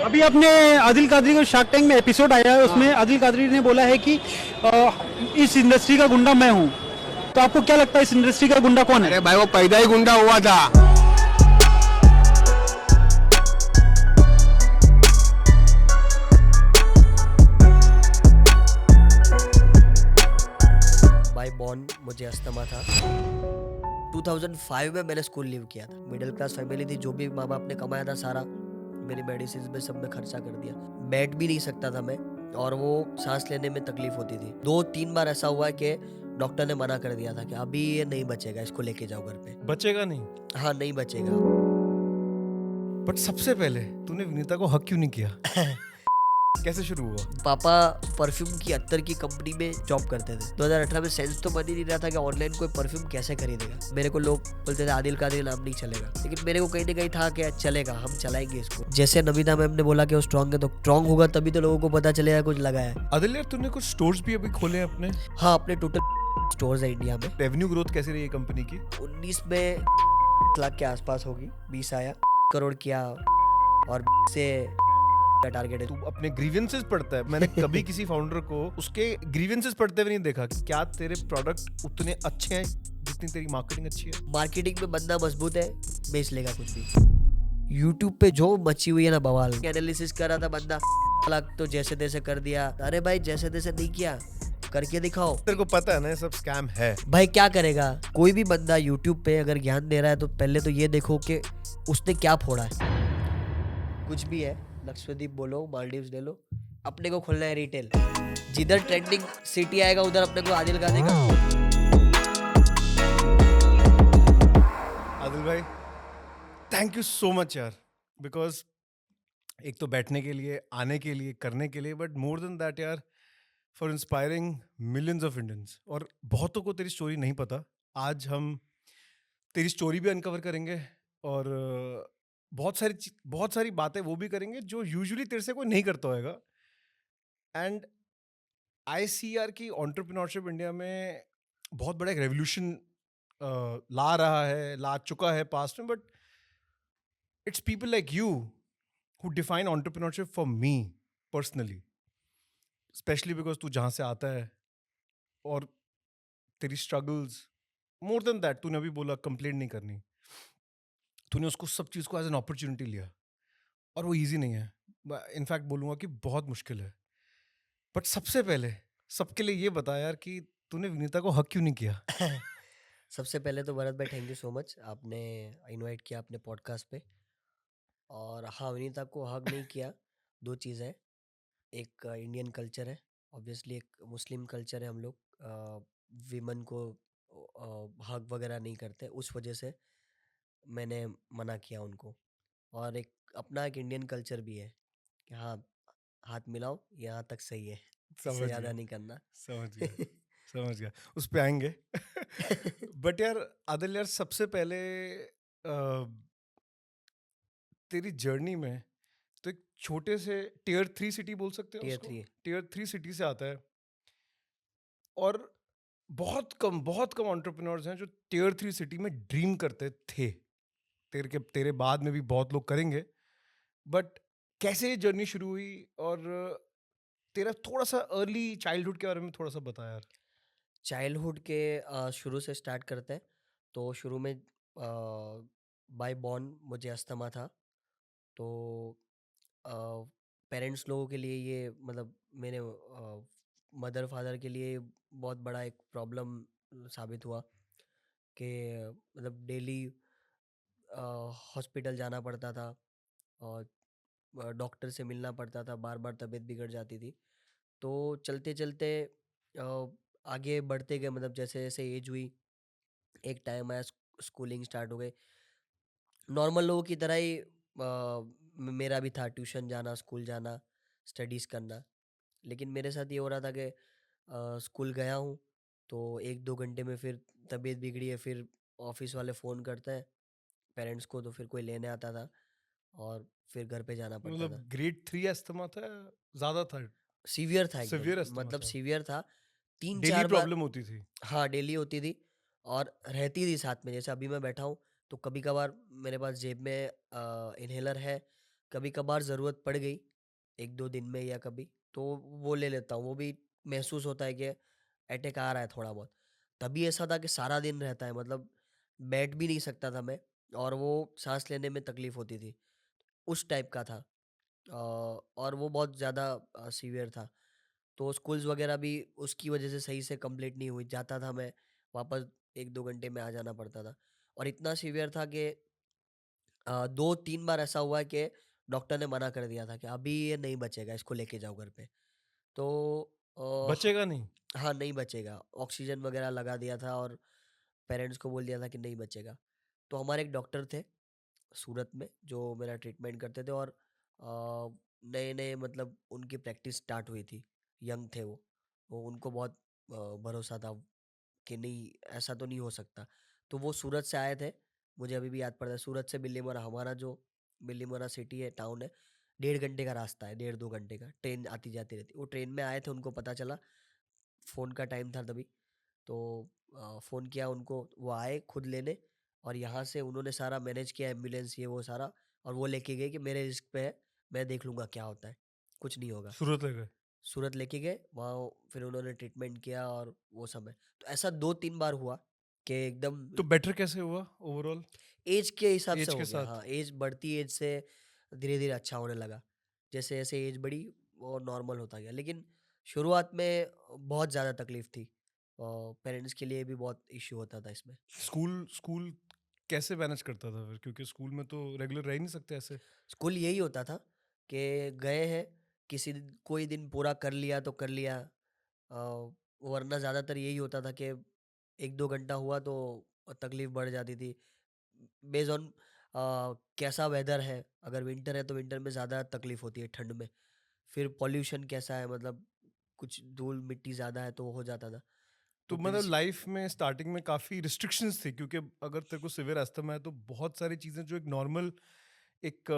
अभी आपने आदिल कादरी का शार्क टैंक में एपिसोड आया है, उसमें आदिल कादरी ने बोला है कि इस इंडस्ट्री का गुंडा मैं हूँ। तो आपको क्या लगता है इस इंडस्ट्री का गुंडा कौन है? अरे भाई वो पैदा ही गुंडा हुआ था। बाय बॉर्न मुझे अस्थमा था। 2005 में मैंने स्कूल लीव किया था। मिडिल क्लास फैमिली थी, जो भी माँ बाप ने कमाया था सारा मेरी मेडिसिन में सब में खर्चा कर दिया। बैठ भी नहीं सकता था मैं, और वो सांस लेने में तकलीफ होती थी। 2-3 बार ऐसा हुआ कि डॉक्टर ने मना कर दिया था कि अभी ये नहीं बचेगा, इसको लेके जाओ घर पे। बचेगा नहीं। हाँ, नहीं बचेगा। बट सबसे पहले तूने विनीता को हक क्यों नहीं किया? कैसे शुरू हुआ? पापा परफ्यूम की अत्तर की कंपनी में जॉब करते थे। 2018 में सेंस तो बन ही नहीं रहा था कि ऑनलाइन कोई परफ्यूम कैसे खरीदेगा। मेरे को लोग बोलते थे आदिल कादरी नाम नहीं चलेगा, लेकिन मेरे को कहीं ना कहीं था कि चलेगा, हम चलाएंगे इसको। जैसे नमिता मैम ने बोला कि वो स्ट्रांग है, तो स्ट्रांग होगा तभी तो लोगों को पता चलेगा कुछ लगा है। आदिल यार, तूने कुछ स्टोर्स भी अभी खोले हैं अपने? हाँ, अपने टोटल स्टोर्स है इंडिया में। रेवेन्यू ग्रोथ कैसी रही है कंपनी की? 19 में लाख के आसपास होगी, 20 आया, करोड़ किया, और से टारगेट है। तू अपने ग्रीवेंसेस पढ़ता है? मैंने कभी किसी फाउंडर को उसके ग्रीवेंसेस पढ़ते हुए नहीं देखा। क्या तेरे प्रोडक्ट उतने अच्छे हैं जितनी तेरी मार्केटिंग अच्छी है? मार्केटिंग में बंदा मजबूत है, बेच लेगा कुछ भी। यूट्यूब पे जो मची हुई है ना बवाल, एनालिसिस कर रहा था बंदा, अलग तो जैसे तैसे कर दिया। अरे भाई, जैसे तैसे नहीं किया, करके दिखाओ। तेरे को पता है ना ये सब स्कैम है। भाई क्या करेगा कोई भी बंदा यूट्यूब पे अगर ज्ञान दे रहा है, तो पहले तो ये देखो कि उसने क्या फोड़ा है। कुछ भी है, लक्षद्वीप बोलो, मालदीव्स ले लो, अपने को खोलना है रिटेल। जिधर ट्रेंडिंग सिटी आएगा उधर अपने को आदिल का देगा। आदिल भाई, थैंक यू सो मच यार, बिकॉज एक तो बैठने के लिए, आने के लिए, करने के लिए, बट मोर देन दैट यार, for inspiring millions of Indians. और बहुतों को तेरी स्टोरी नहीं पता। आज हम तेरी स्टोरी भी अनकवर करेंगे, और बहुत सारी बातें वो भी करेंगे जो यूजुअली तेरे से कोई नहीं करता होएगा। एंड आई सी आर की एंटरप्रेन्योरशिप इंडिया में बहुत बड़ा एक रेवोल्यूशन ला रहा है, ला चुका है पास्ट में, but it's people like you who define entrepreneurship for me personally, specially because तू जहाँ से आता है और तेरी स्ट्रगल्स, मोर देन दैट, तूने अभी बोला कंप्लेंट नहीं करनी, तूने उसको सब चीज़ को एज एन अपॉर्चुनिटी लिया, और वो इजी नहीं है। इनफैक्ट बोलूँगा कि बहुत मुश्किल है। बट सबसे पहले सबके लिए ये बता यार कि तूने विनीता को हक क्यों नहीं किया? सबसे पहले तो भरत भाई, थैंक यू सो मच, आपने इनवाइट किया अपने पॉडकास्ट पे। और हाँ, विनीता को हक नहीं किया। दो चीज़ है, एक इंडियन कल्चर है, ऑब्वियसली एक मुस्लिम कल्चर है, हम लोग विमन को हक वगैरह नहीं करते, उस वजह से मैंने मना किया उनको। और एक अपना एक इंडियन कल्चर भी है कि हाँ, हाथ मिलाओ, यहाँ तक सही है, इससे समझ ज़्यादा गया, नहीं करना। समझ गया, समझ गया, उस पे आएंगे। बट यार आदिल यार, सबसे पहले तेरी जर्नी में तो एक छोटे से टियर 3 सिटी बोल सकते हैं टियर उसको, 3। टियर 3 सिटी से आता है, और बहुत कम एंटरप्रेन्योर्स हैं जो टियर 3 सिटी में ड्रीम करते थे। तेरे बाद में भी बहुत लोग करेंगे, बट कैसे ये जर्नी शुरू हुई, और तेरा थोड़ा सा अर्ली चाइल्डहुड के बारे में थोड़ा सा बता यार। चाइल्डहुड के शुरू से स्टार्ट करते हैं। तो शुरू में बाय बॉर्न मुझे अस्थमा था। तो पेरेंट्स लोगों के लिए ये, मतलब मेरे मदर फादर के लिए बहुत बड़ा एक प्रॉब्लम साबित हुआ कि मतलब डेली हॉस्पिटल जाना पड़ता था, और डॉक्टर से मिलना पड़ता था, बार बार तबीयत बिगड़ जाती थी। तो चलते चलते आगे बढ़ते गए, मतलब जैसे जैसे एज हुई, एक टाइम आया, स्कूलिंग स्टार्ट हो गई। नॉर्मल लोगों की तरह ही मेरा भी था, ट्यूशन जाना, स्कूल जाना, स्टडीज़ करना। लेकिन मेरे साथ ये हो रहा था कि स्कूल गया हूँ तो 1-2 घंटे में फिर तबीयत बिगड़ी है, फिर ऑफिस वाले फ़ोन करते हैं पेरेंट्स को, तो फिर कोई लेने आता था, और फिर घर पे जाना पड़ता मतलब था। ग्रेड 3 अस्थमा था, ज्यादा था? सीवियर था एकदम, सिवियर अस्थमा मतलब था? सीवियर था। तीन डेली चार बार प्रॉब्लम होती थी? हाँ, डेली होती थी, और रहती थी साथ में। जैसे अभी मैं बैठा हूँ तो कभी कभार मेरे पास जेब में इन्हेलर है, कभी कभार ज़रूरत पड़ गई 1-2 दिन में या कभी, तो वो ले लेता हूँ। वो भी महसूस होता है कि अटैक आ रहा है थोड़ा बहुत। तभी ऐसा था कि सारा दिन रहता है, मतलब बैठ भी नहीं सकता था मैं, और वो साँस लेने में तकलीफ़ होती थी। उस टाइप का था। और वो बहुत ज़्यादा सीवियर था। तो स्कूल्स वगैरह भी उसकी वजह से सही से कंप्लीट नहीं हुई। जाता था मैं, वापस 1-2 घंटे में आ जाना पड़ता था। और इतना सीवियर था कि 2-3 बार ऐसा हुआ है कि डॉक्टर ने मना कर दिया था कि अभी ये नहीं बचेगा, इसको लेके जाओ घर पे। तो ह बचेगा नहीं। हाँ, नहीं बचेगा। ऑक्सीजन वगैरह लगा दिया था और पेरेंट्स को बोल दिया था कि नहीं बचेगा। तो हमारे एक डॉक्टर थे सूरत में जो मेरा ट्रीटमेंट करते थे, और नए-नए मतलब उनकी प्रैक्टिस स्टार्ट हुई थी, यंग थे वो। वो उनको बहुत भरोसा था कि नहीं, ऐसा तो नहीं हो सकता। तो वो सूरत से आए थे, मुझे अभी भी याद पड़ता है। सूरत से बिल्लीमोरा, हमारा जो बिल्लीमोरा सिटी है, टाउन है, 1.5 घंटे का रास्ता है, 1.5-2 घंटे का। ट्रेन आती-जाती रहती है। वो ट्रेन में आए थे, उनको पता चला, फ़ोन का टाइम था तभी। तो फ़ोन किया उनको, वो आए खुद लेने, और यहाँ से उन्होंने सारा मैनेज किया, एम्बुलेंस ये वो सारा, और वो लेके गए कि मेरे रिस्क पे है, मैं देख लूँगा क्या होता है, कुछ नहीं होगा। सूरत ले गए। सूरत लेके गए, वहाँ फिर उन्होंने ट्रीटमेंट किया और वो सब है। तो ऐसा 2-3 बार हुआ कि एकदम तो बेटर कैसे हुआ ओवरऑल? एज के हिसाब से एज हो के गया। साथ? हाँ, एज बढ़ती एज से धीरे-धीरे अच्छा होने लगा। जैसे-जैसे एज बढ़ी, वो नॉर्मल होता गया। लेकिन शुरुआत में बहुत ज़्यादा तकलीफ थी, और पेरेंट्स के लिए भी बहुत इश्यू होता था इसमें। स्कूल स्कूल कैसे मैनेज करता था फिर? क्योंकि स्कूल में तो रेगुलर रह ही नहीं सकते ऐसे। स्कूल यही होता था कि गए हैं, किसी दिन कोई दिन पूरा कर लिया तो कर लिया, वरना ज़्यादातर यही होता था कि 1-2 घंटा हुआ तो तकलीफ बढ़ जाती थी। बेस्ड ऑन कैसा वेदर है, अगर विंटर है तो विंटर में ज़्यादा तकलीफ होती है, ठंड में। फिर पॉल्यूशन कैसा है, मतलब कुछ धूल मिट्टी ज़्यादा है तो हो जाता था। तो तो मतलब प्रिंस लाइफ में स्टार्टिंग में काफ़ी रिस्ट्रिक्शंस थी, क्योंकि अगर तेरे को सिवियर अस्थमा है तो बहुत सारी चीज़ें जो एक नॉर्मल एक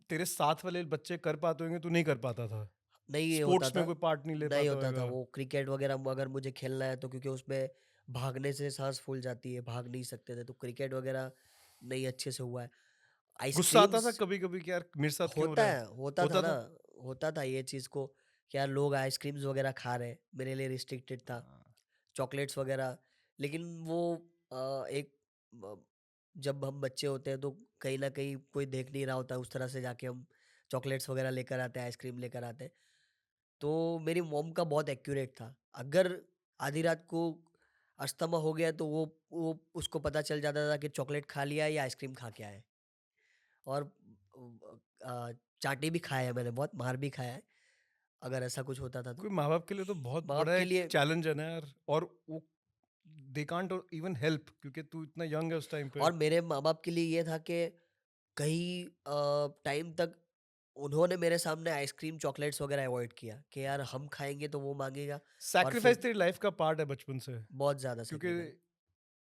तेरे साथ वाले बच्चे कर पाते होंगे, तू नहीं कर पाता था। नहीं होता स्पोर्ट्स था। में कोई पार्ट नहीं ले नहीं पाता होता था होगा। वो क्रिकेट वगैरह में, अगर मुझे खेलना है तो, क्योंकि उसमें भागने से सांस फूल जाती है, भाग नहीं सकते थे, तो क्रिकेट वगैरह नहीं अच्छे से हुआ है। गुस्सा आता था आइसक्रीम्स कभी कभी कि यार मेरे साथ क्यों हो होता रहा है? है, होता था होता ना, था। होता था ये चीज़ को कि यार लोग आइसक्रीम्स वगैरह खा रहे हैं, मेरे लिए रिस्ट्रिक्टेड था, चॉकलेट्स वगैरह। लेकिन वो एक ब जब हम बच्चे होते हैं तो कहीं न कहीं कोई देख नहीं रहा होता है, उस तरह से जाके हम चॉकलेट्स वगैरह लेकर आते हैं, आइसक्रीम लेकर आते हैं। तो मेरी मॉम का बहुत एक्यूरेट था। अगर आधी रात को अस्थमा हो गया तो वो उसको पता चल जाता था कि चॉकलेट खा लिया है या आइसक्रीम खा के आया है। और चाटे भी खाए हैं मैंने, बहुत मार भी खाया है, अगर ऐसा कुछ होता था तो। कोई माँ बाप के लिए तो बहुत माँ-बाप बड़ा के एक लिए, चैलेंज है ना यार। और वो दे कांट इवन हेल्प, क्योंकि तू इतना यंग है उस टाइम पे। और मेरे माँ-बाप के लिए ये था कि कई टाइम तक उन्होंने मेरे सामने आइसक्रीम, चॉकलेट्स वगैरह अवॉइड किया कि यार हम खाएँगे तो वो माँगेगा, और सैक्रिफाइस फिर तेरी लाइफ का पार्ट है बचपन से, बहुत ज़्यादा क्योंकि सैक्रिफाइस।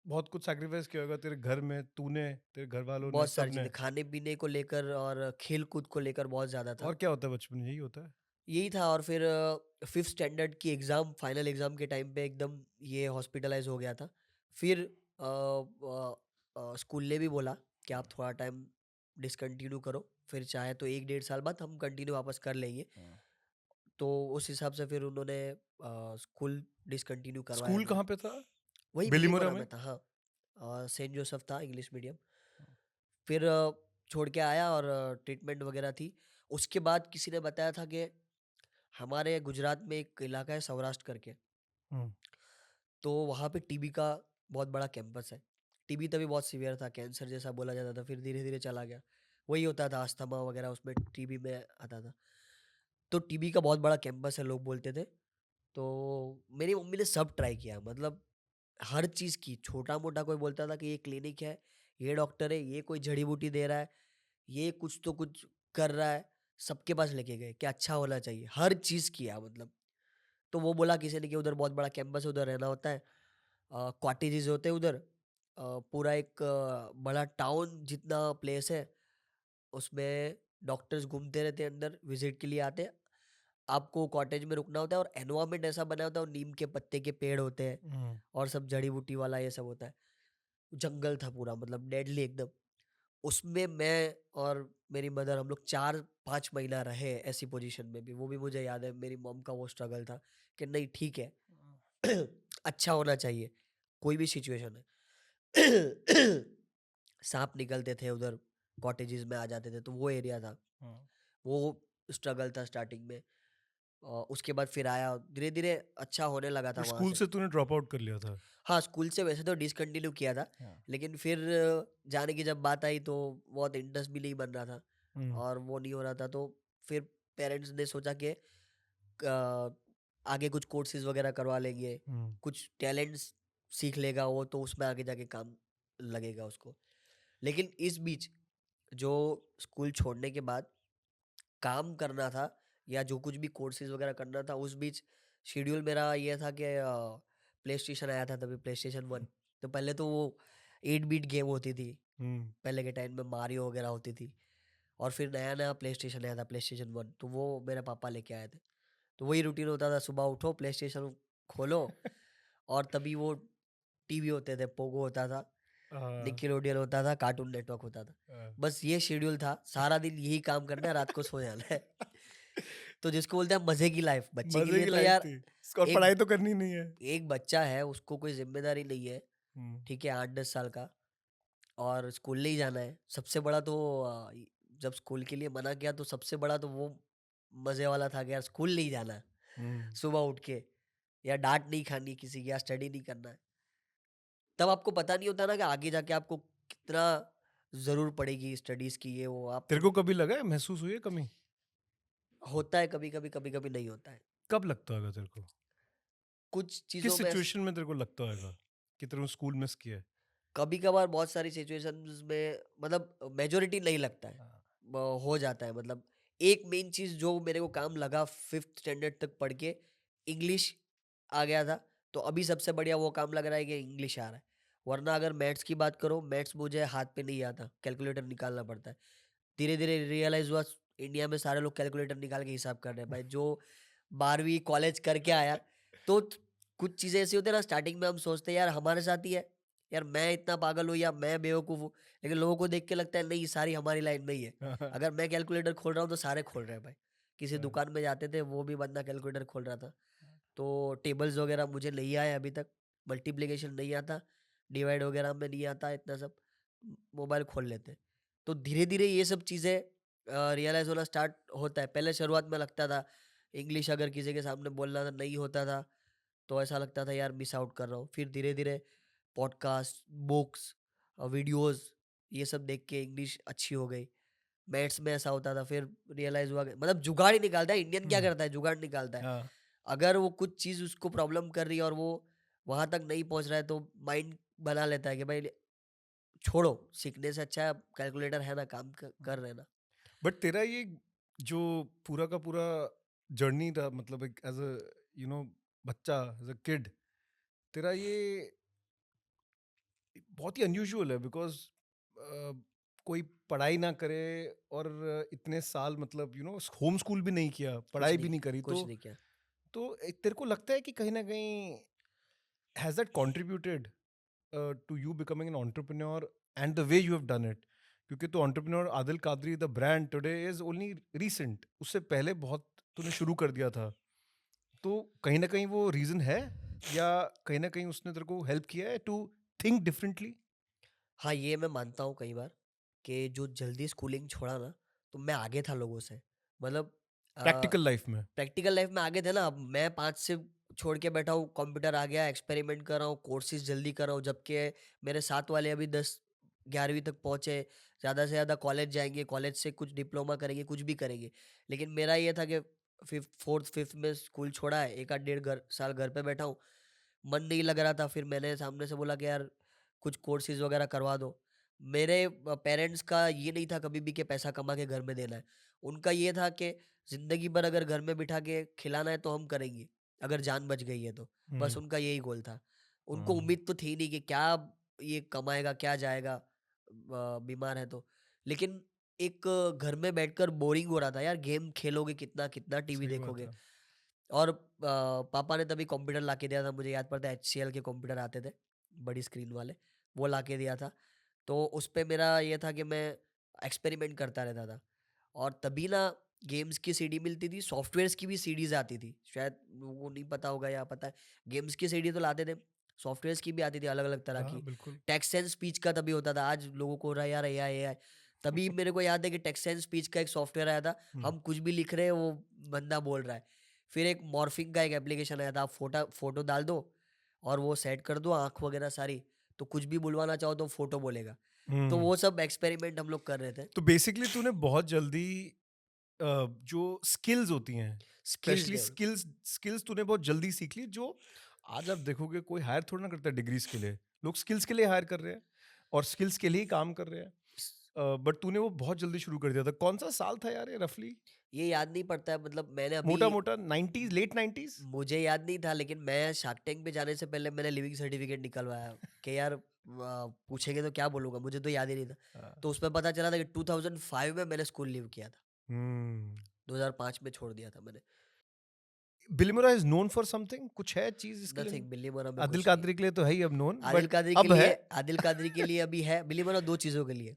बहुत कुछ सैक्रिफाइस किया होगा तेरे घर में, तूने, तेरे घर वालों ने, बहुत सारी सबने। चीज़ें, खाने-पीने को लेकर और खेल-कूद को लेकर बहुत ज़्यादा था। और क्या होता है बचपन में? यही होता है। यही था, और फिर 5th स्टैंडर्ड की एग्ज़ाम, फाइनल एग्ज़ाम के टाइम पे एकदम ये हॉस्पिटलाइज़ हो गया था। फिर स्कूल ने भी बोला कि आप थोड़ा टाइम डिसकंटिन्यू करो, फिर चाहे तो 1 डेढ़ साल बाद हम कंटिन्यू वापस कर लेंगे। तो उस हिसाब से फिर उन्होंने स्कूल डिसकंटिन्यू करवाया स्कूल मेरा। कहाँ पे था? वही बिलीमोरा बिलीमोरा में? में था, हाँ। सेंट जोसेफ था, इंग्लिश मीडियम। फिर छोड़ के आया, और ट्रीटमेंट वगैरह थी। उसके बाद किसी ने बताया था कि हमारे गुजरात में एक इलाका है सौराष्ट्र करके, हम्म। तो वहाँ पे टीबी का बहुत बड़ा कैंपस है। टीबी तभी बहुत सीवियर था, कैंसर जैसा बोला जाता था, फिर धीरे-धीरे चला गया। वही होता था, अस्थमा वगैरह उसमें टीबी में आता था। तो टीबी का बहुत बड़ा कैंपस है, लोग बोलते थे। तो मेरी मम्मी ने सब ट्राई किया, मतलब हर चीज़ की, छोटा-मोटा कोई बोलता था कि ये क्लिनिक है, ये डॉक्टर है, ये कोई जड़ी-बूटी दे रहा है, ये कुछ तो कुछ कर रहा है, सबके पास लेके गए कि अच्छा होना चाहिए। हर चीज़ किया मतलब। तो वो बोला किसी ने कि उधर बहुत बड़ा कैंपस है, उधर रहना होता है। कॉटेजेस होते हैं उधर। पूरा एक बड़ा टाउन जितना प्लेस है, उसमें डॉक्टर्स घूमते रहते हैं, अंदर विज़िट के लिए आते हैं। आपको कॉटेज में रुकना होता है, और एनवायरनमेंट ऐसा बना होता है, और नीम के पत्ते के पेड़ होते हैं, हम्म। और सब जड़ी-बूटी वाला ये सब होता है। जंगल था पूरा, मतलब डेडली एकदम। उसमें मैं और मेरी मदर हम लोग 4-5 महीना रहे ऐसी पोजीशन में भी। वो भी मुझे याद है, मेरी मॉम का वो स्ट्रगल था कि नहीं ठीक है, अच्छा होना चाहिए, कोई भी सिचुएशन है। सांप निकलते थे उधर, कॉटेजेस में आ जाते थे, तो वो एरिया था। वो स्ट्रगल था स्टार्टिंग में। उसके बाद फिर आया, धीरे-धीरे अच्छा होने लगा था फिर वहाँ स्कूल से। से तूने ड्रॉप आउट कर लिया था। हाँ, स्कूल से वैसे तो डिसकंटिन्यू किया था, हाँ। लेकिन फिर जाने की जब बात आई तो बहुत इंटरेस्ट भी नहीं बन रहा था हम्म, और वो नहीं हो रहा था, तो फिर पेरेंट्स ने सोचा कि आगे कुछ कोर्सेज़ वगैरह करवा लेंगे, हम्म, कुछ टैलेंट्स सीख लेगा वो तो उसमें आगे जाके काम लगेगा उसको। लेकिन इस बीच जो स्कूल छोड़ने के बाद काम करना था या जो कुछ भी कोर्सेज वगैरह करना था, उस बीच शेड्यूल मेरा ये था कि प्ले स्टेशन आया था तभी, प्ले स्टेशन 1। तो पहले तो वो 8 बीट गेम होती थी, हम्म, पहले के टाइम में मारियो वगैरह होती थी। और फिर नया नया प्ले स्टेशन आया था, प्ले स्टेशन 1, तो वो मेरे पापा लेके आए थे। तो वही रूटीन होता था, सुबह उठो, प्ले स्टेशन खोलो, और तभी वो टीवी होते थे, पोगो होता था, हाँ, निकिलोडियन होता था, कार्टून नेटवर्क होता था। हाँ। बस ये शेड्यूल था, सारा दिन यही काम करना है, रात को सो जाना है। तो जिसको बोलते हैं मजे की लाइफ, बच्चे के मजे लिए की तो लाइफ यार थी। और एक पढ़ाई तो करनी नहीं है। एक बच्चा है, उसको कोई जिम्मेदारी नहीं है, हम्म, ठीक है, 8-10 साल का, और स्कूल नहीं जाना है। सबसे बड़ा तो जब स्कूल के लिए मना किया तो सबसे बड़ा तो वो मजे वाला था कि यार स्कूल नहीं जाना है, हम्म। सुबह उठ के, या डांट नहीं खानी किसी की, या स्टडी नहीं करना है। तब आपको पता नहीं होता ना कि आगे जाके आपको कितना जरूर पड़ेगी स्टडीज की, ये वो आप। तेरे को कभी लगा है, महसूस हुई है कमी? होता है कभी कभी, कभी कभी नहीं होता है कब लगता होगा तेरे को? कुछ किस चीज़ों में। सिचुएशन में तेरे को लगता होगा कि तेरे को स्कूल मिस किया है? कभी कभार बहुत सारी सिचुएशंस में, मतलब मेजोरिटी नहीं लगता है, हाँ। हो जाता है। मतलब एक मेन चीज़ जो मेरे को काम लगा 5th स्टैंडर्ड तक पढ़ के, इंग्लिश आ गया था। तो अभी सबसे बढ़िया वो काम लग रहा है कि इंग्लिश आ रहा है। वरना अगर मैथ्स की बात करो, मैथ्स मुझे हाथ पे नहीं आता, कैलकुलेटर निकालना पड़ता है। धीरे धीरे रियलाइज हुआ, इंडिया में सारे लोग कैलकुलेटर निकाल के हिसाब कर रहे हैं भाई। जो 12वीं कॉलेज करके आया, तो कुछ चीज़ें ऐसी होती है ना, स्टार्टिंग में हम सोचते हैं यार हमारे साथ ही है, यार मैं इतना पागल हूँ या मैं बेवकूफ़ हूँ। लेकिन लोगों को देख के लगता है नहीं, सारी हमारी लाइन में ही है। अगर मैं कैलकुलेटर खोल रहा हूँ तो सारे खोल रहे हैं भाई। किसी दुकान में जाते थे, वो भी बंदा कैलकुलेटर खोल रहा था। तो टेबल्स वगैरह मुझे नहीं आए अभी तक, मल्टीप्लिकेशन नहीं आता, डिवाइड वगैरह में नहीं आता इतना सब, मोबाइल खोल लेते हैं। तो धीरे धीरे ये सब चीज़ें रियलाइज़ होना स्टार्ट होता है। पहले शुरुआत में लगता था, इंग्लिश अगर किसी के सामने बोलना था नहीं होता था, तो ऐसा लगता था यार मिस आउट कर रहा हूँ। फिर धीरे धीरे पॉडकास्ट, बुक्स, वीडियोस, ये सब देख के इंग्लिश अच्छी हो गई। मैथ्स में ऐसा होता था, फिर रियलाइज़ हुआ मतलब जुगाड़ ही निकालता है इंडियन, क्या हम्म, करता है जुगाड़ निकालता है। हाँ। अगर वो कुछ चीज़ उसको प्रॉब्लम कर रही है और वो वहाँ तक नहीं पहुँच रहा है, तो माइंड बना लेता है कि भाई छोड़ो, सीखने से अच्छा कैलकुलेटर है ना, काम कर रहे हैं ना। बट तेरा ये जो पूरा का पूरा जर्नी था, मतलब एक एज अ यू नो बच्चा, एज अ किड, तेरा ये बहुत ही अनयूजुअल है। बिकॉज कोई पढ़ाई ना करे और इतने साल, मतलब होम स्कूल भी नहीं किया, कुछ पढ़ाई नहीं भी नहीं किया, करी, कुछ नहीं किया। तो तेरे को लगता है कि कहीं ना कहीं has that contributed to you becoming an entrepreneur and the way you have done it? क्योंकि तो entrepreneur Adil Qadri the brand today is only recent, उससे पहले बहुत तूने शुरू कर दिया था। तो कहीं ना कहीं वो रीजन है, या कहीं ना कहीं उसने तेरे को हेल्प किया है टू थिंक डिफरेंटली? हाँ, ये मैं मानता हूँ कई बार कि जो जल्दी स्कूलिंग छोड़ा ना, तो मैं आगे था लोगों से। मतलब प्रैक्टिकल लाइफ में? प्रैक्टिकल लाइफ में आगे थे ना। अब मैं 5 से छोड़ के बैठा हूँ, कंप्यूटर आ गया, एक्सपेरिमेंट कर रहा हूँ, कोर्सेज जल्दी कर रहा हूँ, जबकि मेरे साथ वाले अभी 10-11वीं तक पहुँचे, ज़्यादा से ज़्यादा कॉलेज जाएंगे, कॉलेज से कुछ डिप्लोमा करेंगे, कुछ भी करेंगे। लेकिन मेरा ये था कि फिफ्थ, फोर्थ फिफ्थ में स्कूल छोड़ा है, एक आध डेढ़ साल घर पे बैठा हूँ, मन नहीं लग रहा था। फिर मैंने सामने से बोला कि यार कुछ कोर्सेज वगैरह करवा दो। मेरे पेरेंट्स का ये नहीं था कभी भी कि पैसा कमा के घर में देना है। उनका ये था कि ज़िंदगी भर अगर घर में बिठा के खिलाना है तो हम करेंगे, अगर जान बच गई है तो। बस हम्म, उनका यही गोल था। उनको हम्म, उम्मीद तो थी नहीं कि क्या ये कमाएगा, क्या जाएगा, बीमार है तो। लेकिन एक घर में बैठकर बोरिंग हो रहा था यार, गेम खेलोगे कितना, कितना टीवी सही बात देखोगे। है। और पापा ने तभी कंप्यूटर ला के दिया था, मुझे याद पड़ता है HCL के कंप्यूटर आते थे, बड़ी स्क्रीन वाले, वो ला के दिया था। तो उस पे मेरा ये था कि मैं एक्सपेरिमेंट करता रहता था। और तभी ना गेम्स की सीडी मिलती थी, सॉफ्टवेयर्स की भी सीडीज आती थी, शायद वो नहीं पता होगा या पता है। गेम्स की सीडी तो लाते थे, सॉफ्टवेयर्स की भी आती थी अलग अलग तरह हाँ की। बिल्कुल। टेक्स्ट एंड स्पीच का तभी होता था, आज लोगों को रहा यार AI। तभी मेरे को याद है कि टेक्स्ट एंड स्पीच का एक सॉफ्टवेयर आया था, हम्म, हम कुछ भी लिख रहे हैं वो बंदा बोल रहा है। फिर एक मॉर्फिंग का एक एप्लीकेशन आया था, आप फोटो फोटो डाल दो और वो सेट कर दो आंख वगैरह सारी, तो कुछ भी बुलवाना चाहो तो फोटो बोलेगा। तो हम्म। वो सब एक्सपेरिमेंट हम लोग कर रहे थे। तो बेसिकली तूने बहुत जल्दी जो स्किल्स होती हैं, स्किल्स स्पेशली स्किल्स स्किल्स तूने बहुत जल्दी सीख ली, जो आज आप देखोगे कोई हायर थोड़ा ना करता है डिग्रीज के लिए, लोग स्किल्स के लिए हायर कर रहे हैं और स्किल्स के लिए ही काम कर रहे हैं। बट तूने वो बहुत जल्दी शुरू कर दिया था। कौन सा साल था यार ये रफली? ये याद नहीं पड़ता है, मतलब मैंने अभी, मोटा मोटा 90s, लेट 90s? मुझे याद नहीं था, लेकिन मैं शार्क टैंक पे जाने से पहले मैंने लिविंग सर्टिफिकेट निकलवाया कि यार पूछेंगे तो क्या बोलूंगा, मुझे तो याद ही नहीं था। तो उसमें पता चला था कि 2005 में मैंने स्कूल लीव किया था, हम्म। 2005 में छोड़ दिया था मैंने। Bilimora is known for something, कुछ है चीज इसके लिए? नथिंग, बिल्ली मोरा में आदिल कुछ नहीं है। कादरी के लिए तो है ही अब नोन, आदिल बट कादरी के अब है। लिए, आदिल कादरी के लिए अभी है बिल्ली मोरा, दो चीज़ों के लिए।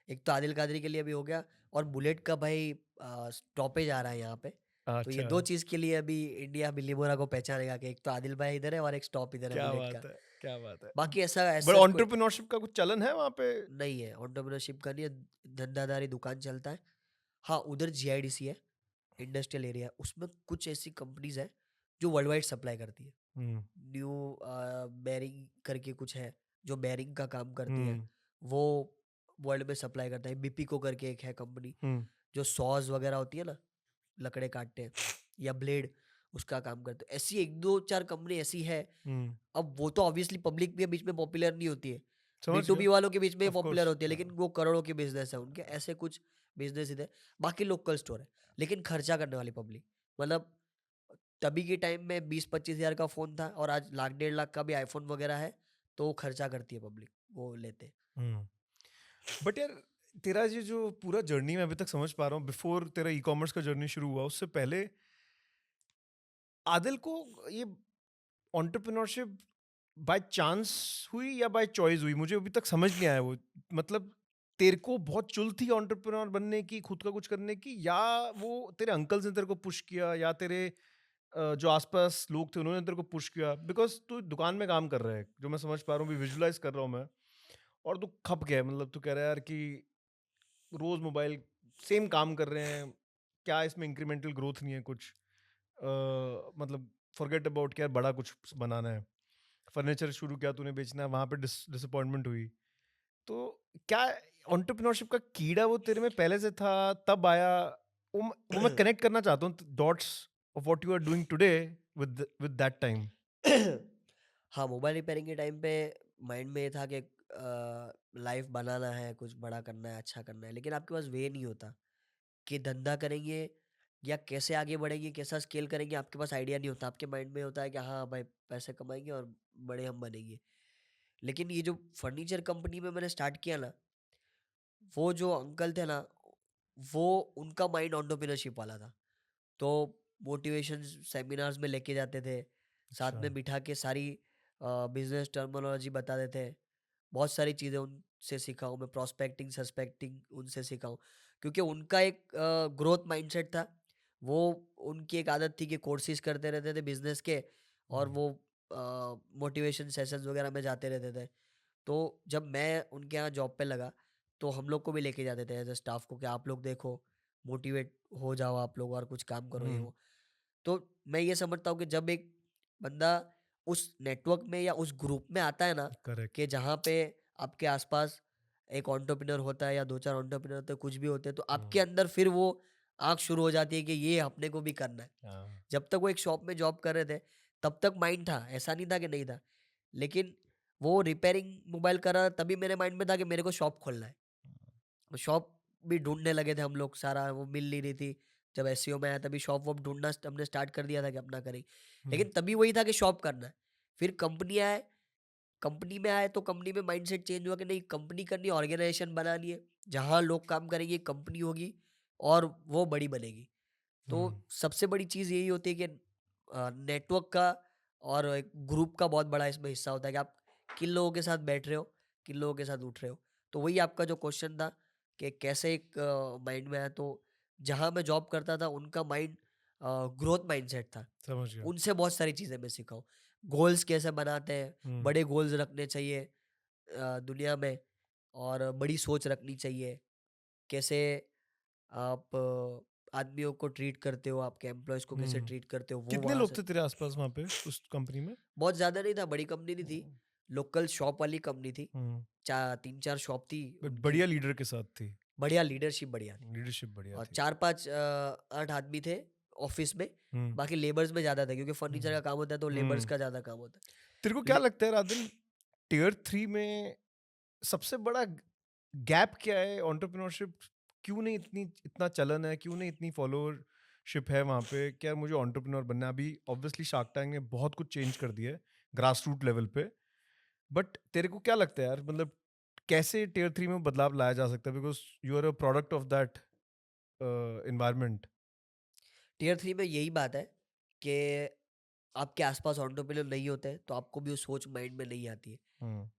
एक तो आदिल कादरी के लिए अभी हो गया, और बुलेट का भाई स्टॉपेज आ रहा है यहाँ पे। तो ये अच्छा, दो चीज़ के लिए अभी इंडिया बिल्ली मोरा को पहचानेगा कि एक तो आदिल भाई इधर है और एक स्टॉप इधर है क्या बुलेट का। बात है, क्या बात है। बाकी ऐसा बट ऐसा कोई एंटरप्रेन्योरशिप का कुछ चलन है वहाँ पे? नहीं है, एंटरप्रेन्योरशिप का नहीं है, धंधादारी दुकान चलता है। हाँ, उधर GIDC है, इंडस्ट्रियल एरिया, उसमें कुछ ऐसी कंपनीज है जो वर्ल्ड वाइड सप्लाई करती है। हम्म, न्यू बेरिंग करके कुछ है जो बेरिंग का काम करती है, हम्म, वो वर्ल्ड में सप्लाई करता है। बीपीको करके एक है कंपनी, हम्म, जो सॉज वगैरह होती है ना, लकड़े काटते हैं, या ब्लेड, उसका काम करते हैं। ऐसी एक दो चार कंपनी ऐसी है। हम्म। अब वो तो ऑब्वियसली पब्लिक के बीच में पॉपुलर नहीं होती है, समझ B2B गया। वालों के बीच में ऑफ पॉपुलर कोर्स। होती है, लेकिन वो करोड़ों के बिजनेस है उनके, ऐसे कुछ बिजनेस इधर। बाकी लोकल स्टोर है, लेकिन खर्चा करने वाली पब्लिक, मतलब तभी के टाइम में 20-25 हज़ार का फ़ोन था और आज लाख 1.5 लाख का भी आईफोन वगैरह है, तो वो खर्चा करती है पब्लिक, वो लेते हैं। हम्म। बट यार तेरा ये जो पूरा जर्नी मैं अभी तक समझ पा रहा हूँ, बिफोर तेरा ई कॉमर्स का जर्नी शुरू हुआ उससे पहले आदिल को ये एंटरप्रेन्योरशिप बाय चांस हुई या बाय चॉइस हुई? मुझे अभी तक समझ नहीं आया वो। मतलब तेरे को बहुत चुल थी एंटरप्रेन्योर बनने की, खुद का कुछ करने की, या वो तेरे अंकल्स ने तेरे को पुश किया, या तेरे जो आसपास लोग थे उन्होंने तेरे को पुश किया? बिकॉज तू दुकान में काम कर रहा है, जो मैं समझ पा रहा हूँ, विजुलाइज कर रहा हूँ मैं, और तू खप गया है। मतलब तू कह रहा है यार कि रोज मोबाइल सेम काम कर रहे हैं, क्या इसमें इंक्रीमेंटल ग्रोथ नहीं है कुछ? मतलब फॉरगेट अबाउट कि यार बड़ा कुछ बनाना है, फर्नीचर शुरू किया तूने बेचना, वहां पे डिसअपॉइंटमेंट हुई। तो क्या एंटरप्रेन्योरशिप का कीड़ा वो तेरे में पहले से था, तब आया? वो मैं कनेक्ट करना चाहता हूँ dots of what you are doing today with that time. हाँ, मोबाइल रिपेयरिंग के टाइम पे माइंड में ये था कि लाइफ बनाना है, कुछ बड़ा करना है, अच्छा करना है, लेकिन आपके पास वे नहीं होता कि धंधा करेंगे या कैसे आगे बढ़ेंगे, कैसा स्केल करेंगे, आपके पास आइडिया नहीं होता। आपके माइंड में होता है कि हाँ भाई पैसे कमाएंगे और बड़े हम बनेंगे। लेकिन ये जो फर्नीचर कंपनी में मैंने स्टार्ट किया ना, वो जो अंकल थे ना, वो उनका माइंड एंटरप्रेन्योरशिप वाला था। तो मोटिवेशन सेमिनार्स में लेके जाते थे, साथ अच्छा। में बिठा के सारी बिजनेस टर्मिनोलॉजी बताते थे। बहुत सारी चीज़ें उनसे सीखा हूँ मैं, प्रोस्पेक्टिंग सस्पेक्टिंग उनसे सीखा हूँ, क्योंकि उनका एक ग्रोथ माइंडसेट था। वो, उनकी एक आदत थी कि कोर्सेज करते रहते थे बिजनेस के, और हम्म, वो मोटिवेशन सेशंस वगैरह में जाते रहते थे। तो जब मैं उनके यहाँ जॉब पे लगा, तो हम लोग को भी लेके जाते थे एज अ स्टाफ को कि आप लोग देखो, मोटिवेट हो जाओ आप लोग और कुछ काम करो, ये हम्म, वो। तो मैं ये समझता हूँ कि जब एक बंदा उस नेटवर्क में या उस ग्रुप में आता है ना, करेक्ट। कि जहाँ पे आपके आसपास एक एंटरप्रेन्योर होता है या दो चार एंटरप्रेन्योर होते हैं, कुछ भी होते हैं, तो आपके अंदर फिर वो आँख शुरू हो जाती है कि ये अपने को भी करना है। हाँ। जब तक वो एक शॉप में जॉब कर रहे थे, तब तक माइंड था, ऐसा नहीं था कि नहीं था। लेकिन वो रिपेयरिंग मोबाइल कर रहा था, तभी मेरे माइंड में था कि मेरे को शॉप खोलना है। शॉप भी ढूँढने लगे थे हम लोग, सारा वो मिल नहीं रही थी। जब एसईओ में आया तभी शॉप वॉप ढूँढना हमने स्टार्ट कर दिया था कि अपना करें। हम्म, लेकिन तभी वही था कि शॉप करना है। फिर कंपनी आए, कंपनी में आए तो कंपनी में माइंडसेट चेंज हुआ कि नहीं, कंपनी करनी है, ऑर्गेनाइजेशन बनानी है, जहाँ लोग काम करेंगे, कंपनी होगी और वो बड़ी बनेगी। तो हम्म, सबसे बड़ी चीज़ यही होती है कि नेटवर्क का और एक ग्रुप का बहुत बड़ा इसमें हिस्सा होता है कि आप किन लोगों के साथ बैठ रहे हो, किन लोगों के साथ उठ रहे हो। तो वही आपका जो क्वेश्चन था कि कैसे एक माइंड में आया, तो जहाँ मैं जॉब करता था उनका माइंड ग्रोथ माइंडसेट था। समझ गया। उनसे बहुत सारी चीज़ें मैं सीखा हूँ। गोल्स कैसे बनाते हैं, हम्म, बड़े गोल्स रखने चाहिए दुनिया में, और बड़ी सोच रखनी चाहिए। कैसे आप आदमियों को ट्रीट करते हो, आपके एम्प्लॉयज़ को कैसे हम्म। ट्रीट करते हो, वो कितने वहाँ लोग से। थे तेरे आसपास वहाँ पे उस कंपनी में? बहुत ज़्यादा नहीं था, बड़ी कंपनी नहीं थी, लोकल शॉप वाली कंपनी थी। हम्म। 3-4 शॉप थी बट उनकी। बढ़िया लीडर के साथ थी, बढ़िया लीडरशिप बढ़िया थी। लीडरशिप बढ़िया और थी। 4-5 8 आदमी थे ऑफिस में। हम्म, बाकी लेबर्स में ज़्यादा थे, क्योंकि फर्नीचर हम्म, का काम होता है तो लेबर्स हम्म। का ज़्यादा काम होता तेरे को है। क्या लगता है राधन, टियर 3 में सबसे बड़ा गैप क्या है? एंटरप्रेन्योरशिप क्यों नहीं इतना चलन है, क्यों नहीं इतनी फॉलोअरशिप है वहाँ पे? क्या मुझे एंटरप्रेन्योर बनना है? अभी ऑब्वियसली शार्क टैंक ने बहुत कुछ चेंज कर दिया है ग्रास रूट लेवल पे, बट तेरे को क्या लगता है यार, मतलब कैसे टियर 3 में बदलाव लाया जा सकता है? Because you are a product of that environment. Tier 3 में यही बात है कि आपके आसपास एंटरप्रेन्योर नहीं होते हैं, तो आपको भी वो सोच माइंड में नहीं आती है। हम्म,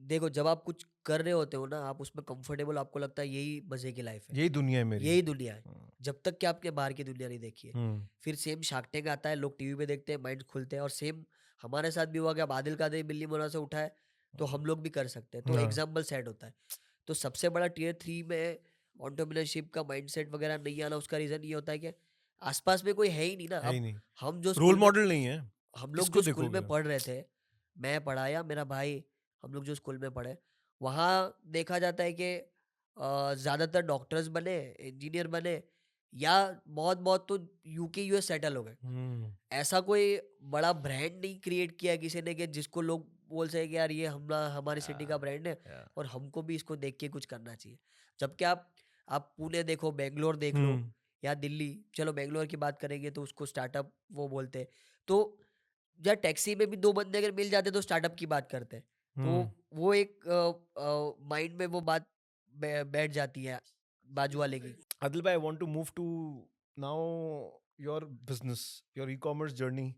देखो, जब आप कुछ कर रहे होते हो ना, आप उसमें कंफर्टेबल, आपको लगता है यही मजे की लाइफ है, यही दुनिया है मेरी। यही दुनिया है, हम्म, जब तक कि आपने बाहर की दुनिया नहीं देखी है। हम्म, फिर सेम शार्क टैंक आता है, लोग टीवी पे देखते हैं, माइंड खुलते हैं, और सेम हमारे साथ भी हुआ कि अब आदिल कादरी बिल्ली मोना से उठा है, तो हम लोग भी कर सकते हैं, तो हाँ, एग्जाम्पल सेट होता है। तो सबसे बड़ा टियर 3 में एंटरप्रेन्योरशिप का माइंडसेट वगैरह नहीं आना, उसका रीजन ये होता है कि आसपास में कोई है ही नहीं ना। है ही अब नहीं, हम जो रोल स्कूल में मॉडल नहीं है, हम लोग जो किसको स्कूल में देखोगे? पढ़ रहे थे, मैं पढ़ा या मेरा भाई, हम लोग जो स्कूल में पढ़े, वहाँ देखा जाता है कि ज़्यादातर डॉक्टर्स बने, इंजीनियर बने, या बहुत बहुत तो यूके यूएस सेटल हो गए। हम्म, ऐसा कोई बड़ा ब्रांड नहीं क्रिएट किया किसी ने कि जिसको लोग बोल सके कि यार ये हमारी सिटी का ब्रांड है, या, और हमको भी इसको देख के कुछ करना चाहिए। जबकि आप पुणे देखो, बेंगलोर देख लो, हम्म, या दिल्ली, चलो बेंगलोर की बात करेंगे तो उसको स्टार्टअप वो बोलते हैं। तो या टैक्सी में भी 2 बंदे अगर मिल जाते तो स्टार्टअप की बात करते हैं। तो हम्म। वो एक माइंड में वो बात बैठ जाती है बाजू वाले की। Adil bhai, I want to move to now your business, your e-commerce journey.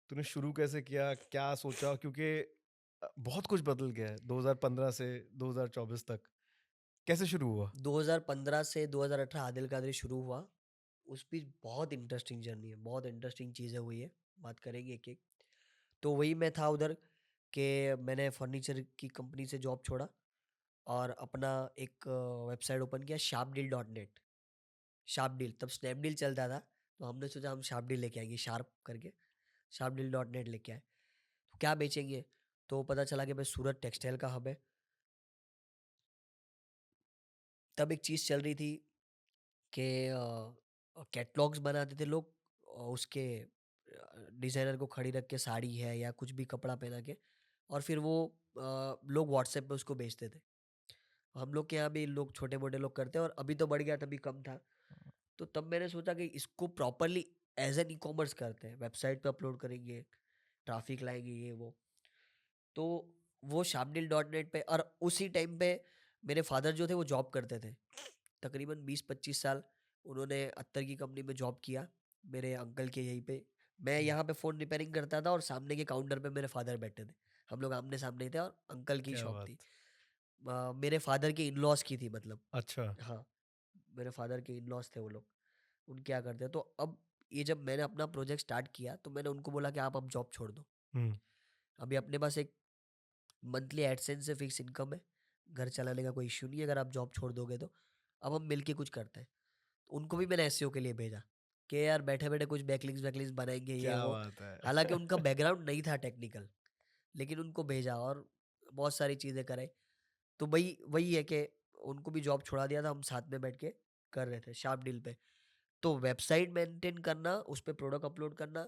तूने शुरू कैसे किया, क्या सोचा? क्योंकि बहुत कुछ बदल गया है 2015 से 2024 तक। कैसे शुरू हुआ? 2015 से 2018 आदिल कादरी शुरू हुआ। उस बीच बहुत इंटरेस्टिंग जर्नी है, बहुत इंटरेस्टिंग चीज़ें हुई है, बात करेंगे एक एक। तो वही मैं था उधर कि मैंने फर्नीचर की कंपनी से जॉब छोड़ा और अपना एक वेबसाइट ओपन किया, sharpdeal.net। शार्पडील, तब स्नैपडील चलता था, तो हमने सोचा हम शार्पडील लेके आएंगे, शार्प करके sharpdeal.net लेके आए। तो क्या बेचेंगे, तो पता चला कि भाई सूरत टेक्सटाइल का हब है। तब एक चीज़ चल रही थी कि कैटलॉग्स बनाते थे लोग, और उसके डिज़ाइनर को खड़ी रख के, साड़ी है या कुछ भी कपड़ा पहना के, और फिर वो लोग व्हाट्सएप पे उसको बेचते थे। हम लोग के यहाँ भी लोग, छोटे मोटे लोग करते हैं, और अभी तो बढ़ गया, तभी कम था। तो तब मैंने सोचा कि इसको properly as an e commerce करते हैं, वेबसाइट पे अपलोड करेंगे, ट्रैफिक लाएंगे, ये वो। तो वो sharpdeal.net पे, और उसी टाइम पे मेरे फादर जो थे वो जॉब करते थे, तकरीबन 20-25 साल उन्होंने अत्तर की कंपनी में जॉब किया, मेरे अंकल के यहीं पे। मैं यहाँ पे फ़ोन रिपेयरिंग करता था, और सामने के काउंटर पे मेरे फादर बैठे थे, हम लोग आमने सामने ही थे, और अंकल की क्या शॉप थी। बात। मेरे फादर के इन लॉज की थी, मतलब। अच्छा। हाँ, मेरे फादर के इन लॉज थे वो लोग। उन क्या करते हैं, तो अब ये जब मैंने अपना प्रोजेक्ट स्टार्ट किया, तो मैंने उनको बोला कि आप अब जॉब छोड़ दो, हम्म, अभी अपने पास एक मंथली एडसेंस से फिक्स इनकम है, घर चलाने का कोई इश्यू नहीं है, अगर आप जॉब छोड़ दोगे तो अब हम मिलके कुछ करते हैं। उनको भी मैंने एसईओ के लिए भेजा कि यार बैठे बैठे कुछ बैकलिंक्स वैकलिंक्स बनाएंगे, ये क्या वो। बात है। हालांकि उनका बैकग्राउंड नहीं था टेक्निकल, लेकिन उनको भेजा और बहुत सारी चीज़ें कराई। तो वही वही है कि उनको भी जॉब छुड़ा दिया था, हम साथ में बैठ के कर रहे थे शार्प डील पे। तो वेबसाइट मेंटेन करना, उस पर प्रोडक्ट अपलोड करना,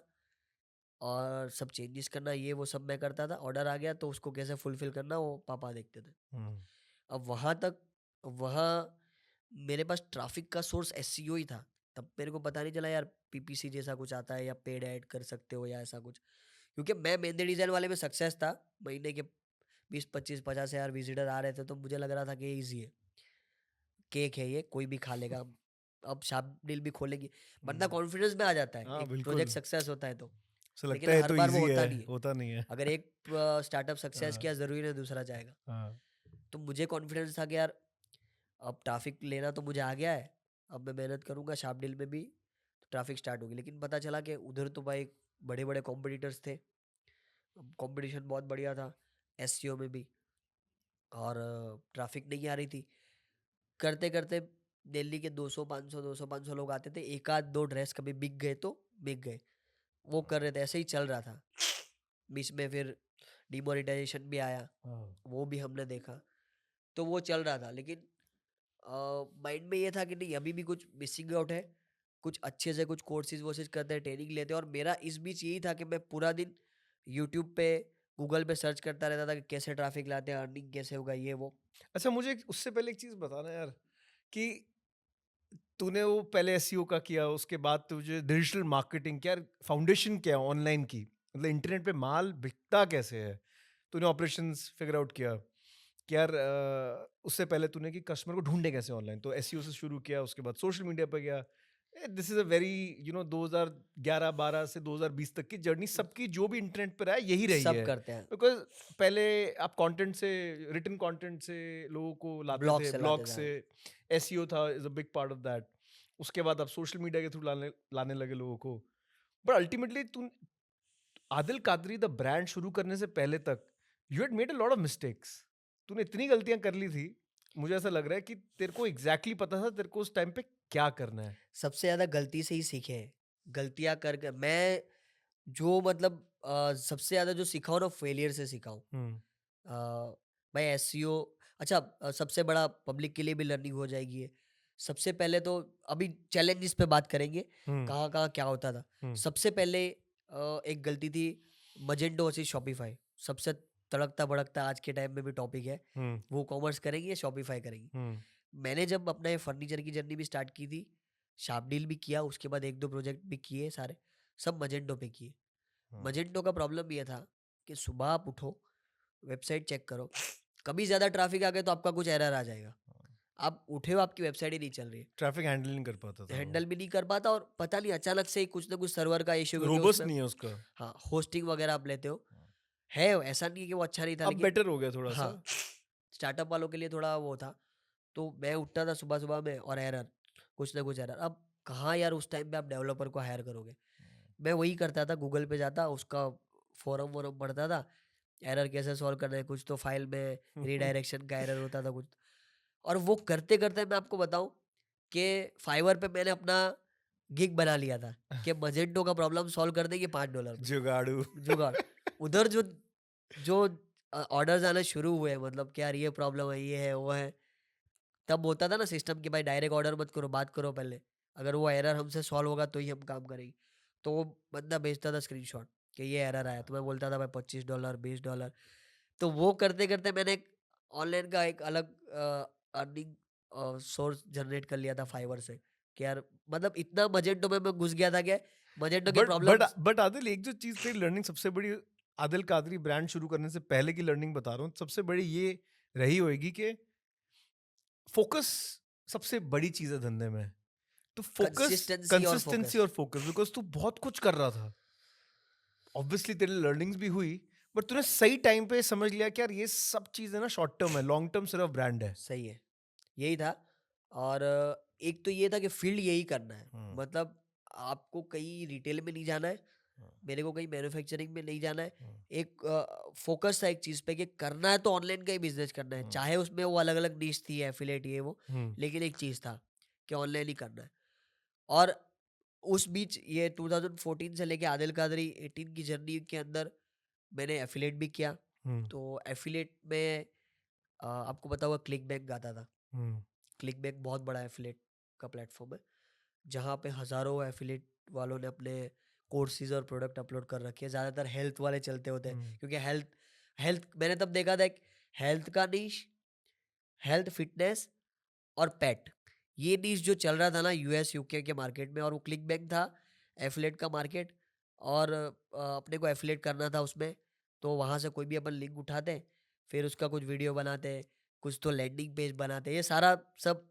और सब चेंजेस करना, ये वो सब मैं करता था। ऑर्डर आ गया तो उसको कैसे फुलफिल करना, वो पापा देखते थे। हम्म, अब वहाँ मेरे पास ट्रैफिक का सोर्स एसईओ ही था। तब मेरे को पता नहीं चला यार पीपीसी जैसा कुछ आता है, या पेड ऐड कर सकते हो, या ऐसा कुछ। क्योंकि मैं मेहंदी डिजाइन वाले में सक्सेस था, महीने के 20-25-50 हज़ार विजिटर आ रहे थे, तो मुझे लग रहा था कि ईजी है, केक है ये, कोई भी खा लेगा। अब शाप डील भी खोलेंगे, बंदा हम्म। कॉन्फिडेंस में आ जाता है हाँ एक बिल्कुल, प्रोजेक्ट सक्सेस होता है तो। ऐसा लेकिन लगता है हर तो बार वो इजी है, होता नहीं है। होता नहीं है। अगर एक स्टार्टअप सक्सेस हाँ, किया, जरूरी नहीं दूसरा जाएगा। हाँ। तो मुझे कॉन्फिडेंस था कि यार अब ट्रैफिक लेना तो मुझे आ गया है, अब मैं मेहनत करूंगा शार्पडील में भी तो ट्रैफिक स्टार्ट होगी। लेकिन पता चला कि उधर तो भाई बड़े बड़े कॉम्पिटिटर्स थे, कंपटीशन बहुत बढ़िया था एसईओ में भी, और ट्रैफिक नहीं आ रही थी। करते करते दिल्ली के 200 500 लोग आते थे, एक आध दो ड्रेस कभी बिक गए तो बिक गए, वो कर रहे थे, ऐसे ही चल रहा था। बीच में फिर डिमोनेटाइजेशन भी आया, वो भी हमने देखा, तो वो चल रहा था। लेकिन माइंड में ये था कि नहीं, अभी भी कुछ मिसिंग आउट है, कुछ अच्छे से कुछ कोर्सेज वोर्सेज करते हैं, ट्रेनिंग लेते हैं। और मेरा इस बीच यही था कि मैं पूरा दिन यूट्यूब पे गूगल पे सर्च करता रहता था कि कैसे ट्रैफिक लाते हैं, अर्निंग कैसे होगा, ये वो। अच्छा, मुझे उससे पहले एक चीज बताना यार, कि तूने वो पहले एसईओ का किया, उसके बाद तुझे डिजिटल मार्केटिंग, क्या फाउंडेशन क्या है ऑनलाइन की, मतलब इंटरनेट पे माल बिकता कैसे है, तूने ऑपरेशंस फिगर आउट किया कि यार उससे पहले तूने कि कस्टमर को ढूंढे कैसे ऑनलाइन, तो एसईओ से शुरू किया, उसके बाद सोशल मीडिया पे गया। दिस इज अ वेरी 2011-12 से 2020 तक की जर्नी सबकी, जो भी इंटरनेट पर है यही रही सब है। करते हैं, बिकॉज पहले आप कंटेंट से, रिटन कंटेंट से लोगों को लाते ब्लॉग थे, से लाते ब्लॉग थे, से, हाँ। एसईओ था is a big part of that. उसके बाद आप सोशल मीडिया के थ्रू लाने लगे लोगों को। बट अल्टीमेटली तू, आदिल कादरी द ब्रांड शुरू करने से पहले तक you had made a lot of mistakes. तूने इतनी गलतियां कर ली थी, मुझे ऐसा लग रहा है कि तेरे को एग्जैक्टली पता था तेरे को उस टाइम पे क्या करना है। सबसे ज्यादा गलती से ही सीखे हैं, गलतियां कर कर मैं, जो मतलब सबसे ज्यादा जो सीखा हूँ ना, फेलियर से सीखा हूँ। हम्म। भाई एसईओ, अच्छा, सबसे बड़ा पब्लिक के लिए भी लर्निंग हो जाएगी ये। सबसे पहले तो अभी चैलेंजेस पे बात करेंगे, हम्म। कहाँ कहाँ क्या होता था। हम्म। सबसे पहले एक गलती थी, मजेंटो वर्सेस शॉपिफाई। सबसे तड़कता भड़कता आज के टाइम में भी टॉपिक है, हम्म। वो कॉमर्स करेंगे या शॉपिफाई करेंगे। हम्म। मैंने जब अपना ये फर्नीचर की जर्नी भी स्टार्ट की थी, शार्पडील भी किया, उसके बाद एक दो प्रोजेक्ट भी किए, सारे सब मजेंटो पे किए। मजेंटो का प्रॉब्लम ये था कि सुबह आप उठो, वेबसाइट चेक करो, कभी ज़्यादा ट्रैफिक आ गया तो आपका कुछ एरर आ जाएगा। आप उठे हो, आपकी वेबसाइट ही नहीं चल रही है, ट्रैफिक हैंडल नहीं कर पाता था वो, हैंडल भी नहीं कर पाता, और पता नहीं अचानक से ही कुछ ना कुछ सर्वर का इश्यू, क्योंकि रोबस्ट उसमें, नहीं है उसका। हाँ, होस्टिंग वगैरह आप लेते हो, है ऐसा नहीं है कि वो अच्छा नहीं था, अब लेकिन बेटर हो गया थोड़ा सा। हाँ, स्टार्टअप वालों के लिए थोड़ा वो था। तो मैं उठता था सुबह सुबह में और एरर, कुछ ना कुछ एरर। अब कहाँ यार उस टाइम पे आप डेवलपर को हायर करोगे। मैं वही करता था, गूगल पे जाता, उसका फोरम वोरम पढ़ता था, एरर कैसे सॉल्व करना है, कुछ तो फाइल में रीडायरेक्शन का एरर होता था कुछ। और वो करते करते मैं आपको बताऊं कि फाइवर पे मैंने अपना गिग बना लिया था कि मजेंटो का प्रॉब्लम सॉल्व कर देंगे $5 में। जुगाड़ू। जुगाड़। उधर जो जो ऑर्डर्स आने शुरू हुए, मतलब कि यार ये प्रॉब्लम है, ये है, वो है, तब होता था ना सिस्टम कि भाई डायरेक्ट ऑर्डर मत करो, बात करो पहले, अगर वो एरर हमसे सॉल्व होगा तो ही हम काम करेंगे। तो वो बंदा भेजता था स्क्रीनशॉट कि ये एरर आया, तो मैं बोलता था भाई $25 $20। तो वो करते करते मैंने ऑनलाइन का एक अलग अर्निंग सोर्स जनरेट कर लिया था फाइवर से, कि यार मतलब इतना मजेंटो में मैं घुस गया था कि मजेंटो के but but problems. But Adil, एक जो चीज तेरी लर्निंग सबसे बड़ी, आदिल कादरी ब्रांड शुरू करने से पहले की लर्निंग बता रहा हूँ, सबसे बड़ी ये रही होगी कि फोकस सबसे बड़ी चीज है धंधे में। तो फोकस, कंसिस्टेंसी और कंसिस्टेंसी फोकस। और फोकस, बिकॉज तू बहुत कुछ कर रहा था, ऑब्वियसली तेरे लर्निंग्स भी हुई, बट तूने सही टाइम पे समझ लिया कि यार ये सब चीजें ना शॉर्ट टर्म है, लॉन्ग टर्म सिर्फ ब्रांड है। सही है, यही था। और एक तो ये था कि फील्ड यही करना है, हम्म। मतलब आपको कहीं रिटेल में नहीं जाना है, मेरे को कहीं मैन्युफैक्चरिंग में नहीं जाना है। एक फोकस था एक चीज पे कि करना है तो ऑनलाइन का ही बिजनेस करना है, चाहे उसमें वो अलग अलग नीश थी, एफिलेट ये वो, हम्म। लेकिन एक चीज था कि ऑनलाइन ही करना है। और उस बीच ये 2014 से लेके आदिल कादरी 18 की जर्नी के अंदर मैंने एफिलेट भी किया। हम्म। तो एफिलेट में आपको पता होगा क्लिक बैंक आता था। हम्म। क्लिक बैंक बहुत बड़ा एफिलेट का प्लेटफॉर्म है, जहाँ पे हज़ारों एफिलेट वालों ने अपने कोर्सेज और प्रोडक्ट अपलोड कर रखे हैं। ज़्यादातर हेल्थ वाले चलते होते हैं, हम्म। क्योंकि हेल्थ हेल्थ मैंने तब देखा था, हेल्थ का नीश, हेल्थ फिटनेस और पेट, ये नीश जो चल रहा था ना यूएस यूके के मार्केट में, और वो क्लिक बैंक था एफिलेट का मार्केट। और अपने को एफिलेट करना था उसमें, तो वहाँ से कोई भी अपन लिंक उठाते, फिर उसका कुछ वीडियो बनाते, कुछ तो लैंडिंग पेज बनाते, ये सारा सब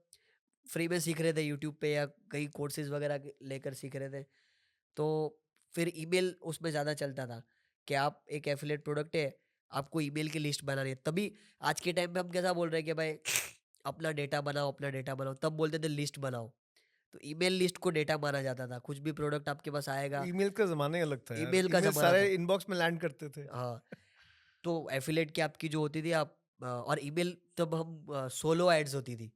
फ्री में सीख रहे थे यूट्यूब पे या कहीं कोर्सेज वगैरह लेकर सीख रहे थे। तो फिर ईमेल उसमें ज़्यादा चलता था कि आप एक एफिलेट प्रोडक्ट है, आपको ईमेल की लिस्ट बनानी है। तभी आज के टाइम पे हम कैसा बोल रहे हैं कि भाई अपना डेटा बनाओ, अपना डेटा बनाओ। तब बोलते थे लिस्ट बनाओ। तो ईमेल लिस्ट को डेटा माना जाता था। कुछ भी प्रोडक्ट आपके पास आएगा, ईमेल का ज़माना ही अलग था यार। ईमेल का ईमेल ज़माना सारे था। इनबॉक्स में लैंड करते थे। हाँ, तो एफिलिएट की आपकी जो होती थी आप और ईमेल तब हम सोलो एड्स होती थी।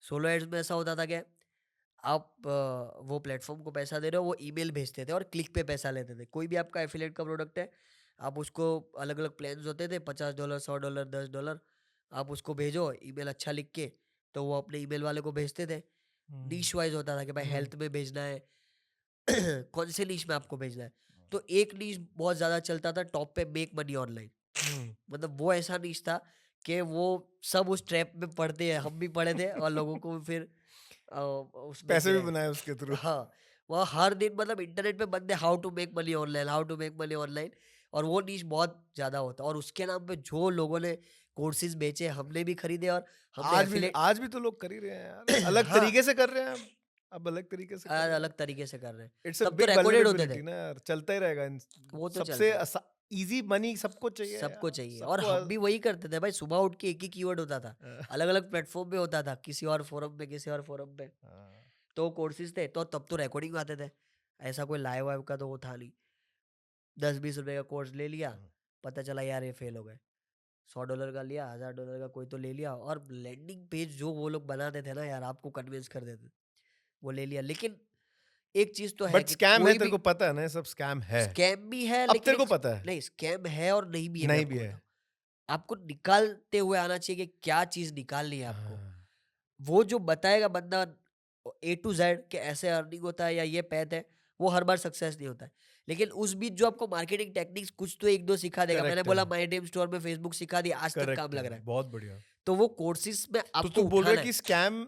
सोलो एड्स में ऐसा होता था कि आप वो प्लेटफॉर्म को पैसा दे रहे हो, वो ईमेल भेजते थे और क्लिक पे पैसा लेते थे। कोई भी आपका एफिलिएट का प्रोडक्ट है, आप उसको अलग अलग प्लान्स होते थे, $50, $100, $10। आप उसको भेजो ईमेल अच्छा लिख के, तो वो अपने ईमेल वाले को भेजते थे। नीश वाइज होता था कि भाई हेल्थ में भेजना है, कौन से नीश में आपको भेजना है। तो एक नीश बहुत ज़्यादा चलता था टॉप पे, मेक मनी ऑनलाइन। मतलब वो ऐसा नीश था कि वो सब उस ट्रैप में पड़ते हैं, हम भी पड़े थे और लोगों को फिर उसमें पैसे भी गिराया। बनाए उसके थ्रू। हाँ, वहाँ हर दिन मतलब इंटरनेट पे बंदे how to make money online, how to make money online, और वो नीश बहुत ज़्यादा होता है। और उसके नाम पे जो लोगों ने कोर्सेज बेचे, हमने भी खरीदे और हमने एफिलिएट आज भी तो लोग कर ही रहे हैं यार। अलग हाँ, तरीके से कर रहे हैं अब अलग तरीके से कर आज रहे हैं। अलग तरीके से कर रहे हैं। इट्स अ तब तो बिग रिकॉर्डेड होते थे, वल्नरेबिलिटी ना यार, चलता ही रहेगा वो तो सबसे चलता है, इजी मनी सबको चाहिए सबको यार, चाहिए। और सबको हम भी वही करते थे भाई, सुबह उठ के एक ही कीवर्ड होता था, अलग अलग प्लेटफॉर्म पे होता था, किसी और फोरम पे, किसी और फोरम पे। हाँ। तो कोर्सेज थे, तो तब तो रिकॉर्डिंग आते थे, ऐसा कोई लाइव वाइव का तो वो था नहीं। 10-20 रुपए का कोर्स ले लिया, पता चला यार ये फेल हो गए। $100 का लिया, $1000 का कोई तो ले लिया, और लैंडिंग पेज जो वो लोग बनाते थे ना यार, आपको कन्विंस कर देते थे, वो ले लिया। लेकिन एक चीज तो है बट कि स्कैम है, कोई तेरे भी को पता है ना, ये सब स्कैम है। स्कैम भी है, अब लेकिन तेरे को एक पता है। नहीं, स्कैम है और नहीं भी है, मैं नहीं भी आपको है। बताऊं। आपको निकालते हुए आना चाहिए कि क्या चीज निकालनी है आपको। हाँ। वो जो बताएगा बंदा A to Z कि ऐसे अर्निंग होता है या ये पैथ है, वो हर बार सक्सेस नहीं होता है। लेकिन उस बीच जो आपको मार्केटिंग टेक्निक्स कुछ तो एक दो सिखा देगा। मैंने करेक्ट बोला है, माई ड्रीम स्टोर में फेसबुक सिखा दिया, आज तक काम करेक्ट है, लग रहा है। बहुत बढ़िया। तो वो कोर्सेज में तो आपको तू बोल रहा है उठाना है। कि स्कैम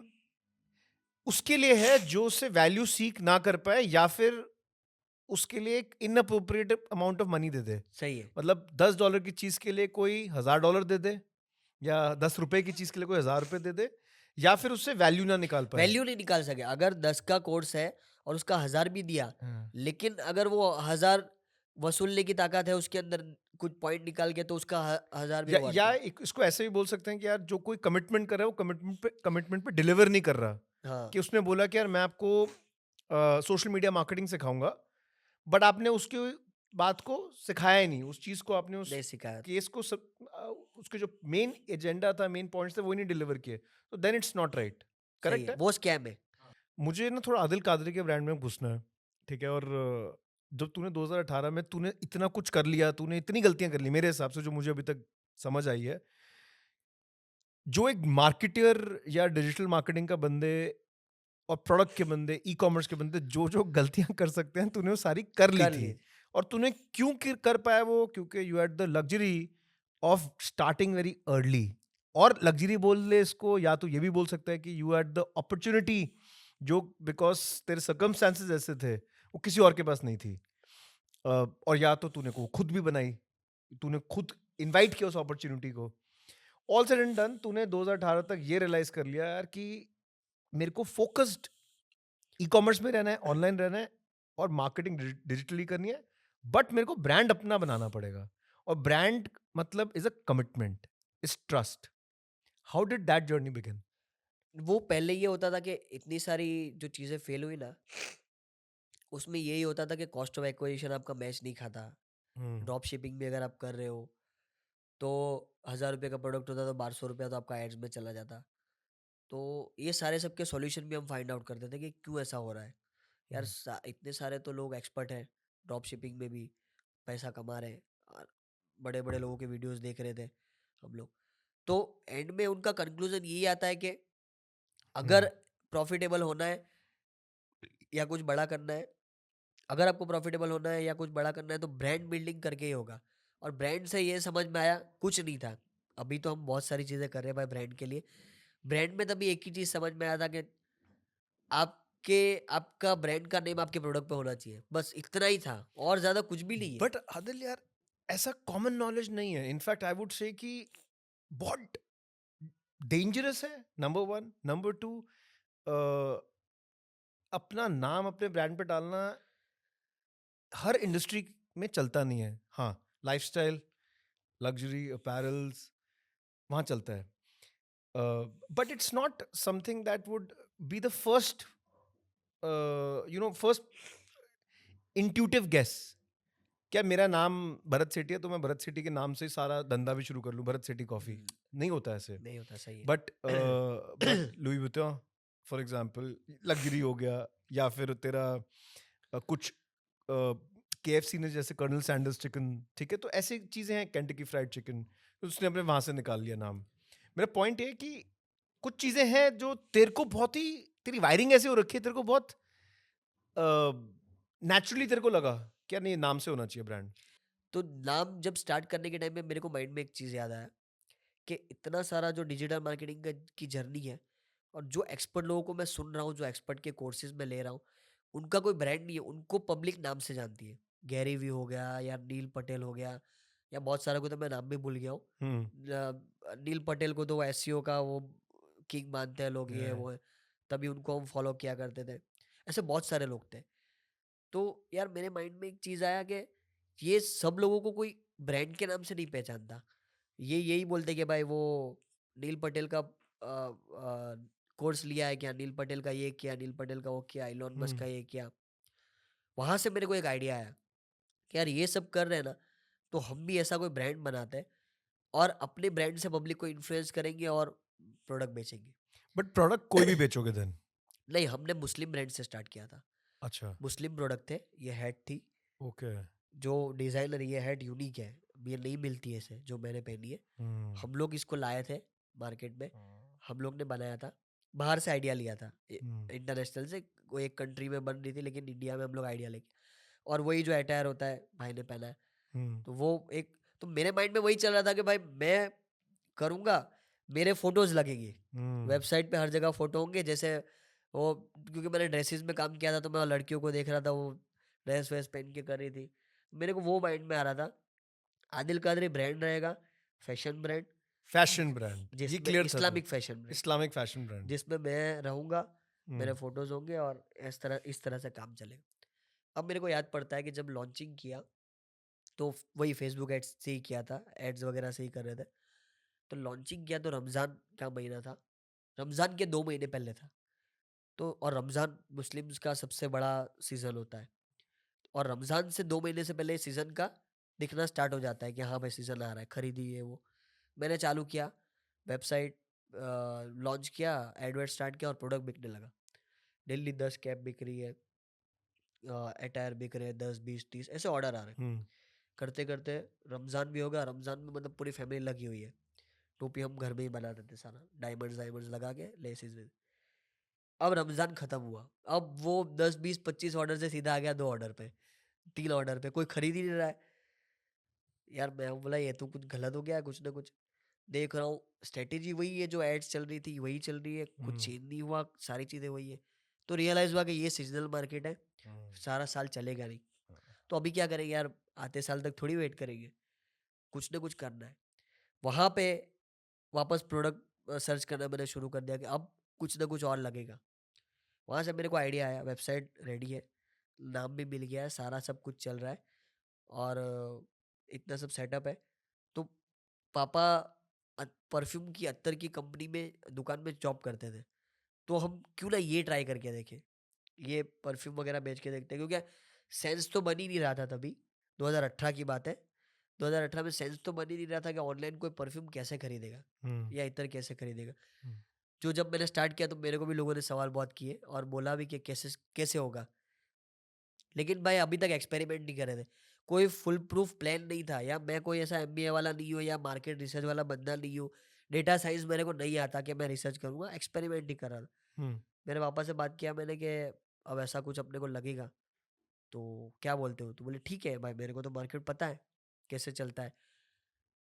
उसके लिए है जो उससे वैल्यू सीख ना कर पाए, या फिर उसके लिए एक इनअप्रोप्रिएट अमाउंट ऑफ मनी दे दे। सही है, मतलब $10 की चीज के लिए कोई $1000 दे दे, या ₹10 की चीज के लिए कोई ₹1000 दे दे, या फिर उससे वैल्यू ना निकाल पाए। वैल्यू नहीं निकाल सके। अगर 10 का कोर्स है और उसका 1000 भी दिया, हाँ। लेकिन अगर वो 1000 वसूलने की ताकत है उसके अंदर, कुछ पॉइंट निकाल के, तो उसका 1000 भी वर्थ या है। इसको ऐसे भी बोल सकते हैं कि यार जो कोई कमिटमेंट कर रहा है, वो कमिटमेंट पे डिलीवर नहीं कर रहा। हाँ, कि उसने बोला कि यार मैं आपको सोशल मीडिया मार्केटिंग सिखाऊंगा, बट आपने उसकी बात को सिखाया ही नहीं, उस चीज को आपने उस नहीं सिखाया। केस को उसके जो मेन एजेंडा था, मेन पॉइंट्स थे, वो ही नहीं डिलीवर किए, तो देन इट्स नॉट राइट। सही करेक्ट है, है। वो स्कैम है। मुझे ना थोड़ा आदिल कादरी के ब्रांड में घुसना है, ठीक है। और जब तूने 2018 में तूने इतना कुछ कर लिया, तूने इतनी गलतियां कर ली मेरे हिसाब से, जो मुझे अभी तक समझ आई है, जो एक मार्केटर या डिजिटल मार्केटिंग का बंदे और प्रोडक्ट के बंदे, ई कॉमर्स के बंदे जो जो गलतियां कर सकते हैं, तूने वो सारी कर ली कर थी। लिए। और तूने क्यों कर पाया वो? क्योंकि you had the luxury of starting very early. और लग्जरी बोल ले इसको, या तो ये भी बोल सकता है कि यू हैड द अपॉर्चुनिटी, जो बिकॉज तेरे सर्कमस्टांसेस ऐसे थे, वो किसी और के पास नहीं थी। और या तो तूने को खुद भी बनाई, तूने खुद इनवाइट किया उस अपॉर्चुनिटी को। ऑल सेड एंड डन, तूने 2018 तक ये रियलाइज कर लिया यार कि मेरे को फोकस्ड ई कॉमर्स में रहना है, ऑनलाइन रहना है, और मार्केटिंग डिजिटली करनी है, बट मेरे को ब्रांड अपना बनाना पड़ेगा। और ब्रांड मतलब is a commitment, is trust. How did that journey begin? वो पहले ये होता था कि इतनी सारी जो चीज़ें फेल हुई ना, उसमें यही होता था कि कॉस्ट ऑफ एक्विजिशन आपका मैच नहीं खाता। ड्रॉप शिपिंग भी अगर आप कर रहे हो, तो ₹1000 का प्रोडक्ट होता तो ₹1200 तो आपका एड्स में चला जाता। तो ये सारे सबके सॉल्यूशन भी हम फाइंड आउट करते थे कि क्यों ऐसा हो रहा है। यार इतने सारे तो लोग एक्सपर्ट हैं ड्रॉप शिपिंग में भी, पैसा कमा रहे हैं, और बड़े बड़े लोगों के वीडियोस देख रहे थे हम लोग। तो एंड में उनका कंक्लूजन यही आता है कि अगर प्रॉफिटेबल होना है या कुछ बड़ा करना है, अगर आपको प्रॉफिटेबल होना है या कुछ बड़ा करना है, तो ब्रांड बिल्डिंग करके ही होगा। और ब्रांड से ये समझ में आया, कुछ नहीं था। अभी तो हम बहुत सारी चीज़ें कर रहे हैं भाई ब्रांड के लिए। ब्रांड में तभी एक ही चीज़ समझ में आया था कि आपके आपका ब्रांड का नेम आपके प्रोडक्ट पे होना चाहिए, बस इतना ही था, और ज़्यादा कुछ भी नहीं है। बट आदिल यार, ऐसा कॉमन नॉलेज नहीं है। इनफैक्ट आई वुड से कि बहुत डेंजरस है, नंबर वन। नंबर टू, अपना नाम अपने ब्रांड पे डालना हर इंडस्ट्री में चलता नहीं है। हाँ, लाइफस्टाइल, लग्जरी अपैरल्स वहाँ चलता है. But it's not something that would be the first, first intuitive guess. क्या मेरा नाम भरत सेठी है तो मैं भरत सेठी के नाम से सारा धंधा भी शुरू कर लूं, भरत सेठी कॉफी. नहीं होता ऐसे. नहीं होता, सही है. But Louis Vuitton for example luxury हो गया, या फिर तेरा कुछ KFC ने जैसे कर्नल सैंडर्स चिकन, ठीक है, तो ऐसी चीजें हैं, केंटकी फ्राइड चिकन, उसने अपने वहां से निकाल लिया नाम. मेरा पॉइंट है कि कुछ चीजें हैं जो तेरे को बहुत ही, तेरी वायरिंग ऐसे हो रखी है, तेरे को बहुत नेचुरली तेरे को लगा क्या नहीं नाम से होना चाहिए ब्रांड. तो नाम जब स्टार्ट करने के टाइम में मेरे को माइंड में एक चीज़ याद आया कि इतना सारा जो डिजिटल मार्केटिंग की जर्नी है, और जो एक्सपर्ट लोगों को मैं सुन रहा हूँ, जो एक्सपर्ट के कोर्सेज में ले रहा हूँ, उनका कोई ब्रांड नहीं है, उनको पब्लिक नाम से जानती है. गैरी वी हो गया, या नील पटेल हो गया, या बहुत सारे को तो मैं नाम भी भूल गया हूँ. नील पटेल को तो SEO का वो किंग मानते हैं लोग, ये वो है, तभी उनको हम फॉलो किया करते थे. ऐसे बहुत सारे लोग थे. तो यार मेरे माइंड में एक चीज़ आया कि ये सब लोगों को कोई ब्रांड के नाम से नहीं पहचानता. ये यही बोलते कि भाई वो नील पटेल का कोर्स लिया है क्या, नील पटेल का ये किया, नील पटेल का वो किया, इलॉन मस्क का ये किया. वहां से मेरे को एक आइडिया आया कि यार ये सब कर रहे हैं ना, तो हम भी ऐसा कोई ब्रांड बनाते हैं और अपने ब्रांड से पब्लिक को इन्फ्लुएंस करेंगे और प्रोडक्ट बेचेंगे. बट प्रोडक्ट कोई भी बेचोगे देन. नहीं, हमने मुस्लिम ब्रांड से स्टार्ट किया था. अच्छा. मुस्लिम प्रोडक्ट थे. ये हैट थी, ओके. जो डिज़ाइनर, ये हैट यूनिक है, ये नहीं मिलती है ऐसे जो मैंने पहनी है. हम लोग इसको लाए थे मार्केट में, हम लोग ने बनाया था, बाहर से आइडिया लिया था. इंटरनेशनल से कोई एक कंट्री में बन रही थी, लेकिन इंडिया में हम लोग आइडिया लेके, और वही जो अटायर होता है भाई ने पहना है, तो वो एक, तो मेरे माइंड में वही चल रहा था कि भाई मैं करूँगा, मेरे फोटोज लगेंगे वेबसाइट पे, हर जगह फोटो होंगे. जैसे वो, क्योंकि मैंने ड्रेसेस में काम किया था, तो मैं लड़कियों को देख रहा था वो ड्रेस वेस पहन के कर रही थी, मेरे को वो माइंड में आ रहा था. आदिल कादरी ब्रांड रहेगा, फैशन ब्रांड, फैशन ब्रांड, ये जिसमें क्लियर था. Islamic fashion brand, Islamic fashion brand. जिसमें मैं रहूँगा, मेरे फोटोज होंगे, और इस तरह से काम चलेगा. अब मेरे को याद पड़ता है कि जब लॉन्चिंग किया तो वही फेसबुक एड्स से ही किया था, एड्स वगैरह से ही कर रहे थे. तो लॉन्चिंग किया तो रमज़ान का महीना था, रमज़ान के 2 महीने पहले था. तो और रमज़ान मुस्लिम्स का सबसे बड़ा सीज़न होता है, और रमज़ान से 2 महीने से पहले सीज़न का दिखना स्टार्ट हो जाता है कि हाँ भाई सीज़न आ रहा है, खरीदी है वो. मैंने चालू किया, वेबसाइट लॉन्च किया, एडवर्ट स्टार्ट किया, और प्रोडक्ट बिकने लगा. डेली 10 कैप बिक रही है, अटायर बिक रहे हैं 10 20 30, ऐसे ऑर्डर आ रहे हैं. करते करते रमज़ान भी होगा. रमज़ान में मतलब पूरी फैमिली लगी हुई है. टोपी हम घर में ही बनाते थे सारा, डायमंड्स लगा के, लेसिस में. अब रमज़ान ख़त्म हुआ, अब वो 10 20 25 ऑर्डर से सीधा आ गया 2 ऑर्डर पे, 3 ऑर्डर पे, कोई खरीद ही नहीं रहा है. यार मैं बोला ये तो कुछ गलत हो गया है, कुछ ना कुछ. देख रहा हूँ स्ट्रेटेजी वही है, जो एड्स चल रही थी वही चल रही है, कुछ चेंज नहीं हुआ, सारी चीज़ें वही है. तो रियलाइज़ हुआ कि ये सीजनल मार्केट है, सारा साल चलेगा नहीं. तो अभी क्या करेंगे यार, आते साल तक थोड़ी वेट करेंगे, कुछ ना कुछ करना है. वहाँ पे वापस प्रोडक्ट सर्च करना मैंने शुरू कर दिया कि अब कुछ ना कुछ और लगेगा. वहाँ से मेरे को आइडिया आया, वेबसाइट रेडी है, नाम भी मिल गया है, सारा सब कुछ चल रहा है, और इतना सब सेटअप है. तो पापा परफ्यूम की अत्तर की कंपनी में दुकान में जॉब करते थे, तो हम क्यों ना ये ट्राई करके देखें, ये परफ्यूम वगैरह बेच के देखते हैं. क्योंकि सेंस तो बन ही नहीं रहा था तभी, 2018 की बात है. 2018 में सेंस तो बन ही नहीं रहा था कि ऑनलाइन कोई परफ्यूम कैसे खरीदेगा, या इतर कैसे खरीदेगा. जो जब मैंने स्टार्ट किया तो मेरे को भी लोगों ने सवाल बहुत किए और बोला भी कि कैसे कैसे होगा. लेकिन भाई अभी तक एक्सपेरिमेंट नहीं करे थे, कोई फुल प्रूफ प्लान नहीं था, या मैं कोई ऐसा MBA वाला नहीं हूँ, या मार्केट रिसर्च वाला बंदा नहीं हूँ. डेटा साइंस मेरे को नहीं आता कि मैं रिसर्च करूँगा, एक्सपेरिमेंट नहीं कर रहा था. मेरे पापा से बात किया मैंने कि अब ऐसा कुछ अपने को लगेगा, तो क्या बोलते हो. तो बोले ठीक है भाई, मेरे को तो मार्केट पता है कैसे चलता है,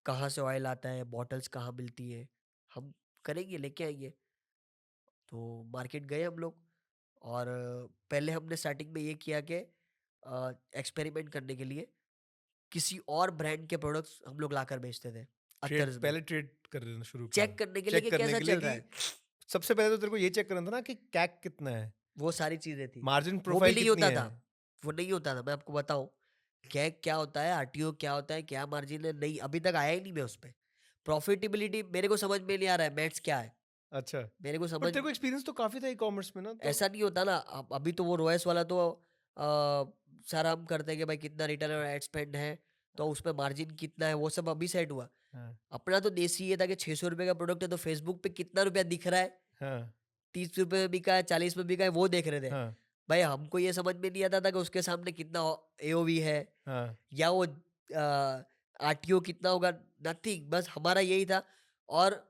कहाँ से ऑयल आता है, बॉटल्स कहाँ मिलती है, हम करेंगे, लेके आएंगे. तो मार्केट गए हम लोग, और पहले हमने स्टार्टिंग में ये किया कि एक्सपेरिमेंट करने के लिए किसी और ब्रांड के प्रोडक्ट्स हम लोग लाकर बेचते थे अत्तर्स में, पहले ट्रेड करना शुरू किया, चेक करने के लिए कि कैसा चल रहा है. सबसे पहले तो तेरे को ये चेक करना था ना कि कैक कितना है, वो सारी चीजें थी, मार्जिन वो भी प्रोफाइल नहीं कितनी होता है. था, वो नहीं होता था. मैं आपको बताऊं कैग क्या होता है, आरटीओ क्या होता है, क्या मार्जिन है, नहीं अभी तक आया ही नहीं मैं उस पे। प्रॉफिटेबिलिटी मेरे को समझ में नहीं आ रहा है, मैथ्स क्या है अच्छा, मेरे को बट समझ। तेरे को एक्सपीरियंस तो काफी था ई कॉमर्स में ना, तो ऐसा नहीं होता ना, अभी तो वो रोएस वाला तो सारा हम करते हैं कि भाई कितना रिटर्न और एड स्पेंड है, तो उसमें मार्जिन कितना है, वो सब अभी सेट हुआ। हाँ अपना तो देसी ये था कि 600 रुपए का प्रोडक्ट है तो फेसबुक पे कितना रुपया दिख रहा है, हाँ 30 रुपए में बिका है, 40 में बिका है, वो देख रहे थे। हाँ भाई हमको ये समझ में नहीं आता था कि उसके सामने कितना एओवी है, हाँ या वो आरटीओ कितना होगा, नथिंग, बस हमारा यही था। और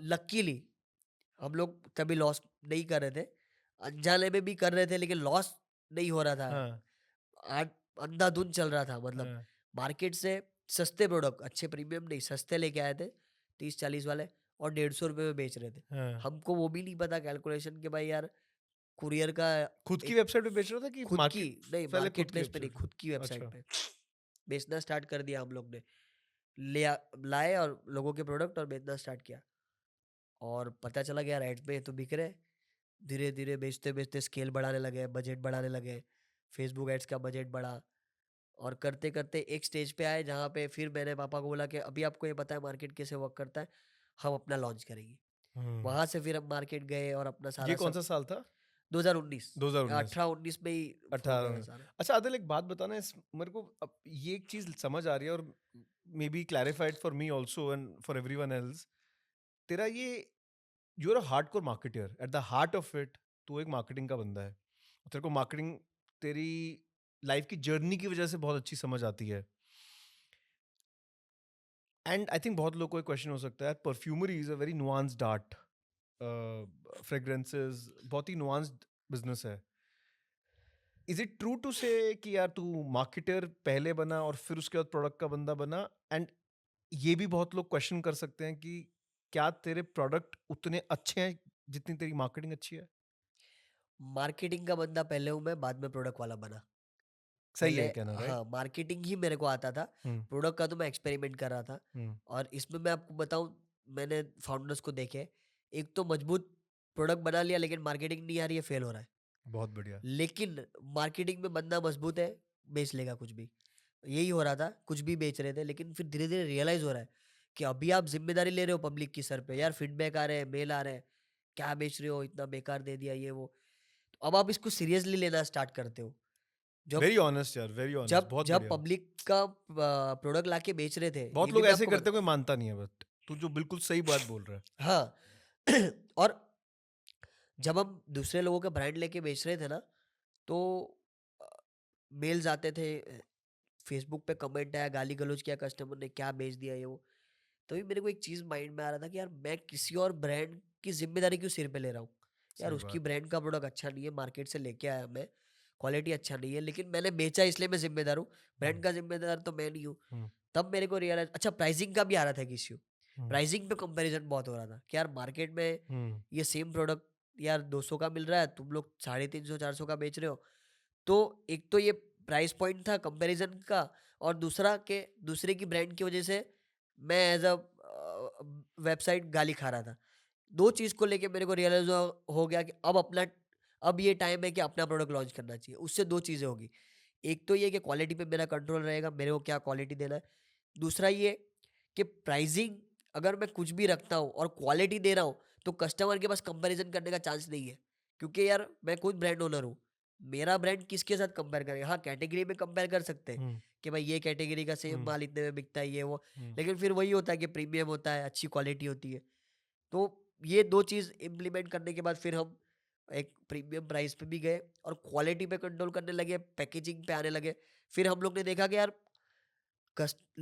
लकीली हम लोग कभी लॉस नहीं कर रहे थे, अनजाने में भी कर रहे थे लेकिन लॉस नहीं हो रहा था। हाँ अंधाधुंध चल रहा था, मतलब हाँ मार्केट से सस्ते प्रोडक्ट, अच्छे प्रीमियम नहीं, सस्ते लेके आए थे 30-40 वाले, और 150 रुपये में बेच रहे थे। हाँ। हमको वो भी नहीं पता कैलकुलेशन कि भाई यार कुरियर का खुद की एक वेबसाइट पे बेच रहा था कि खुद की मार्केट? नहीं, पहले खुद मार्केट की प्लेस पे नहीं, वेबसाइट खुद की पे। वेबसाइट अच्छा। पे बेचना स्टार्ट कर दिया हम लोग ने। लाए और लोगों के प्रोडक्ट और बेचना स्टार्ट किया, और पता चला कि यार एड्स में ये तो बिक रहे हैं। धीरे धीरे बेचते बेचते स्केल बढ़ाने लगे, बजट बढ़ाने लगे, फेसबुक एड्स का बजट बढ़ा, और करते करते एक स्टेज पे आए जहाँ पे फिर मैंने पापा को बोला कि अभी आपको ये पता है मार्केट कैसे वर्क करता है, हम अपना लॉन्च करेंगे। हम्म। वहां से फिर हम मार्केट गए और अपना ये सारा कौन सब सा साल था? 2019 2019। 18-19 में ही हो 18 गया था में। सारा। अच्छा आदिल, एक बात बताना, इस मेरे को अब ये एक चीज समझ आ रही है, और may be clarified for me also and for everyone else. तेरा ये, you are a hardcore marketer at the heart of it. तू एक मार्केटिंग का बंदा है, तेरे को मार्केटिंग तेरी लाइफ की जर्नी की वजह से बहुत अच्छी समझ आती है। एंड आई थिंक बहुत लोगों को एक क्वेश्चन हो सकता है, perfumery is a very nuanced art, fragrances बहुत ही नुआंस्ड बिजनेस है। इज इट ट्रू टू से कि यार तू मार्केटर पहले बना और फिर उसके बाद प्रोडक्ट का बंदा बना? एंड ये भी बहुत लोग क्वेश्चन कर सकते हैं कि क्या तेरे प्रोडक्ट उतने अच्छे हैं जितनी तेरी मार्केटिंग अच्छी है? मार्केटिंग का बंदा पहले हूँ मैं, बाद में प्रोडक्ट वाला बना। सही पहले है कहना, राइट? हाँ, मार्केटिंग ही मेरे को आता था, हम्म प्रोडक्ट का तो मैं एक्सपेरिमेंट कर रहा था। हम्म और इसमें मैं आपको बताऊं, मैंने फाउंडर्स को देखे, एक तो मजबूत प्रोडक्ट बना लिया लेकिन मार्केटिंग नहीं आ रही है, फेल हो रहा है। बहुत बढ़िया। लेकिन मार्केटिंग में बंदा मजबूत है, बेच लेगा कुछ भी। यही हो रहा था, कुछ भी बेच रहे थे, लेकिन फिर धीरे धीरे रियलाइज हो रहा है कि अभी आप जिम्मेदारी ले रहे हो पब्लिक की सर पे, यार फीडबैक आ रहे हैं, मेल आ रहे हैं, क्या बेच रहे हो, इतना बेकार दे दिया ये वो। तो अब आप इसको सीरियसली लेना स्टार्ट करते हो। जब वेरी ऑनेस्ट यार, वेरी ऑनेस्ट, जब बहुत जब बढ़िया। पब्लिक का प्रोडक्ट लाके बेच रहे थे, बहुत ये भी लोग मैं ऐसे आपको करते हैं, कोई मानता नहीं है, बट तू जो बिल्कुल सही बात बोल रहा है। हाँ। और जब हम दूसरे लोगों के ब्रांड लेके बेच रहे थे ना, तो मेल्स आते थे, फेसबुक पे कमेंट आया, गाली गलौज किया कस्टमर ने, क्या बेच दिया ये वो। तभी मेरे को एक चीज माइंड में आ रहा था कि यार मैं किसी और ब्रांड की जिम्मेदारी क्यों सिर पे ले रहा हूँ। यार सही उसकी बात। ब्रांड का प्रोडक्ट अच्छा नहीं है, मार्केट से लेके आया मैं, क्वालिटी अच्छा नहीं है, लेकिन मैंने बेचा इसलिए मैं जिम्मेदार हूँ, ब्रांड हम्म का जिम्मेदार तो मैं नहीं हूँ। हम्म तब मेरे को रियलाइज, अच्छा प्राइसिंग का भी आ रहा था कि इश्यू, हम्म प्राइसिंग पे कंपैरिजन बहुत हो रहा था कि यार मार्केट में हम्म ये सेम प्रोडक्ट यार 200 का मिल रहा है, तुम लोग 350-400 का बेच रहे हो। तो एक तो ये प्राइस पॉइंट था कंपैरिजन का, और दूसरा के दूसरे की ब्रांड की वजह से मैं एज अ वेबसाइट गाली खा रहा था। दो चीज़ को लेके मेरे को रियलाइज हो गया कि अब ये टाइम है कि अपना प्रोडक्ट लॉन्च करना चाहिए। उससे दो चीज़ें होगी, एक तो ये कि क्वालिटी पे मेरा कंट्रोल रहेगा, मेरे को क्या क्वालिटी देना है। दूसरा ये कि प्राइसिंग अगर मैं कुछ भी रखता हूँ और क्वालिटी दे रहा हूँ, तो कस्टमर के पास कंपैरिजन करने का चांस नहीं है, क्योंकि यार मैं खुद ब्रांड ओनर हूँ। मेरा ब्रांड किसके साथ कंपेयर करेगा? हाँ, कैटेगरी में कंपेयर कर सकते हैं हम्म कि भाई ये कैटेगरी का सेम हम्म माल इतने में बिकता है ये वो, हम्म। लेकिन फिर वही होता है कि प्रीमियम होता है, अच्छी क्वालिटी होती है। तो ये दो चीज़ इम्प्लीमेंट करने के बाद फिर हम एक प्रीमियम प्राइस पे भी गए और क्वालिटी पे कंट्रोल करने लगे, पैकेजिंग पे आने लगे। फिर हम लोग ने देखा कि यार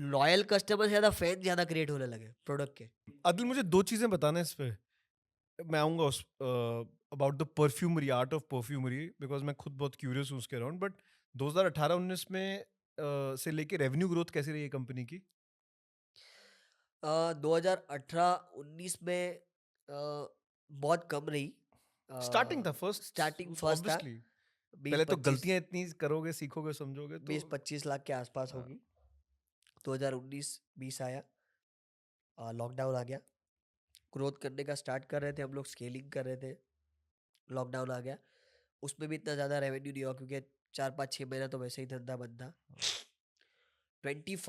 लॉयल कस्टमर से ज़्यादा फैन ज़्यादा क्रिएट होने लगे प्रोडक्ट के। अदिल, मुझे दो चीजें बताना है इस पे। मैं आऊंगा उस about the perfumery, art of perfumery, because मैं खुद बहुत क्यूरियस हूँ उसके अराउंड। बट 2018-19 में से लेके रेवेन्यू ग्रोथ कैसी रही है कंपनी की? 2018-19 में बहुत कम रही। स्टार्टिंग था, फर्स्ट स्टार्टिंग फर्स्ट था, ऑब्वियसली। बीस पहले तो पच्चीस गलतियां इतनी करोगे, सीखोगे, समझोगे तो। 20-25 लाख के आसपास हाँ। होगी। 2019-20 आया, लॉकडाउन आ गया, ग्रोथ करने का स्टार्ट कर रहे थे हम लोग, स्केलिंग कर रहे थे, लॉकडाउन आ गया। उसमें भी इतना ज़्यादा रेवेन्यू नहीं हुआ क्योंकि 4-5-6 महीना तो वैसे ही धंधा बंद था, 21,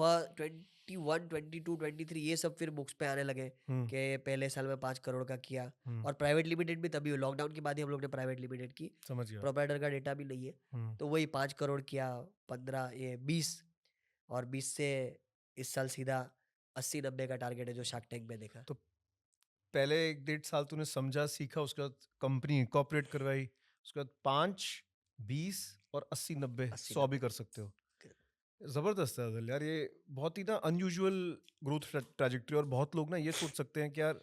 22, 23 ये सब फिर बुक्स पे आने लगे कि पहले साल में 5 करोड़ का किया। और प्राइवेट लिमिटेड भी तभी लॉकडाउन के बाद ही हम लोग ने प्राइवेट लिमिटेड की, समझ गया। प्रोप्राइटर का डेटा भी नहीं है। तो वही 5 करोड़ किया, 15 ये 20, और 20 से इस साल सीधा 80-90 का टारगेट है जो शार्क टैंक में देखा। तो पहले 1-1.5 साल तूने समझा, सीखा, उसके बाद कंपनी इनकॉर्पोरेट करवाई, उसके बाद 5, 20 और 80-90 80, 100 भी कर सकते हो। जबरदस्त है अदिल यार, ये बहुत ही ना अनयूजुअल ग्रोथ ट्रैजेक्टरी। और बहुत लोग ना ये सोच सकते हैं कि यार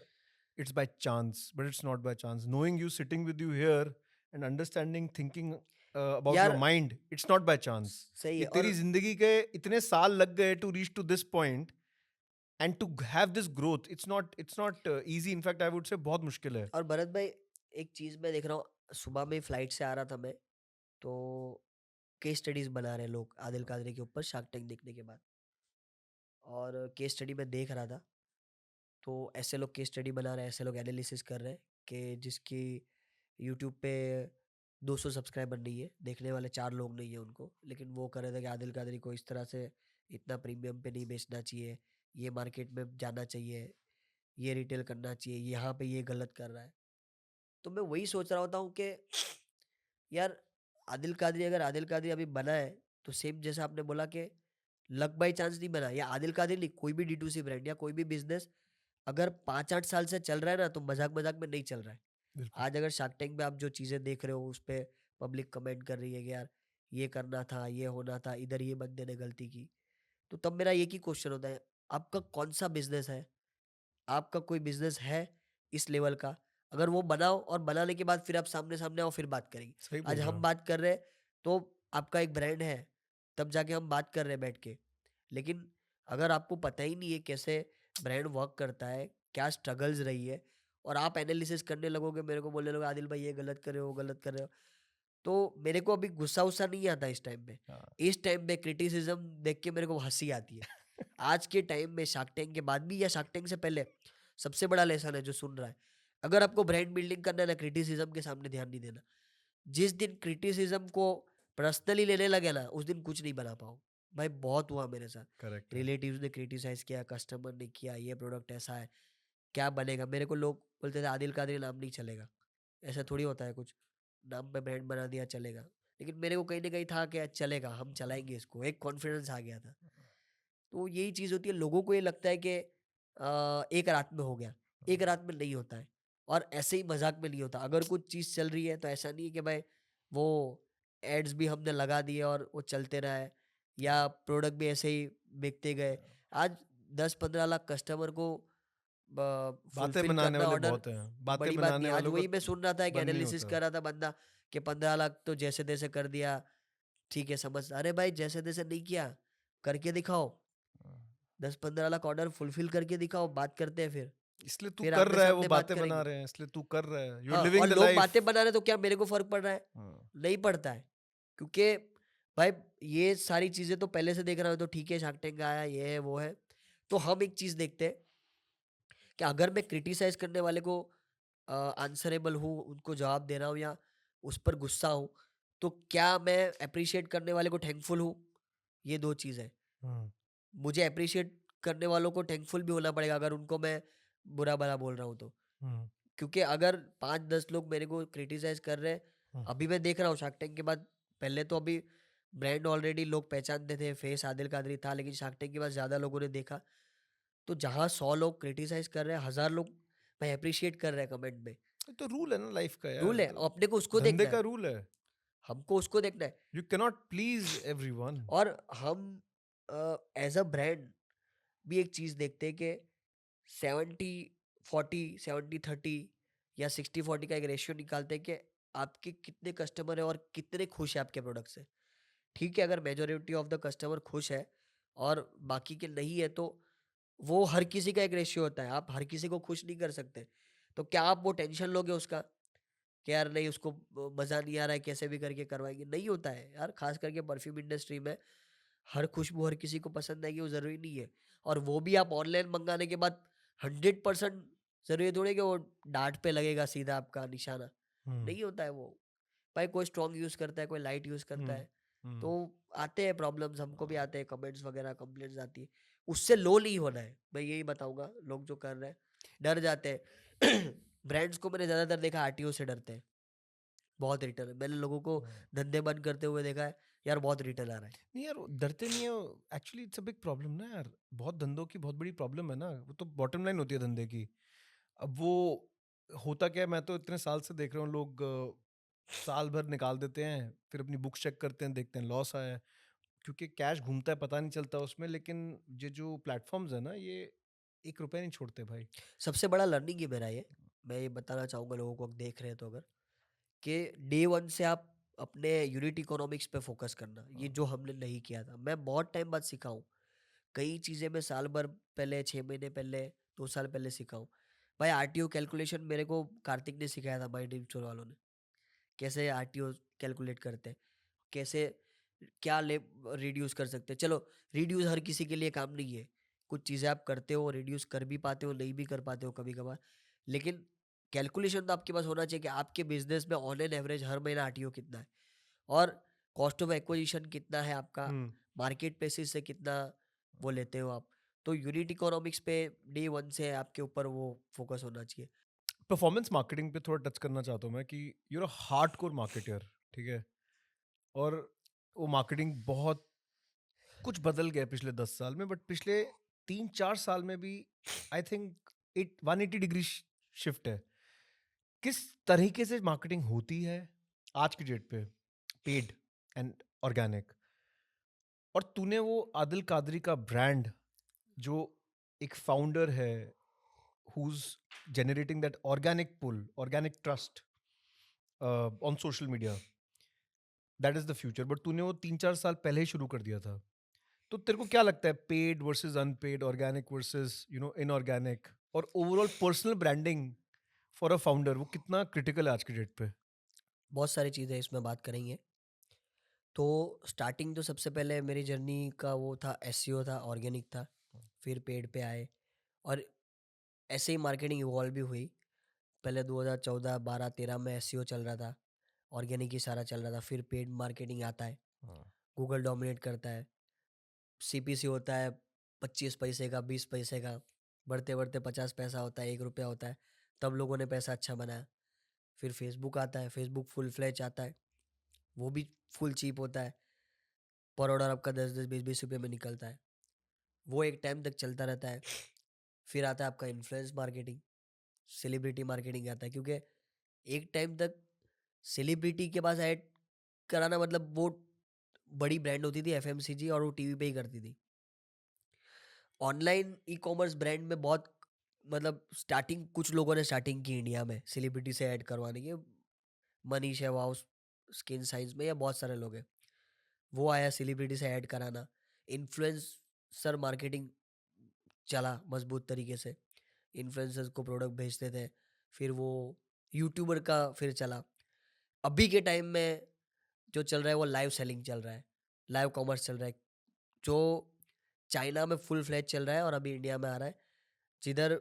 it's by chance, but it's not by chance. Knowing you, sitting with you here and understanding, thinking about your यार mind, it's not by chance. सही ये है। तेरी और जिंदगी के इतने साल लग गए to reach to this point and to have this growth. It's not easy, in fact I would say बहुत मुश्किल है। और भरत भाई, एक चीज मैं देख रहा हूँ, सुबह में फ्लाइट से आ रहा था मैं, तो केस स्टडीज बना रहे हैं लोग आदिल कादरी के ऊपर शार्क टैंक देखने के बाद। और केस स्टडी में देख रहा था, तो ऐसे लोग केस स्टडी बना रहे हैं, ऐसे लोग एनालिसिस कर रहे हैं कि जिसकी यूट्यूब पे 200 सब्सक्राइबर नहीं है, देखने वाले 4 लोग नहीं है उनको, लेकिन वो कर रहे थे कि आदिल कादरी को इस तरह से इतना प्रीमियम पे नहीं बेचना चाहिए, ये मार्केट में जाना चाहिए, ये रिटेल करना चाहिए, यहाँ पे ये गलत कर रहा है। तो मैं वही सोच रहा होता हूँ कि यार आदिल कादरी, अगर आदिल कादरी अभी बना है, तो सेम जैसा आपने बोला कि लक बाई चांस नहीं बना, या आदिल कादरी नहीं, कोई भी D2C ब्रांड या कोई भी बिजनेस अगर 5-8 साल से चल रहा है ना, तो मजाक मजाक में नहीं चल रहा है। बिल्कुल। आज अगर शार्क टैंक में आप जो चीजें देख रहे हो, उस पे पब्लिक कमेंट कर रही है कि यार ये करना था, ये होना था, इधर ये बंदे ने गलती की, तो तब मेरा एक ही क्वेश्चन होता है, आपका कौन सा बिजनेस है, आपका कोई बिजनेस है इस लेवल का? अगर वो बनाओ, और बनाने के बाद फिर आप सामने सामने आओ, फिर बात करेंगे। सही बोल आज रहे हम हो। बात कर रहे हैं, तो आपका एक ब्रांड है, तब जाके हम बात कर रहे हैं बैठ के। लेकिन अगर आपको पता ही नहीं है कैसे ब्रांड वर्क करता है, क्या स्ट्रगल्स रही है, और आप एनालिसिस करने लगोगे, मेरे को बोलने लगोगे आदिल भाई ये गलत कर रहे हो, गलत कर रहे हो, तो मेरे को अभी गुस्सा उस्सा नहीं आता इस टाइम पे। हाँ। इस टाइम पे क्रिटिसिज्म देख के मेरे को हंसी आती है। आज के टाइम में शार्क टैंक के बाद भी या शार्क टैंक से पहले सबसे बड़ा लेसन है जो सुन रहा है, अगर आपको ब्रांड बिल्डिंग करना है ना, क्रिटिसिज्म के सामने ध्यान नहीं देना। जिस दिन क्रिटिसिज्म को पर्सनली लेने लगे ना, उस दिन कुछ नहीं बना पाओ भाई। बहुत हुआ मेरे साथ, करेक्ट है। रिलेटिव्स ने क्रिटिसाइज किया, कस्टमर ने किया, ये प्रोडक्ट ऐसा है, क्या बनेगा। मेरे को लोग बोलते थे आदिल कादरी नाम नहीं चलेगा, ऐसा थोड़ी होता है कुछ, नाम पे ब्रांड बना दिया चलेगा। लेकिन मेरे को कहीं ना कहीं था कि चलेगा, हम चलाएंगे इसको, एक कॉन्फिडेंस आ गया था। तो यही चीज़ होती है, लोगों को ये लगता है कि एक रात में हो गया, एक रात में नहीं होता है। और ऐसे ही मजाक में नहीं होता, अगर कुछ चीज़ चल रही है तो ऐसा नहीं है कि भाई वो एड्स भी हमने लगा दिए और वो चलते रहा है, या प्रोडक्ट भी ऐसे ही बिकते गए। आज 10-15 लाख कस्टमर को बातें फुलफिल बनाने करना वाले ऑर्डर बहुत हैं, बातें बड़ी बात नहीं बनाने है। आज वालों को वही मैं सुन रहा था कि बंद नहीं एनालिसिस होता। कर रहा था बंदा कि 15 लाख तो जैसे तैसे कर दिया, ठीक है समझ। अरे भाई जैसे तैसे नहीं किया, करके दिखाओ, 10-15 लाख ऑर्डर फुलफिल करके दिखाओ, बात करते हैं फिर। इसलिए तू फिर कर आमने रहा है, वो सामने बात बातें बना करेंगे। रहे हैं, इसलिए तू कर रहा है, यू आर हाँ, लिविंग और द लोग लाइफ। बातें बना रहे तो क्या मेरे को फर्क पड़ रहा है? नहीं पड़ता है, क्योंकि भाई ये सारी चीजें तो पहले से देख रहा हूँ, तो ठीक है शार्क टैंक आया, ये है वो है। तो हम एक चीज देखते हैं कि अगर मैं क्रिटिसाइज करने वाले को आंसरेबल हूँ, उनको जवाब दे रहा हूँ, या उस पर गुस्सा हूँ, तो क्या मैं अप्रिशिएट करने वाले को थैंकफुल हूँ? ये 2 चीज़ है। मुझे अप्रिशिएट करने वालों को थैंकफुल भी होना पड़ेगा अगर उनको मैं बुरा भला बोल रहा हूँ तो। क्योंकि अगर 5-10 लोग मेरे को क्रिटिसाइज कर रहे हैं, अभी मैं देख रहा हूँ शार्क टैंक के बाद, पहले तो अभी ब्रांड ऑलरेडी लोग पहचानते थे, फेस आदिल कादरी था, लेकिन शार्क टैंक के बाद ज़्यादा लोगों ने देखा। तो जहाँ 100 लोग क्रिटिसाइज कर रहे हैं, 1000 लोग भाई अप्रिशिएट कर रहे हैं कमेंट में। तो रूल है ना लाइफ का यार, रूल है, तो और अपने को उसको धंधे देखना का है, रूल है। हमको उसको देखना है। You can not please everyone. और हम एज अ ब्रांड भी एक चीज़ देखते हैं कि 70-40, 70-30 या 60-40 का एक रेशियो निकालते हैं कि आपके कितने कस्टमर है और कितने खुश है आपके प्रोडक्ट से। ठीक है, अगर मेजोरिटी ऑफ द कस्टमर खुश है और बाकी के नहीं है, तो वो हर किसी का एक रेशियो होता है, आप हर किसी को खुश नहीं कर सकते। तो क्या आप वो टेंशन लोगे उसका कि यार नहीं उसको मज़ा नहीं आ रहा है, कैसे भी करके करवाएंगे? नहीं होता है यार, खास करके परफ्यूम इंडस्ट्री में हर खुशबू हर किसी को पसंद आएगी वो ज़रूरी नहीं है। और वो भी आप ऑनलाइन मंगाने के बाद 100% ज़रूरी थोड़ी है कि वो डाँट पे लगेगा सीधा आपका निशाना, नहीं होता है वो। भाई कोई स्ट्रॉन्ग यूज़ करता है, कोई लाइट यूज़ करता है। तो आते हैं प्रॉब्लम्स, हमको भी आते हैं, कमेंट्स वगैरह कंप्लेंट्स आती है, उससे लो नहीं होना है, मैं यही बताऊंगा। लोग जो कर रहे हैं डर जाते हैं ब्रांड्स को मैंने ज्यादातर देखा आरटीओ से डरते हैं, बहुत रिटर्न मैंने लोगों को धंधे बंद करते हुए देखा है, यार बहुत रिटर्न आ रहा है। नहीं यार, वो डरते नहीं है। Actually it's a big problem ना यार, बहुत धंधों की बहुत बड़ी प्रॉब्लम है ना, वो तो बॉटम लाइन होती है धंधे की। अब वो होता क्या है, मैं तो इतने साल से देख रहा हूँ, लोग साल भर निकाल देते हैं, फिर अपनी बुक्स चेक करते हैं, देखते हैं लॉस आया है, क्योंकि कैश घूमता है, पता नहीं चलता उसमें। लेकिन ये जो प्लेटफॉर्म्स है ना, ये 1 रुपया नहीं छोड़ते भाई। सबसे बड़ा लर्निंग है मेरा ये, मैं ये बताना चाहूंगा लोगों को, देख रहे हैं तो अगर, कि डे वन से आप अपने यूनिट इकोनॉमिक्स पे फोकस करना, ये जो हमने नहीं किया था, मैं बहुत टाइम बाद सीखा हूँ। कई चीज़ें मैं साल भर पहले, 6 महीने पहले, 2 साल पहले सीखा हूँ। भाई आरटीओ कैलकुलेशन मेरे को कार्तिक ने सिखाया था, माई ड्रीम स्टोर वालों ने, कैसे आरटीओ कैलकुलेट करते हैं, कैसे क्या ले रिड्यूस कर सकते हैं। चलो रिड्यूस हर किसी के लिए काम नहीं है, कुछ चीज़ें आप करते हो रिड्यूस कर भी पाते हो, नहीं भी कर पाते हो कभी कभार, लेकिन कैलकुलेशन तो आपके पास होना चाहिए कि आपके बिजनेस में ऑन एन एवरेज हर महीना आरटीओ कितना है, और कॉस्ट ऑफ एक्विजिशन कितना है आपका, हम्म। मार्केट बेसिस से कितना वो लेते हो आप। तो यूनिट इकोनॉमिक्स पे डे वन से आपके ऊपर वो फोकस होना चाहिए। परफॉर्मेंस मार्केटिंग पे थोड़ा टच करना चाहता हूँ मैं, कि यूर अ हार्डकोर मार्केटर, ठीक है, और वो मार्केटिंग बहुत कुछ बदल गया पिछले 10 साल में, बट पिछले 3-4 साल में भी आई थिंक 180 डिग्री शिफ्ट है। किस तरीके से मार्केटिंग होती है आज की डेट पे, पेड एंड ऑर्गेनिक, और तूने वो आदिल कादरी का ब्रांड, जो एक फाउंडर है, who's generating that organic pull, organic trust on social media, that is the future, but तूने वो 3-4 साल पहले ही शुरू कर दिया था। तो तेरे को क्या लगता है, paid versus unpaid, organic versus inorganic, और overall personal branding for a founder, वो कितना क्रिटिकल है आज की डेट पे? बहुत सारी चीज़ें इसमें बात करेंगे। तो स्टार्टिंग तो सबसे पहले मेरी जर्नी का वो था, एसईओ था, ऑर्गेनिक था, फिर पेड पे आए, और ऐसे ही मार्केटिंग इवॉल्व भी हुई। पहले 2014, 12, 13 में एसईओ चल रहा था, ऑर्गेनिक ही सारा चल रहा था, फिर पेड मार्केटिंग आता है, गूगल डोमिनेट करता है, सीपीसी होता है 25 पैसे का, 20 पैसे का, बढ़ते बढ़ते 50 पैसा होता है, 1 रुपया होता है, तब लोगों ने पैसा अच्छा बनाया। फिर फेसबुक आता है, फेसबुक फुल फ्लैच आता है, वो भी फुल चीप होता है, पर ऑर्डर आपका 10-10, 20-20 रुपये में निकलता है, वो एक टाइम तक चलता रहता है। फिर आता है आपका इन्फ्लुएंस मार्केटिंग, सेलिब्रिटी मार्केटिंग आता है, क्योंकि एक टाइम तक सेलिब्रिटी के पास ऐड कराना मतलब वो बड़ी ब्रांड होती थी एफएमसीजी, और वो टीवी पे ही करती थी। ऑनलाइन ई कॉमर्स ब्रांड में बहुत, मतलब स्टार्टिंग कुछ लोगों ने स्टार्टिंग की इंडिया में सेलिब्रिटी से ऐड करवाने की, मनीष है वाओ स्किन साइंस में, या बहुत सारे लोग हैं, वो आया सेलिब्रिटी से ऐड कराना। इन्फ्लुएंसर मार्केटिंग चला मजबूत तरीके से, इन्फ्लुएंसर्स को प्रोडक्ट भेजते थे, फिर वो यूट्यूबर का फिर चला। अभी के टाइम में जो चल रहा है वो लाइव सेलिंग चल रहा है, लाइव कॉमर्स चल रहा है, जो चाइना में फुल फ्लैज चल रहा है और अभी इंडिया में आ रहा है, जिधर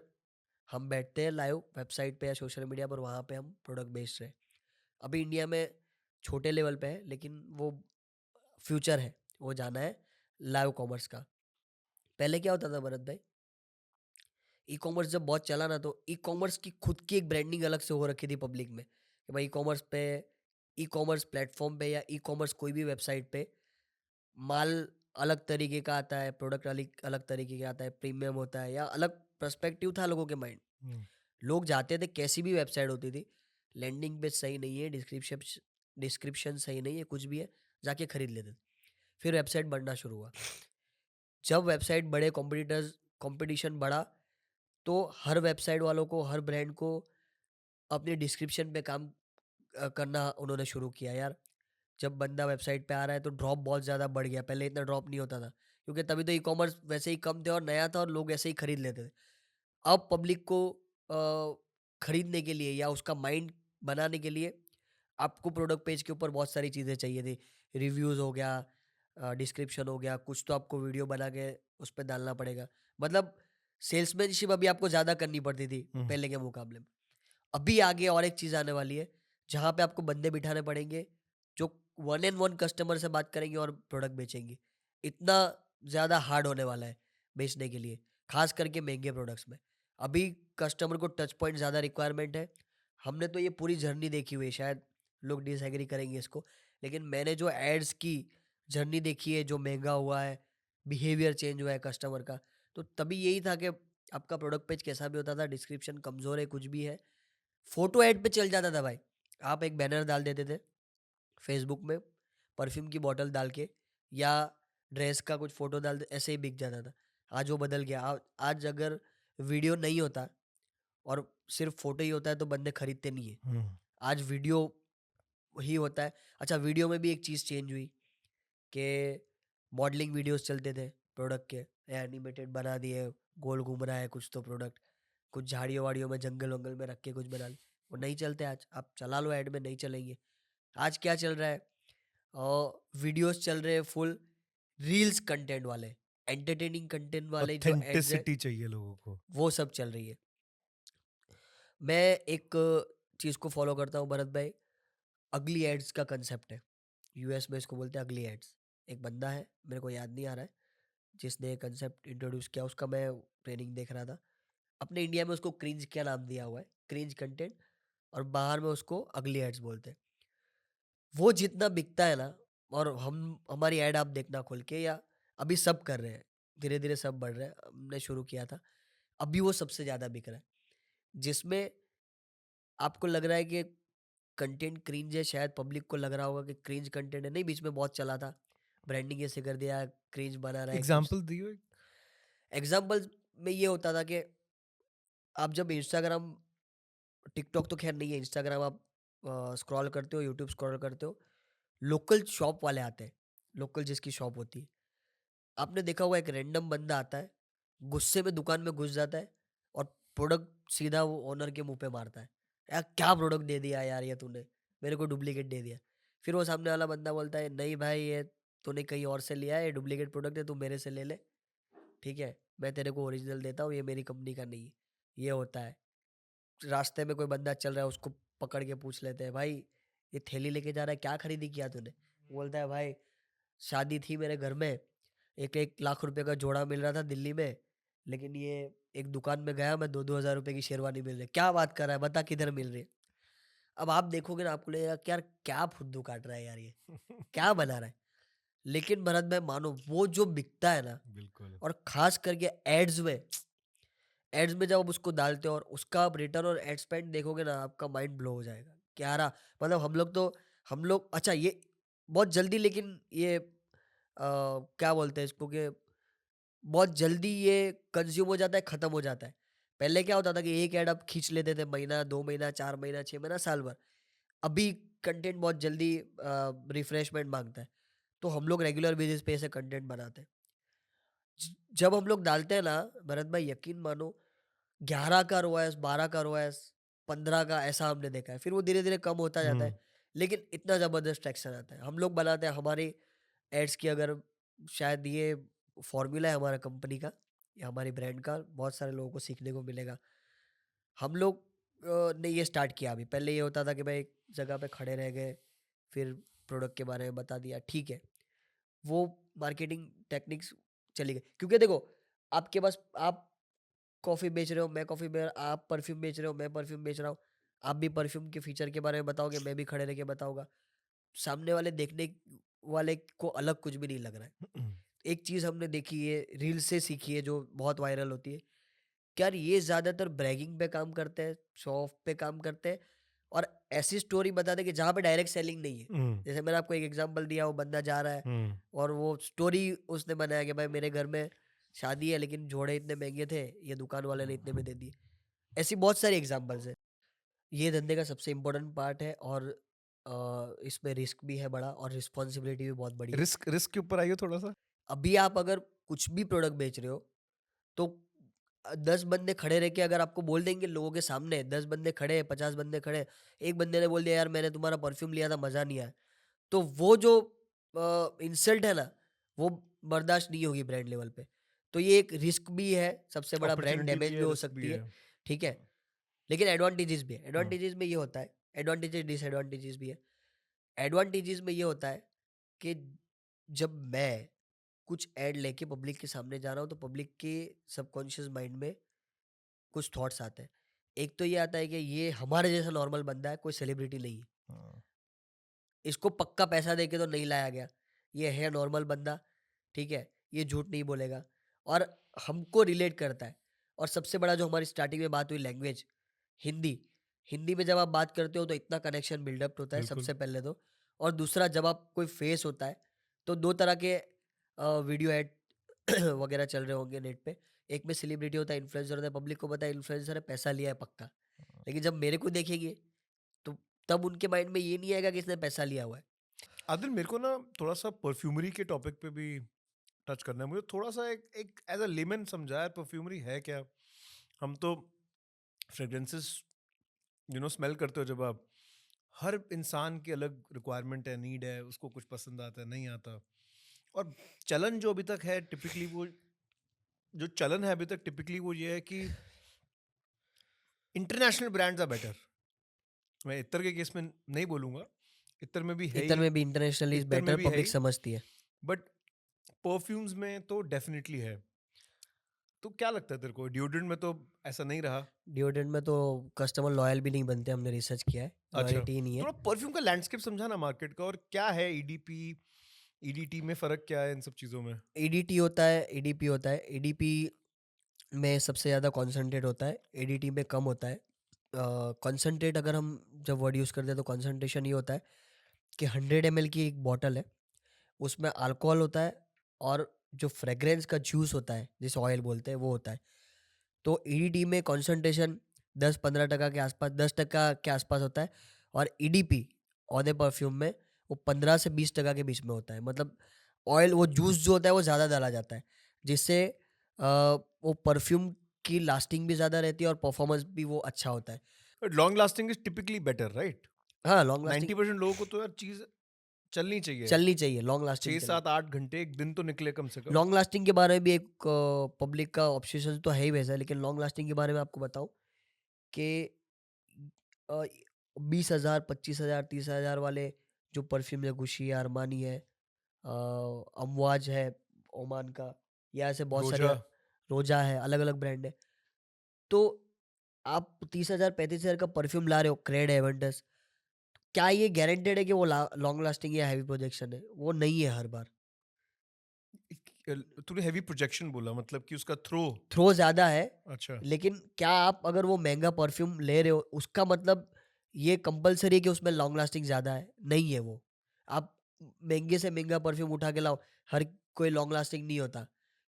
हम बैठते हैं लाइव वेबसाइट पे या सोशल मीडिया पर, वहाँ पे हम प्रोडक्ट बेच रहे हैं। अभी इंडिया में छोटे लेवल पे है, लेकिन वो फ्यूचर है, वो जाना है लाइव कॉमर्स का। पहले क्या होता था भरत भाई, ई कॉमर्स जब बहुत चला ना, तो ई कॉमर्स की खुद की एक ब्रांडिंग अलग से हो रखी थी पब्लिक में, कि भाई ई कॉमर्स पे, ई कॉमर्स प्लेटफॉर्म पे, या ई कॉमर्स कोई भी वेबसाइट पे माल अलग तरीके का आता है, प्रोडक्ट अलग अलग तरीके का आता है, प्रीमियम होता है, या अलग पर्सपेक्टिव था लोगों के माइंड। लोग जाते थे, कैसी भी वेबसाइट होती थी, लैंडिंग पेज सही नहीं है, डिस्क्रिप्शन सही नहीं है, कुछ भी है, जाके खरीद लेते थे। फिर वेबसाइट बढ़ना शुरू हुआ। जब वेबसाइट बढ़े, कंपटीशन बढ़ा, तो हर वेबसाइट वालों को, हर ब्रांड को अपने डिस्क्रिप्शन पे काम करना उन्होंने शुरू किया यार। जब बंदा वेबसाइट पे आ रहा है तो ड्रॉप बहुत ज़्यादा बढ़ गया, पहले इतना ड्रॉप नहीं होता था, क्योंकि तभी तो ई कॉमर्स वैसे ही कम थे और नया था और लोग ऐसे ही खरीद लेते थे। अब पब्लिक को खरीदने के लिए या उसका माइंड बनाने के लिए आपको प्रोडक्ट पेज के ऊपर बहुत सारी चीज़ें चाहिए थी, रिव्यूज़ हो गया, डिस्क्रिप्शन हो गया, कुछ तो आपको वीडियो बना के उस पर डालना पड़ेगा, मतलब सेल्समैनशिप अभी आपको ज़्यादा करनी पड़ती थी पहले के मुकाबले में। अभी आगे और एक चीज़ आने वाली है, जहाँ पे आपको बंदे बिठाने पड़ेंगे जो वन एंड वन कस्टमर से बात करेंगे और प्रोडक्ट बेचेंगे, इतना ज़्यादा हार्ड होने वाला है बेचने के लिए, खास करके महंगे प्रोडक्ट्स में। अभी कस्टमर को टच पॉइंट ज़्यादा रिक्वायरमेंट है। हमने तो ये पूरी जर्नी देखी हुई है, शायद लोग डिसएग्री करेंगे इसको, लेकिन मैंने जो एड्स की जर्नी देखी है, जो महंगा हुआ है, बिहेवियर चेंज हुआ है कस्टमर का, तो तभी यही था कि आपका प्रोडक्ट पेज कैसा भी होता था, डिस्क्रिप्शन कमज़ोर है, कुछ भी है, फोटो ऐड पे चल जाता था भाई। आप एक बैनर डाल देते थे फेसबुक में, परफ्यूम की बॉटल डाल के, या ड्रेस का कुछ फोटो डाल दे, ऐसे ही बिक जाता था। आज वो बदल गया। आज अगर वीडियो नहीं होता और सिर्फ फोटो ही होता है तो बंदे खरीदते नहीं है। हम्म, आज वीडियो ही होता है। अच्छा, वीडियो में भी एक चीज़ चेंज हुई कि मॉडलिंग वीडियोस चलते थे प्रोडक्ट के, एनिमेटेड बना दिए, गोल घूम रहा है कुछ तो प्रोडक्ट, कुछ झाड़ियों वाड़ियों में जंगल वंगल में रख के कुछ बना ले, वो नहीं चलते आज। आप चला लो ऐड में, नहीं चलेंगे। आज क्या चल रहा है, वीडियोस चल रहे हैं फुल रील्स कंटेंट वाले, एंटरटेनिंग कंटेंट वाले जो एड्स है, ऑथेंटिसिटी चाहिए लोगों को। वो सब चल रही है। मैं एक चीज़ को फॉलो करता हूँ भरत भाई, अगली एड्स का कंसेप्ट है। यूएस में इसको बोलते हैं अगली एड्स। एक बंदा है, मेरे को याद नहीं आ रहा है, जिसने कंसेप्ट इंट्रोड्यूस किया, उसका मैं ट्रेनिंग देख रहा था। अपने इंडिया में उसको क्रिंज क्या नाम दिया हुआ है, क्रिंज कंटेंट, और बाहर में उसको अगली एड्स बोलते हैं। वो जितना बिकता है ना, और हम हमारी ऐड आप देखना खोल के, या अभी सब कर रहे हैं, धीरे धीरे सब बढ़ रहे हैं, हमने शुरू किया था, अभी वो सबसे ज़्यादा बिक रहा है। जिसमें आपको लग रहा है कि कंटेंट क्रिंज है, शायद पब्लिक को लग रहा होगा कि क्रिंज कंटेंट है, नहीं, बीच में बहुत चला था, ब्रांडिंग ऐसे कर दिया, क्रिंज बना रहा है कुछ। एग्जाम्पल दियो एक। एग्जाम्पल में ये होता था कि आप जब इंस्टाग्राम, टिकटॉक तो खैर नहीं है, इंस्टाग्राम आप स्क्रॉल करते हो, यूट्यूब स्क्रॉल करते हो, लोकल शॉप वाले आते हैं, लोकल जिसकी शॉप होती है, आपने देखा होगा एक रैंडम बंदा आता है, गुस्से में दुकान में घुस जाता है, और प्रोडक्ट सीधा वो ओनर के मुंह पे मारता है, यार क्या प्रोडक्ट दे दिया यार ये तूने, मेरे को डुप्लीकेट दे दिया। फिर वो सामने वाला बंदा बोलता है, नहीं भाई ये तूने कहीं और से लिया है, ये डुप्लीकेट प्रोडक्ट है, तू मेरे से ले ले, ठीक है, मैं तेरे को ओरिजिनल देता हूँ, ये मेरी कंपनी का नहीं है। ये होता है। रास्ते में कोई बंदा चल रहा है, उसको पकड़ के पूछ लेते हैं, भाई ये थैली लेके जा रहा है, क्या खरीदी किया तूने? वो बोलता है, भाई शादी थी मेरे घर में, एक 1 लाख रुपए का जोड़ा मिल रहा था दिल्ली में, लेकिन ये एक दुकान में गया मैं, 2-2 हज़ार रुपए की शेरवानी मिल रही है। क्या बात कर रहा है, बता किधर मिल रही है? अब आप देखोगे ना, आपको लगेगा कि यार क्या फुद्दू काट रहा है यार, ये क्या बना रहा है। लेकिन भरत भाई मानो, वो जो बिकता है ना, बिल्कुल। और खास करके एड्स में जब आप उसको डालते हो और उसका आप रिटर्न और एड स्पेंड देखोगे ना, आपका माइंड ब्लो हो जाएगा। क्या रहा, मतलब हम लोग, अच्छा ये बहुत जल्दी, लेकिन ये क्या बोलते हैं इसको, कि बहुत जल्दी ये कंज्यूम हो जाता है, खत्म हो जाता है। पहले क्या होता था कि एक ऐड आप खींच लेते थे, महीना, 2 महीना, 4 महीना, 6 महीना, साल भर। अभी कंटेंट बहुत जल्दी रिफ्रेशमेंट मांगता है, तो हम लोग रेगुलर बेसिस पे ऐसे कंटेंट बनाते हैं। जब हम लोग डालते हैं ना भरत भाई, यकीन मानो, 11 का रोएस, 12 का रोएस, 15 का, ऐसा हमने देखा है। फिर वो धीरे धीरे कम होता जाता हम्म, है, लेकिन इतना ज़बरदस्त ट्रैक्शन आता है। हम लोग बनाते हैं हमारी एड्स की, अगर शायद ये फॉर्मूला है हमारा कंपनी का या हमारी ब्रांड का, बहुत सारे लोगों को सीखने को मिलेगा। हम लोग ने ये स्टार्ट किया अभी। पहले ये होता था कि भाई एक जगह पे खड़े रह गए, फिर प्रोडक्ट के बारे में बता दिया, ठीक है, वो मार्केटिंग टेक्निक्स चली गई। क्योंकि देखो, आपके पास, आप कॉफ़ी बेच रहे हो, मैं कॉफ़ी बेच, आप परफ्यूम बेच रहे हो, मैं परफ्यूम बेच रहा हूँ, आप भी परफ्यूम के फीचर के बारे में बताओगे, मैं भी खड़े रह के बताऊंगा, सामने वाले देखने वाले को अलग कुछ भी नहीं लग रहा है। एक चीज़ हमने देखी है, रील से सीखी है, जो बहुत वायरल होती है, कि यार ये ज़्यादातर ब्रैगिंग पे काम करते हैं, शो ऑफ पे काम करते हैं, और ऐसी स्टोरी बताते हैं कि जहाँ पे डायरेक्ट सेलिंग नहीं है। हम्म, जैसे मैंने आपको एक एग्जांपल दिया, वो बंदा जा रहा है हम्म, और वो स्टोरी उसने बनाया कि भाई मेरे घर में शादी है, लेकिन जोड़े इतने महंगे थे, ये दुकान वाले ने इतने में दे दिए। ऐसी बहुत सारी एग्जांपल्स है। ये धंधे का सबसे इम्पोर्टेंट पार्ट है, और इसमें रिस्क भी है बड़ा, और रिस्पॉन्सिबिलिटी भी बहुत बड़ी है। रिस्क रिस्क के ऊपर आइए थोड़ा सा। अभी आप अगर कुछ भी प्रोडक्ट बेच रहे हो, तो 10 बंदे खड़े रह के अगर आपको बोल देंगे, लोगों के सामने 10 बंदे खड़े हैं, 50 बंदे खड़े हैं, एक बंदे ने बोल दिया यार मैंने तुम्हारा परफ्यूम लिया था, मज़ा नहीं आया, तो वो जो इंसल्ट है ना, वो बर्दाश्त नहीं होगी ब्रांड लेवल पे। तो ये एक रिस्क भी है, सबसे बड़ा ब्रांड अपॉर्चुनिटी भी डैमेज भी है, हो रिस्क भी सकती है। है, ठीक है, लेकिन एडवांटेजेस भी है। हाँ, एडवांटेजेस में ये होता है, एडवांटेजेस डिसएडवांटेजेस भी है। एडवांटेजेस में ये होता है कि जब मैं कुछ ऐड लेके पब्लिक के सामने जा रहा हूँ तो पब्लिक के सबकॉन्शियस माइंड में कुछ थॉट्स आते हैं। एक तो ये आता है कि ये हमारे जैसा नॉर्मल बंदा है, कोई सेलिब्रिटी नहीं है। हाँ, इसको पक्का पैसा देके तो नहीं लाया गया। ये है नॉर्मल बंदा, ठीक है? ये झूठ नहीं बोलेगा और हमको रिलेट करता है। और सबसे बड़ा जो हमारी स्टार्टिंग में बात हुई लैंग्वेज, हिंदी। हिंदी में जब आप बात करते हो तो इतना कनेक्शन बिल्डअप होता है बिल्कुल। सबसे पहले तो। और दूसरा जब आप कोई फेस होता है तो 2 तरह के वीडियो ऐड वगैरह चल रहे होंगे नेट पे। एक में सेलिब्रिटी होता है, इन्फ्लुएंसर होता है, पब्लिक को पता है इन्फ्लुएंसर है, पैसा लिया है पक्का। लेकिन जब मेरे को देखेंगे तो तब उनके माइंड में ये नहीं आएगा कि इसने पैसा लिया हुआ है। आदिल, मेरे को ना थोड़ा सा परफ्यूमरी के टॉपिक पे भी टच करना है। मुझे थोड़ा सा एक एक एज अ लेमन समझाया परफ्यूमरी है क्या। हम तो फ्रेग्रेंसेस स्मेल करते हो, जब आप हर इंसान की अलग रिक्वायरमेंट है, नीड है, उसको कुछ पसंद आता है, नहीं आता। और चलन जो अभी तक है टिपिकली वो जो चलन है अभी तक टिपिकली वो ये है कि इंटरनेशनल ब्रांड्स आर बेटर। मैं इतर के केस में नहीं बोलूंगा, इतर में भी है इतर ही, में भी इंटरनेशनली इज इतर में बेटर, भी है पब्लिक ही, समझती है। बट परफ्यूम्स में तो डेफिनेटली है। तो क्या लगता है तेरे को, डिओड्रेंट में तो ऐसा नहीं रहा? डिओड्रेंट में तो कस्टमर लॉयल भी नहीं बनते, हमने रिसर्च किया है, अच्छा, लॉयल्टी ही नहीं है। थोड़ा परफ्यूम का लैंडस्केप समझाना मार्केट का, और क्या है ईडीपी, ईडीटी में फर्क क्या है इन सब चीजों में? ईडीटी होता है, ईडीपी होता है। ईडीपी में सबसे ज़्यादा कॉन्सेंट्रेट होता है, ईडीटी में कम होता है। कॉन्सेंट्रेट अगर हम जब वर्ड यूज़ करते हैं तो कॉन्सेंट्रेशन ये होता है कि 100 ml की एक बॉटल है, उसमें अल्कोहल होता है और जो फ्रेग्रेंस का जूस होता है जिसे ऑयल बोलते हैं वो होता है। तो ईडीटी में कॉन्सेंट्रेशन 10-15% के आसपास, 10% के आसपास होता है। और ईडीपी औदे परफ्यूम में वो 15 से 20% के बीच में होता है। मतलब ऑयल, वो जूस जो होता है वो ज़्यादा डाला जाता है, जिससे वो परफ्यूम की लास्टिंग भी ज़्यादा रहती है और परफॉर्मेंस भी वो अच्छा होता है। Long lasting is typically better, right? हाँ, लॉन्ग लास्टिंग 90% लोगों को तो यार चीज चलनी चाहिए, चलनी चाहिए, लॉन्ग लास्टिंग छः चलनी। सात आठ घंटे, एक दिन तो निकले कम से कम। लॉन्ग लास्टिंग के बारे में भी एक पब्लिक का ऑब्सेशन तो है ही वैसा, लेकिन लॉन्ग लास्टिंग के बारे में आपको बताऊं कि 20,000, 25,000, 30,000 वाले जो परफ्यूम है, गुशी है, अरमानी है, अमवाज है ओमान का, या ऐसे बहुत सारे, रोजा। रोजा है, अलग अलग ब्रांड है। तो आप 30,000, 35,000 का परफ्यूम ला रहे हो, क्रेड एवेंटस, क्या ये गारंटेड है कि वो लॉन्ग लास्टिंग या हैवी प्रोजेक्शन है? वो नहीं है हर बार। तूने हैवी प्रोजेक्शन बोला, मतलब कि उसका थ्रो? थ्रो ज़्यादा है, अच्छा। लेकिन क्या आप अगर वो महँगा परफ्यूम ले रहे हो, उसका मतलब ये कंपल्सरी है कि उसमें लॉन्ग लास्टिंग ज़्यादा है? नहीं है वो। आप महँगे से महँगा परफ्यूम उठा के लाओ, हर कोई लॉन्ग लास्टिंग नहीं होता।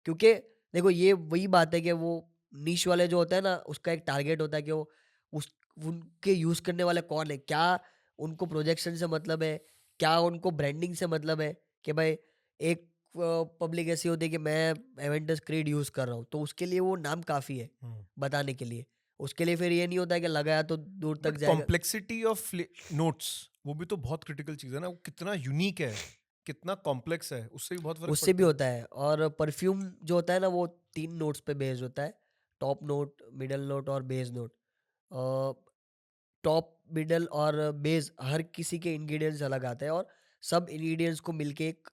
क्योंकि देखो, ये वही बात है कि वो निश वाले जो होते हैं ना, उसका एक टारगेट होता है कि वो उस उनके यूज़ करने वाले कौन है? क्या उनको प्रोजेक्शन से मतलब है? क्या उनको ब्रांडिंग से मतलब है? कि भाई एक पब्लिक ऐसी होती है कि मैं एवेंटस क्रीड यूज़ कर रहा हूँ, तो उसके लिए वो नाम काफ़ी है बताने के लिए। उसके लिए फिर ये नहीं होता है कि लगाया तो दूर तक बट जाएगा। कॉम्प्लेक्सिटी ऑफ नोट्स, वो भी तो बहुत क्रिटिकल चीज है ना। वो कितना यूनिक है, कितना कॉम्प्लेक्स है, उससे भी बहुत फर्क उससे भी पड़ता है। होता है। और परफ्यूम जो होता है ना, वो 3 नोट्स पे बेस्ड होता है, टॉप नोट, मिडल नोट और बेस नोट। टॉप, मिडल और बेस हर किसी के इंग्रेडिएंट्स अलग आते हैं और सब इंग्रेडिएंट्स को मिलके एक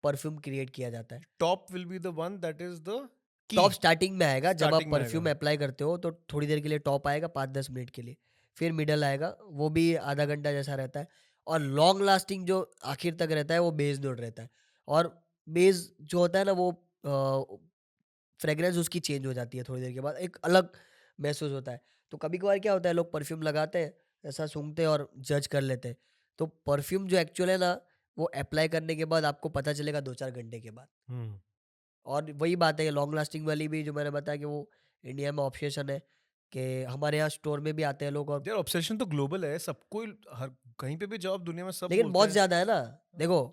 परफ्यूम क्रिएट किया जाता है। Top will be the one that is the key, top starting में आएगा, जब आप स्टार्टिंग में परफ्यूम आएगा। अप्लाई करते हो तो थोड़ी देर के लिए टॉप आएगा, 5-10 मिनट के लिए। फिर मिडल आएगा, वो भी आधा घंटा जैसा रहता है। और लॉन्ग लास्टिंग जो आखिर तक रहता है वो बेस नोट रहता है। और बेस जो होता है ना, वो फ्रेग्रेंस उसकी चेंज हो जाती है थोड़ी देर के बाद, एक अलग महसूस होता है। तो कभी कभार क्या होता है, लोग परफ्यूम लगाते हैं, ऐसा सूंघते हैं और जज कर लेते हैं। तो परफ्यूम जो एक्चुअल है ना, वो अप्लाई करने के बाद आपको पता चलेगा 2-4 घंटे के बाद। हम्म। और वही बात है, लॉन्ग लास्टिंग वाली भी जो मैंने बताया कि वो इंडिया में ऑब्सेशन है, कि हमारे यहाँ स्टोर में भी आते हैं लोग। और यार ऑब्सेशन तो ग्लोबल है, सबको हर कहीं पे भी जाओ दुनिया में सब लेकिन बोलते बहुत हैं। ज़्यादा है ना। देखो,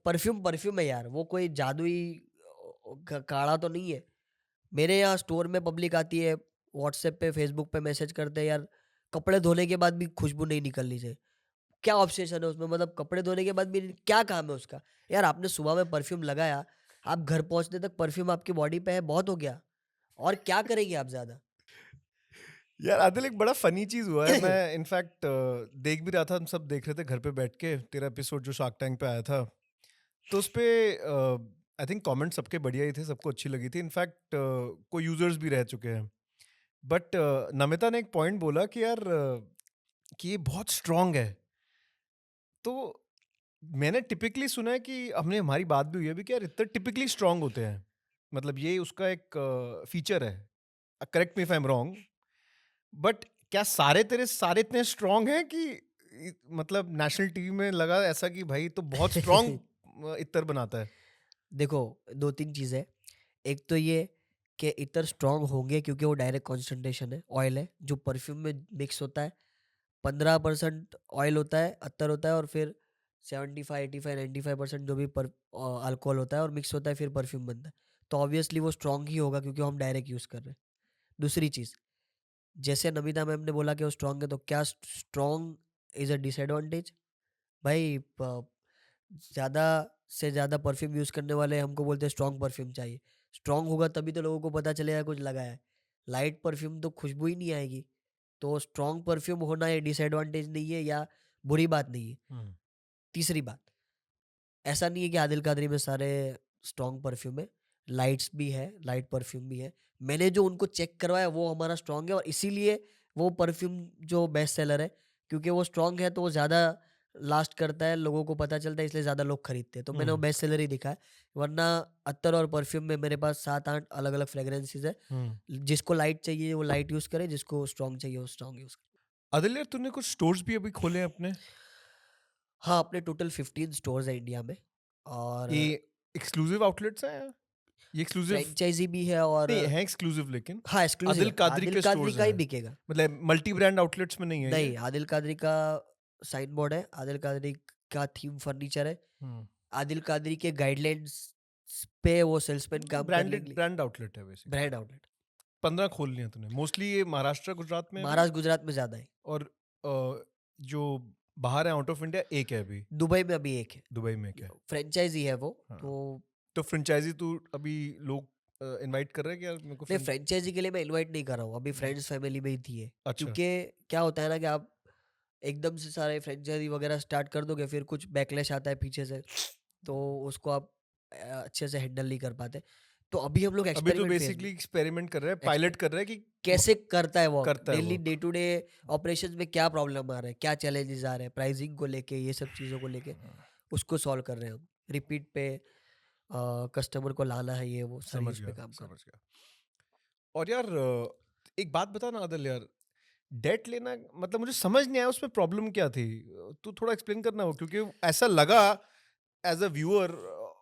परफ्यूम परफ्यूम है यार, वो कोई जादुई काढ़ा तो नहीं है। मेरे यहाँ स्टोर में पब्लिक आती है, व्हाट्सएप पे, फेसबुक पे मैसेज करते हैं, यार कपड़े धोने के बाद भी खुशबू नहीं निकलनी चाहिए। क्या ऑब्सेशन है उसमें? मतलब कपड़े धोने के बाद भी क्या काम है उसका? यार आपने सुबह में परफ्यूम लगाया, आप घर पहुंचने तक परफ्यूम आपकी बॉडी पे है, बहुत हो गया। और क्या करेंगे आप ज़्यादा? यार आदिल, एक बड़ा फनी चीज हुआ है। मैं इनफैक्ट देख भी रहा था, हम सब देख रहे थे घर पे बैठ के तेरा एपिसोड जो शार्क टैंक पे आया था। तो उस पे आई थिंक कमेंट सबके बढ़िया ही थे, सबको अच्छी लगी थी। इनफैक्ट कोई यूजर्स भी रह चुके हैं। बट नमिता ने एक पॉइंट बोला कि यार कि ये बहुत स्ट्रांग है। तो मैंने टिपिकली सुना है कि हमने हमारी बात भी हुई है अभी कि यार इतने टिपिकली स्ट्रांग होते हैं, मतलब ये उसका एक फीचर है। Correct me if I am wrong, but क्या सारे तेरे सारे इतने स्ट्रांग हैं कि मतलब नेशनल टीवी में लगा ऐसा कि भाई तो बहुत स्ट्रांग इत्र बनाता है? देखो, 2-3 चीज़ है। एक तो ये कि इत्र स्ट्रॉन्ग होंगे क्योंकि वो डायरेक्ट कॉन्सन्ट्रेशन है, ऑयल है, जो परफ्यूम में मिक्स होता है। 15% ऑयल होता है, अत्तर होता है, और फिर 75, 85, 95% जो भी अल्कोहल होता है और मिक्स होता है, फिर परफ्यूम बनता है। तो ऑब्वियसली वो स्ट्रॉन्ग ही होगा क्योंकि हम डायरेक्ट यूज़ कर रहे हैं। दूसरी चीज़, जैसे नमिता मैम ने बोला कि वो स्ट्रॉन्ग है, तो क्या स्ट्रॉन्ग इज़ अ डिसएडवांटेज? भाई ज़्यादा से ज़्यादा परफ्यूम यूज़ करने वाले हमको बोलते हैं स्ट्रॉन्ग परफ्यूम चाहिए। स्ट्रॉन्ग होगा तभी तो लोगों को पता चलेगा कुछ लगाया है। लाइट परफ्यूम तो खुशबू ही नहीं आएगी। तो स्ट्रॉन्ग परफ्यूम होना ये डिसएडवांटेज नहीं है या बुरी बात नहीं है। तीसरी बात, ऐसा नहीं है कि आदिल कादरी में सारे स्ट्रॉन्ग परफ्यूम है, लाइट्स भी है, लाइट परफ्यूम भी है। मैंने जो उनको चेक करवाया वो हमारा स्ट्रॉन्ग है, और इसीलिए वो परफ्यूम जो बेस्ट सेलर है, क्योंकि वो स्ट्रॉन्ग है तो वो ज़्यादा लास्ट करता है, लोगों को पता चलता है, इसलिए ज़्यादा लोग खरीदते हैं। तो मैंने वो बेस्ट सेलर ही दिखा है। वरना अत्तर और परफ्यूम में मेरे पास 7-8 अलग अलग फ्रेगरेंसेज है। जिसको लाइट चाहिए वो लाइट यूज़ करे, जिसको स्ट्रॉन्ग चाहिए वो स्ट्रॉन्ग यूज़ करे। आदिल यार, तूने कुछ स्टोर्स भी अभी खोले हैं अपने? हाँ, अपने टोटल 15 स्टोर्स है इंडिया में, और ये एक्सक्लूसिव आउटलेट्स हैं? ये एक्सक्लूसिव फ्रेंचाइजी भी है, और नहीं है एक्सक्लूसिव, लेकिन हाँ, एक्सक्लूसिव आदिल है। कादरी आदिल के कादरी स्टोर्स का ही हैं, बिकेगा। मतलब मल्टी ब्रांड आउटलेट्स में नहीं है ये? नहीं, आदिल कादरी का साइन बोर्ड है, आदिल कादरी का थीम फर्नीचर है, आदिल कादरी के गाइडलाइंस पे वो सेल्समैन काम करने के ब्रांडेड लिए। ब्रांड आउटलेट है बेसिकली। ब्रांड आउटलेट 15 खोल लिए तूने, मोस्टली ये महाराष्ट्र गुजरात में अभी? महाराष्ट्र गुजरात में ज़्यादा है। और जो बाहर है आउट ऑफ इंडिया एक है अभी, दुबई में अभी एक है, दुबई में एक है। फ्रेंचाइजी है वो। हाँ, तो तो फ्रेंचाइजी तू अभी लोग इनवाइट कर रहे हैं कि यार मेरे को नहीं, फ्रेंचाइजी के लिए मैं इनवाइट नहीं कर रहा हूँ, अभी फ्रेंड्स फैमिली में ही थी है। अच्छा। क्योंकि क्या होता है ना कि आप एकदम से सारे फ्रेंचाइजी वगैरह स्टार्ट कर दोगे, फिर कुछ बैकलैश आता है पीछे से, तो उसको आप अच्छे से हैंडल नहीं कर पाते। तो अभी हम लोग अभी तो एक्सपेरिमेंट फेज बेसिकली में, एक्सपेरिमेंट कर रहे हैं, पायलट कर रहे हैं कि कैसे करता है वर्क, करता है daily work। Day to day operations में क्या प्रॉब्लम आ रहा है, क्या चैलेंजेस आ रहे हैं प्राइसिंग को लेके, ये सब चीज़ों को लेके उसको सॉल्व कर रहे हैं हम। रिपीट पे कस्टमर को लाना है, ये वो समझ सर्विस पे गया, काम कर। समझ गया। और यार एक बात बता ना आदिल यार, डेट लेना मतलब मुझे समझ नहीं आया उसमें प्रॉब्लम क्या थी। तू थोड़ा एक्सप्लेन करना हो, क्योंकि ऐसा लगा as a viewer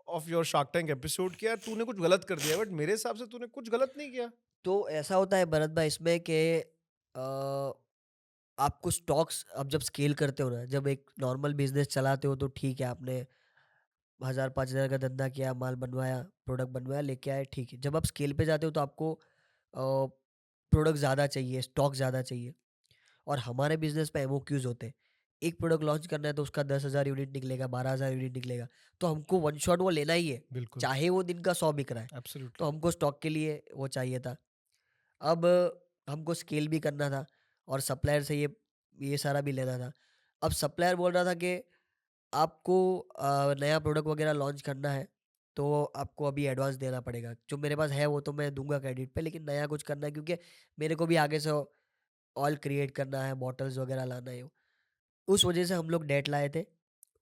of your shark tank episode कि यार तूने कुछ गलत कर दिया, बट मेरे हिसाब से तूने कुछ गलत नहीं किया। तो ऐसा होता है भरत भाई इसमें कि आपको स्टॉक्स, अब जब स्केल करते हो ना, जब एक नॉर्मल बिजनेस चलाते हो तो ठीक है, आपने 1000-5000 का धंधा किया, माल बनवाया, प्रोडक्ट बनवाया, लेके आए, ठीक है। जब आप स्केल पे जाते हो तो आपको प्रोडक्ट ज़्यादा चाहिए, स्टॉक ज़्यादा चाहिए, और हमारे बिजनेस में एमओक्यूज होते हैं। एक प्रोडक्ट लॉन्च करना है तो उसका 10,000 यूनिट निकलेगा, 12,000 यूनिट निकलेगा, तो हमको वन शॉट वो लेना ही है, बिल्कुल, चाहे वो दिन का 100 बिक रहा है। तो एब्सोल्युटली। हमको स्टॉक के लिए वो चाहिए था। अब हमको स्केल भी करना था, और सप्लायर से ये सारा भी लेना था। अब सप्लायर बोल रहा था कि आपको नया प्रोडक्ट वगैरह लॉन्च करना है तो आपको अभी एडवांस देना पड़ेगा। जो मेरे पास है वो तो मैं दूंगा क्रेडिट पे, लेकिन नया कुछ करना है क्योंकि मेरे को भी आगे से ऑयल क्रिएट करना है, बॉटल्स वगैरह लाना है। उस वजह से हम लोग डेट लाए थे,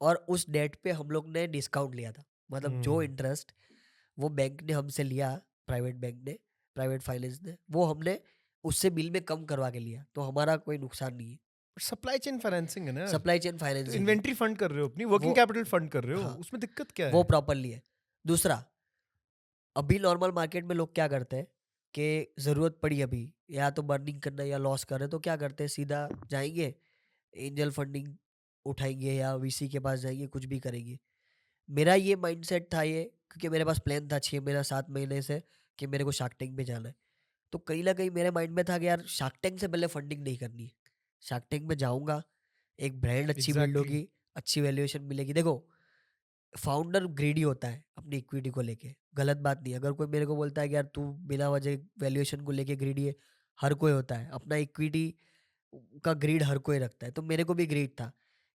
और उस डेट पे हम लोग ने डिस्काउंट लिया था। मतलब जो इंटरेस्ट वो बैंक ने हमसे लिया, प्राइवेट बैंक ने, प्राइवेट फाइनेंस ने, वो हमने उससे बिल में कम करवा के लिया, तो हमारा कोई नुकसान नहीं है। सप्लाई चेन फाइनेंसिंग है ना यार, सप्लाई चेन तो फाइनेंसिंग है इन्वेंट्री फंड कर रहे हो, अपनी वर्किंग वो। कैपिटल फंड कर रहे हो, हाँ, उसमें दिक्कत क्या वो है? प्रॉपरली है। दूसरा, अभी नॉर्मल मार्केट में लोग क्या करते हैं कि ज़रूरत पड़ी अभी, या तो बर्निंग करना या लॉस कर रहे हैं, तो क्या करते हैं, सीधा जाएंगे एंजल फंडिंग उठाएंगे या वीसी के पास जाएंगे, कुछ भी करेंगे। मेरा ये माइंडसेट था ये, क्योंकि मेरे पास प्लान था 6 महीना 7 महीने से कि मेरे को शार्क टैंक में जाना है। तो कहीं ना कहीं मेरे माइंड में था कि यार शार्क टैंक से पहले फंडिंग नहीं करनी है। शार्क टैंक में जाऊंगा, एक ब्रांड अच्छी बिल्ड एग्जैक्टली। होगी, अच्छी वैल्यूएशन मिलेगी। देखो, फाउंडर ग्रीडी होता है अपनी इक्विटी को लेके, गलत बात नहीं है। अगर कोई मेरे को बोलता है कि यार तू बिना वजह वैल्यूएशन को लेके ग्रीडी है, हर कोई होता है, अपना इक्विटी का ग्रीड हर कोई रखता है। तो मेरे को भी ग्रीड था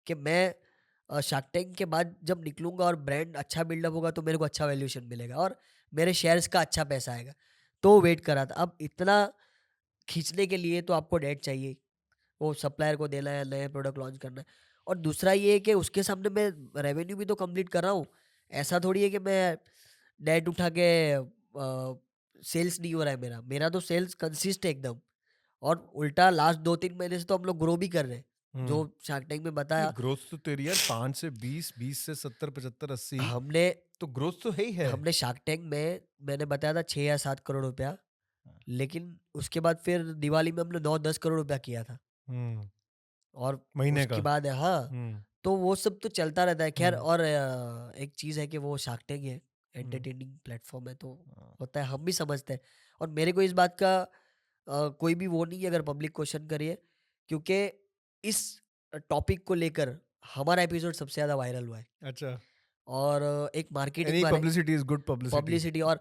कि मैं शार्क टैंक के बाद जब निकलूंगा और ब्रांड अच्छा बिल्डअप होगा तो मेरे को अच्छा वैल्यूएशन मिलेगा और मेरे शेयर्स का अच्छा पैसा आएगा। तो वेट करा था। अब इतना खींचने के लिए तो आपको डेट चाहिए, वो सप्लायर को देना है, नए प्रोडक्ट लॉन्च करना है। और दूसरा ये है कि उसके सामने मैं रेवेन्यू भी तो कंप्लीट कर रहा हूँ। ऐसा थोड़ी है कि मैं डेट उठा के सेल्स नहीं हो रहा है मेरा। मेरा तो सेल्स कंसिस्ट है एकदम। और उल्टा लास्ट 2-3 महीने से तो हम लोग ग्रो भी कर रहे हैं, जो शार्क टैंक में बताया। ग्रोथ तो तेरी यार 5 से 20, 20 से 70, 75, 80, हमने तो ग्रोथ तो है ही है। हमने शार्क टैंक में मैंने बताया था 6 या 7 करोड़ रुपया, लेकिन उसके बाद फिर दिवाली में हमने 9-10 करोड़ रुपया किया था। हम्म, और महीने उसके का। बाद हाँ, हम्म, तो वो सब तो चलता रहता है। खैर, हम्म, और एक चीज़ है कि वो शार्क टैंक है, हम्म, एंटरटेनिंग प्लेटफॉर्म है, तो हाँ, होता है, हम भी समझते हैं। और मेरे को इस बात का कोई भी वो नहीं है अगर पब्लिक क्वेश्चन करिए, क्योंकि इस टॉपिक को लेकर हमारा एपिसोड सबसे ज़्यादा वायरल हुआ है। अच्छा। और एक मार्केटिंग एनी वाले, publicity is good publicity. Publicity. और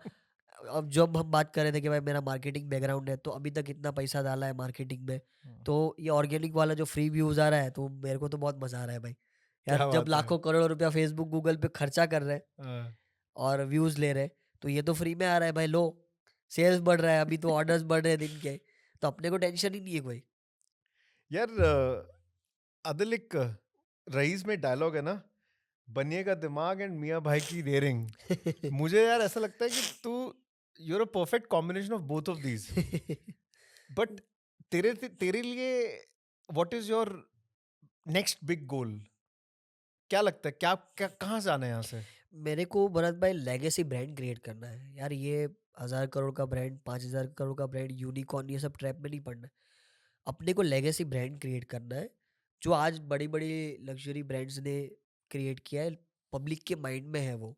अब जब हम बात कर रहे थे कि भाई मेरा मार्केटिंग बैकग्राउंड है, तो अभी तक इतना पैसा डाला है मार्केटिंग में, तो ये ऑर्गेनिक वाला जो फ्री व्यूज आ रहा है, तो मेरे को तो बहुत मजा आ रहा है भाई। यार क्या जब बात है। लाखों करोड़ रुपया फेसबुक गूगल पे खर्चा कर रहे हैं हाँ। और व्यूज ले रहे हैं, तो ये तो फ्री में आ रहा है भाई। लो, सेल्स बढ़ रहा है, अभी तो ऑर्डर्स बढ़ रहे हैं दिन के, तो अपने को टेंशन ही नहीं है कोई। यार अदिल, एक रईस में डायलॉग है ना, बनिएगा दिमाग एंड मियाँ भाई की डेयरिंग। मुझे यार ऐसा लगता है कि तू you're a perfect combination of both of these. But तेरे तेरे लिए what is your next big goal? क्या लगता है, क्या क्या कहाँ से आना है यहाँ से? मेरे को भरत भाई लेगेसी ब्रांड क्रिएट करना है यार। ये 1,000 करोड़ का ब्रांड, 5,000 करोड़ का ब्रांड, यूनिकॉर्न, ये सब ट्रैप में नहीं पड़ना है। अपने को लेगेसी ब्रांड क्रिएट करना है, जो आज बड़ी बड़ी लग्जरी ब्रांड्स ने क्रिएट किया है, पब्लिक के माइंड में है वो।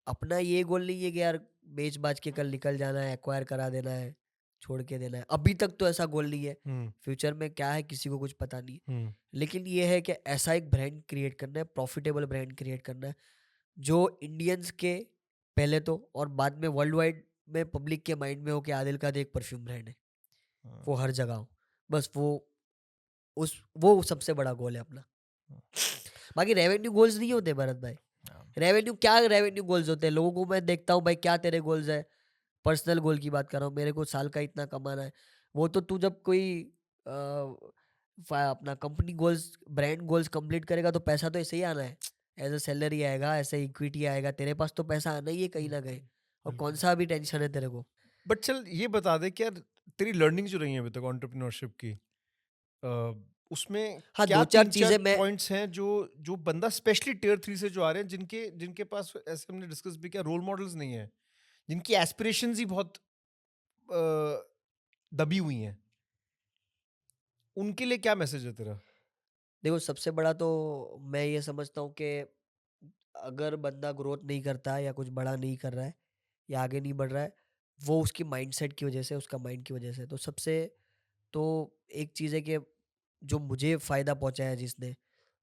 अपना ये गोल नहीं है कि यार बेच बाच के कल निकल जाना है, एक्वायर करा देना है, छोड़ के देना है। अभी तक तो ऐसा गोल नहीं है। हम्म, फ्यूचर में क्या है किसी को कुछ पता नहीं। हम्म, लेकिन ये है कि ऐसा एक ब्रांड क्रिएट करना है, प्रॉफिटेबल ब्रांड क्रिएट करना है, जो इंडियंस के पहले तो और बाद में वर्ल्ड वाइड में पब्लिक के माइंड में हो कि आदिल का एक परफ्यूम ब्रांड है, वो हर जगह हो। बस वो सबसे बड़ा गोल है अपना। बाकी रेवेन्यू गोल्स नहीं होते भरत भाई। रेवेन्यू गोल्स होते हैं? लोगों को मैं देखता हूँ भाई, क्या तेरे गोल्स है? पर्सनल गोल की बात कर रहा हूँ, मेरे को साल का इतना कमाना है। वो तो तू जब कोई अपना company goals, brand goals complete करेगा, तो पैसा तो ऐसे ही आना है, एज अ सैलरी आएगा, ऐसे इक्विटी आएगा, तेरे पास तो पैसा आना ही है कहीं ना कहीं। और कौन सा अभी टेंशन है तेरे को? बट चल ये बता दे कि यार तेरी लर्निंग जो रही है अभी तक एंटरप्रेन्योरशिप की, उसमें हाँ, क्या 2-4 तीन चार चीजें मैं, पॉइंट्स हैं जो जो बंदा स्पेशली टियर 3 से जो आ रहे हैं, जिनके जिनके पास, ऐसे हमने डिस्कस भी किया, रोल मॉडल्स नहीं है, जिनकी एस्पिरेशंस ही बहुत अ, दबी हुई हैं, उनके लिए क्या मैसेज है तेरा? देखो सबसे बड़ा तो मैं ये समझता हूँ कि अगर बंदा ग्रोथ नहीं करता है या कुछ बड़ा नहीं कर रहा है या आगे नहीं बढ़ रहा है, वो उसकी माइंडसेट की वजह से, उसका माइंड की वजह से। तो सबसे तो एक चीज़ है कि जो मुझे फ़ायदा पहुंचाया जिसने,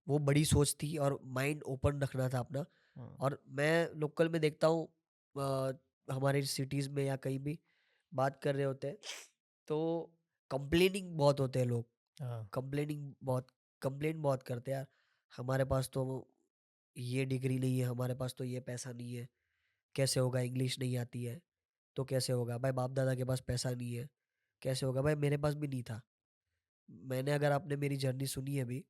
वो बड़ी सोच थी और माइंड ओपन रखना था अपना। हाँ, और मैं लोकल में देखता हूँ, हमारे सिटीज़ में या कहीं भी बात कर रहे होते हैं, तो कंप्लेनिंग बहुत होते हैं लोग। हाँ, कंप्लेंट बहुत करते हैं यार, हमारे पास तो ये डिग्री नहीं है, हमारे पास तो ये पैसा नहीं है, कैसे होगा? इंग्लिश नहीं आती है तो कैसे होगा भाई? बाप दादा के पास पैसा नहीं है, कैसे होगा भाई? मेरे पास भी नहीं था। मैंने, अगर आपने मेरी जर्नी सुनी है अभी,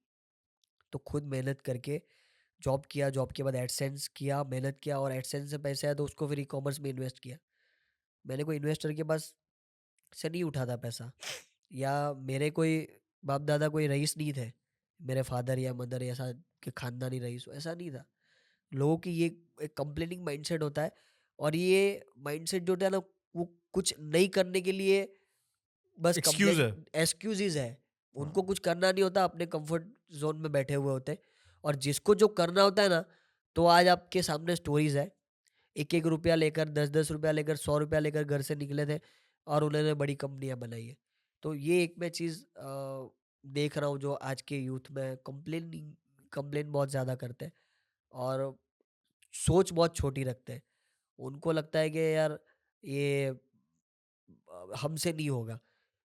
तो खुद मेहनत करके जॉब किया, जॉब के बाद एडसेंस किया, मेहनत किया, और एडसेंस से पैसे आए तो उसको फिर ई कॉमर्स में इन्वेस्ट किया। मैंने कोई इन्वेस्टर के पास से नहीं उठा था पैसा, या मेरे कोई बाप दादा कोई रईस नहीं थे, मेरे फादर या मदर ऐसा कि खानदानी रईस हो, ऐसा नहीं था। लोगों की ये एक कंप्लेनिंग माइंडसेट होता है। और ये माइंडसेट जो होता है ना, वो कुछ नहीं करने के लिए बस एक्सक्यूज कंप्लेन, है। एक्सक्यूजेज है। उनको हाँ, कुछ करना नहीं होता, अपने कंफर्ट जोन में बैठे हुए होते हैं। और जिसको जो करना होता है ना, तो आज आपके सामने स्टोरीज है, 1-1 रुपया लेकर, 10-10 रुपया लेकर, 100 रुपया लेकर घर से निकले थे और उन्होंने बड़ी कंपनियां बनाई है। तो ये एक मैं चीज़ देख रहा हूँ, जो आज के यूथ में कंप्लेन बहुत ज़्यादा करते हैं और सोच बहुत छोटी रखते हैं। उनको लगता है कि यार ये हमसे नहीं होगा।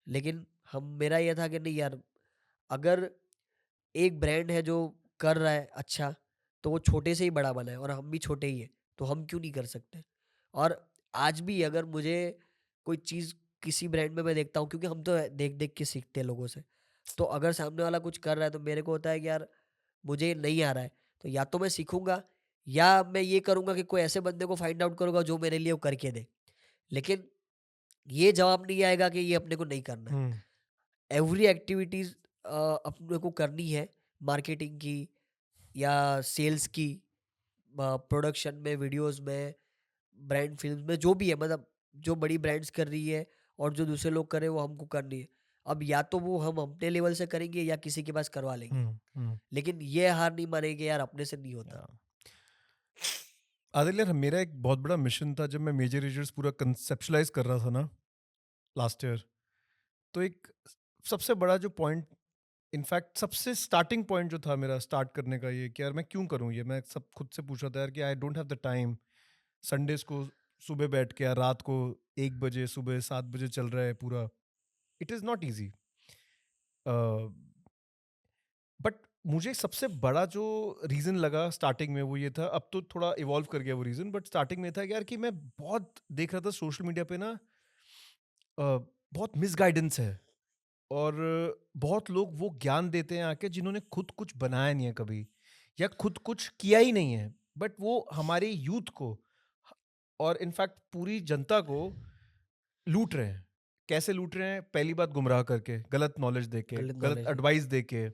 लेकिन मेरा ये था कि नहीं यार, अगर एक ब्रांड है जो कर रहा है अच्छा, तो वो छोटे से ही बड़ा बना है और हम भी छोटे ही है, तो हम क्यों नहीं कर सकते। और आज भी अगर मुझे कोई चीज़ किसी ब्रांड में मैं देखता हूँ, क्योंकि हम तो देख देख के सीखते हैं लोगों से, तो अगर सामने वाला कुछ कर रहा है तो मेरे को होता है कि यार मुझे ये नहीं आ रहा है, तो या तो मैं सीखूंगा या मैं ये करूंगा कि कोई ऐसे बंदे को फाइंड आउट करूंगा जो मेरे लिए वो करके दे। लेकिन ये जवाब नहीं आएगा कि ये अपने को नहीं करना है। हम्म, एवरी एक्टिविटीज अपने को करनी है, मार्केटिंग की या सेल्स की, प्रोडक्शन में, वीडियोस में, ब्रांड फिल्म में, जो भी है, मतलब जो बड़ी ब्रांड्स कर रही है और जो दूसरे लोग कर रहे हैं वो हमको करनी है। अब या तो वो हम अपने लेवल से करेंगे या किसी के पास करवा लेंगे, हम्म, हम्म, लेकिन ये हार नहीं मानेंगे यार, अपने से नहीं होता। yeah. आदिल यार, मेरा एक बहुत बड़ा मिशन था जब मैं मेजर एजर्स पूरा कंसेप्शलाइज कर रहा था ना लास्ट ईयर। तो एक सबसे बड़ा जो पॉइंट, इनफैक्ट सबसे स्टार्टिंग पॉइंट जो था मेरा स्टार्ट करने का, ये कि यार मैं क्यों करूं ये, मैं सब खुद से पूछा था यार कि I don't have the time. Sundays को सुबह बैठ के यार रात को 1 बजे, सुबह 7 बजे चल रहा है पूरा। It is not easy. But मुझे सबसे बड़ा जो रीज़न लगा स्टार्टिंग में वो ये था, अब तो थोड़ा इवॉल्व कर गया वो रीज़न, बट स्टार्टिंग में था कि यार कि मैं बहुत देख रहा था सोशल मीडिया पे ना, बहुत मिसगाइडेंस है। और बहुत लोग वो ज्ञान देते हैं आके जिन्होंने खुद कुछ बनाया नहीं है कभी, या खुद कुछ किया ही नहीं है, बट वो हमारे यूथ को और इनफैक्ट पूरी जनता को लूट रहे हैं। कैसे लूट रहे हैं? पहली बात, गुमराह करके, गलत नॉलेज देके, गलत गलत नॉलेज है। एडवाइस देके,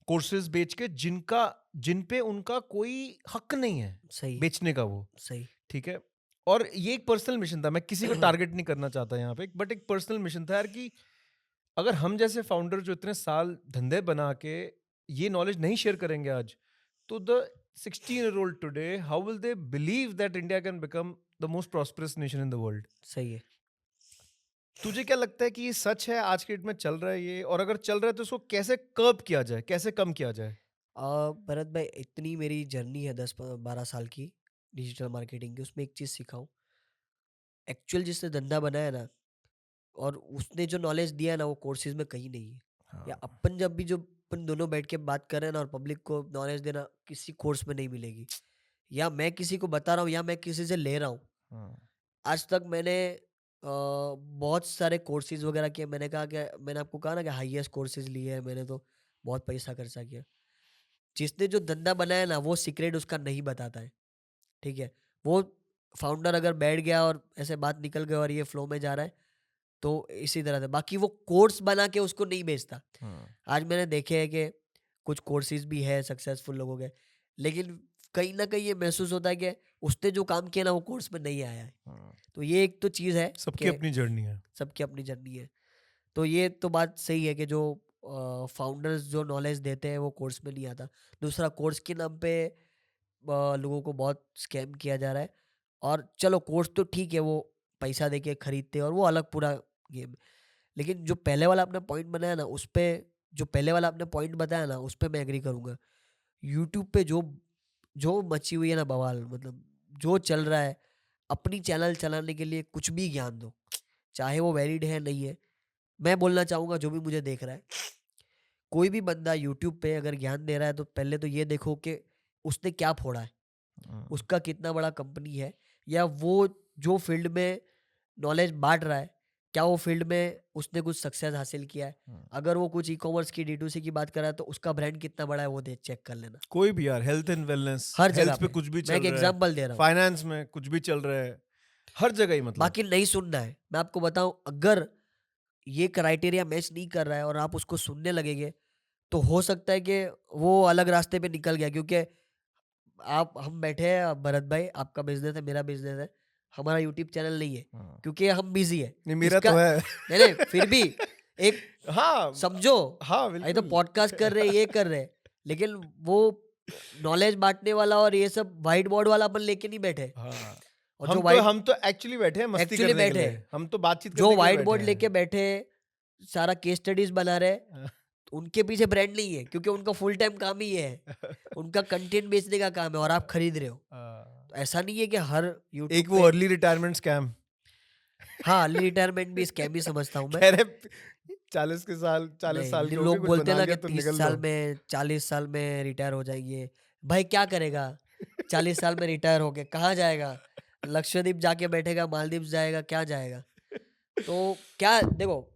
कोर्सेज बेच के, जिन पे उनका कोई हक नहीं है सही। बेचने का वो। सही। ठीक है। और ये एक पर्सनल मिशन था, मैं किसी को टारगेट नहीं करना चाहता यहाँ पे, बट एक पर्सनल मिशन था यार कि अगर हम जैसे फाउंडर जो इतने साल धंधे बना के ये नॉलेज नहीं शेयर करेंगे आज, तो the 16-year-old today, how will they believe that India can become the most prosperous nation in the world? सही है। तुझे क्या लगता है कि ये सच है, आज के डेट में चल रहा है ये? और अगर चल रहा है तो इसको कैसे कर्ब किया जाए, कैसे कम किया जाए? भरत भाई, इतनी मेरी जर्नी है 10-12 साल की डिजिटल मार्केटिंग की, उसमें एक चीज़ सीखा हूँ। एक्चुअल जिसने धंधा बनाया ना और उसने जो नॉलेज दिया है ना, वो कोर्सेज में कहीं नहीं है। या हाँ, अपन जब भी जो अपन दोनों बैठ के बात कर रहे हैं ना, और पब्लिक को नॉलेज देना, किसी कोर्स में नहीं मिलेगी। या मैं किसी को बता रहा हूँ या मैं किसी से ले रहा हूँ। हाँ, आज तक मैंने बहुत सारे कोर्सेज वगैरह किए। मैंने कहा कि मैंने आपको कहा ना कि हाईएस्ट कोर्सेज लिए हैं मैंने, तो बहुत पैसा खर्चा किया। जिसने जो धंधा बनाया ना, वो सीक्रेट उसका नहीं बताता है। ठीक है। वो फाउंडर अगर बैठ गया और ऐसे बात निकल गई और ये फ्लो में जा रहा है, तो इसी तरह से, बाकी वो कोर्स बना के उसको नहीं बेचता। हाँ, आज मैंने देखे हैं कि कुछ कोर्सेज भी है सक्सेसफुल लोगों के, लेकिन कहीं ना कहीं ये महसूस होता है कि उसने जो काम किया ना, वो कोर्स में नहीं आया है। हाँ। तो ये एक तो चीज़ है सबकी कि अपनी जर्नी है। सबकी अपनी जर्नी है। तो ये तो बात सही है कि जो फाउंडर्स जो नॉलेज देते हैं वो कोर्स में नहीं आता। दूसरा, कोर्स के नाम पे लोगों को बहुत स्कैम किया जा रहा है। और चलो, कोर्स तो ठीक है, वो पैसा देके खरीदते हैं और वो अलग पूरा गेम। लेकिन जो पहले वाला आपने पॉइंट बनाया ना, उस पे, जो पहले वाला आपने पॉइंट बताया ना, उस पे मैं एग्री करूंगा। यूट्यूब पे जो जो मची हुई है ना बवाल, मतलब जो चल रहा है, अपनी चैनल चलाने के लिए कुछ भी ज्ञान दो, चाहे वो वैलिड है नहीं है। मैं बोलना चाहूंगा, जो भी मुझे देख रहा है, कोई भी बंदा यूट्यूब पे अगर ज्ञान दे रहा है, तो पहले तो ये देखो कि उसने क्या फोड़ा है, हाँ, उसका कितना बड़ा कंपनी है, या वो जो फील्ड में नॉलेज बांट रहा है, क्या वो फील्ड में उसने कुछ सक्सेस हासिल किया है। हाँ। अगर वो कुछ ई कॉमर्स की D2C की बात कर रहा है, तो उसका ब्रांड कितना बड़ा है वो देख चेक कर लेना। कोई भी यार, हेल्थ एंड वेलनेस, हर जगह हेल्थ पे पे कुछ भी मैं चल एक रहा है, एग्जांपल दे रहा हूँ। फाइनेंस में कुछ भी चल रहा है, हर जगह ही मतलब। बाकी नहीं सुनना है, मैं आपको बताऊं, अगर ये क्राइटेरिया मैच नहीं कर रहा है और आप उसको सुनने लगेंगे, तो हो सकता है कि वो अलग रास्ते पे निकल गया। क्योंकि आप, हम बैठे हैं, भरत भाई, आपका बिजनेस है, मेरा बिजनेस है, हमारा यूट्यूब चैनल नहीं है, हाँ। क्योंकि हम बिजी है। नहीं, मेरा इसका तो है। नहीं नहीं, फिर भी एक हाँ, समझो, हाँ, अरे तो बिल्कुल। पॉडकास्ट कर रहे, ये कर रहे, लेकिन वो नॉलेज बांटने वाला और ये सब व्हाइट बोर्ड वाला अपन लेके नहीं बैठे। हाँ, और जो व्हाइट हम तो एक्चुअली बैठे हैं मस्ती एक्चुअली करने के बैठे, लिए, हम तो बातचीत जो करने के लिए व्हाइट बैठे बोर्ड लेके हैं। बैठे, सारा केस स्टडीज बना रहे, हाँ। उनके पीछे ब्रांड नहीं है, क्योंकि उनका फुल टाइम काम ही ये है। उनका कंटेंट बेचने का काम है और आप खरीद रहे हो। हाँ। तो ऐसा नहीं है कि हर एक यूट्यूब वो पे अर्ली रिटायरमेंट स्कैम। हाँ, अर्ली रिटायरमेंट भी स्कैम ही समझता हूँ मैं। कह रहे 40 नहीं, साल के हो लोग गए, कुछ बोलते हैं बना ना कि लिया तो 30 निकल लो। साल में 40 साल में रिटायर हो जाएंगे। भाई क्या करेगा 40 साल में रिटायर होके, कहाँ जाएगा? लक्षद्वीप जाके बैठेगा, मालदीव जाएगा, क्या जाएगा? तो क्या देखो,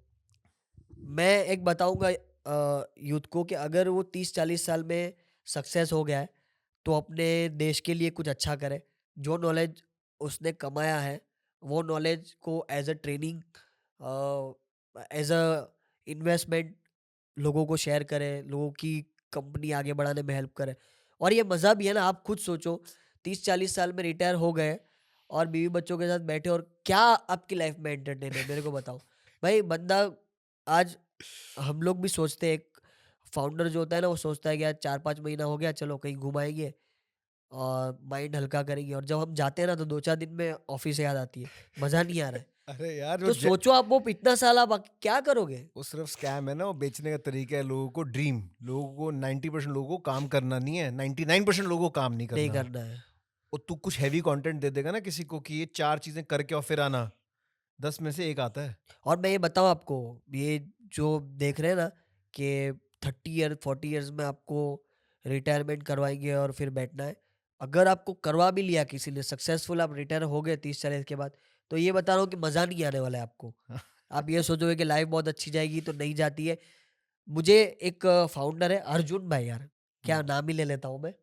मैं एक बताऊंगा यूथ को कि अगर वो 30-40 साल में सक्सेस हो गया है तो अपने देश के लिए कुछ अच्छा करे। जो नॉलेज उसने कमाया है वो नॉलेज को as a training, as a investment लोगों को शेयर करे, लोगों की कंपनी आगे बढ़ाने में हेल्प करे। और ये मज़ा भी है ना, आप खुद सोचो 30-40 साल में रिटायर हो गए और बीवी बच्चों के साथ बैठे, और क्या आपकी लाइफ में एंटरटेन है मेरे को बताओ। भाई बंदा आज, हम लोग भी सोचते हैं, एक फाउंडर जो होता है ना वो सोचता है कि यार 4-5 महीना हो गया, चलो कहीं घुमाएंगे और माइंड हल्का करेंगे, और जब हम जाते हैं ना तो 2-4 दिन में ऑफिस याद आती है, मज़ा नहीं आ रहा है। अरे यार तो सोचो आप वो इतना साल आप क्या करोगे? वो सिर्फ स्कैम है ना, वो बेचने का तरीका है लोगों को। ड्रीम लोगों को 90% लोगों को काम करना नहीं है, 99% लोगों को काम नहीं नहीं करना। करना है। और तू कुछ हैवी कंटेंट दे देगा ना किसी को कि ये 4 चीजें करके और फिर आना, 10 में से एक आता है। और मैं ये बताऊँ आपको, ये जो देख रहे हैं ना कि 30 ईयर 40 ईयर्स में आपको रिटायरमेंट करवाएंगे और फिर बैठना है, अगर आपको करवा भी लिया किसी ने, सक्सेसफुल आप रिटायर हो गए 30-40 के बाद, तो ये बता रहा हूँ कि मज़ा नहीं आने वाला है आपको। आप ये सोचोगे कि लाइफ बहुत अच्छी जाएगी, तो नहीं जाती है। मुझे एक फाउंडर है अर्जुन भाई, यार क्या हम्म। नाम ही ले लेता हूँ मैं।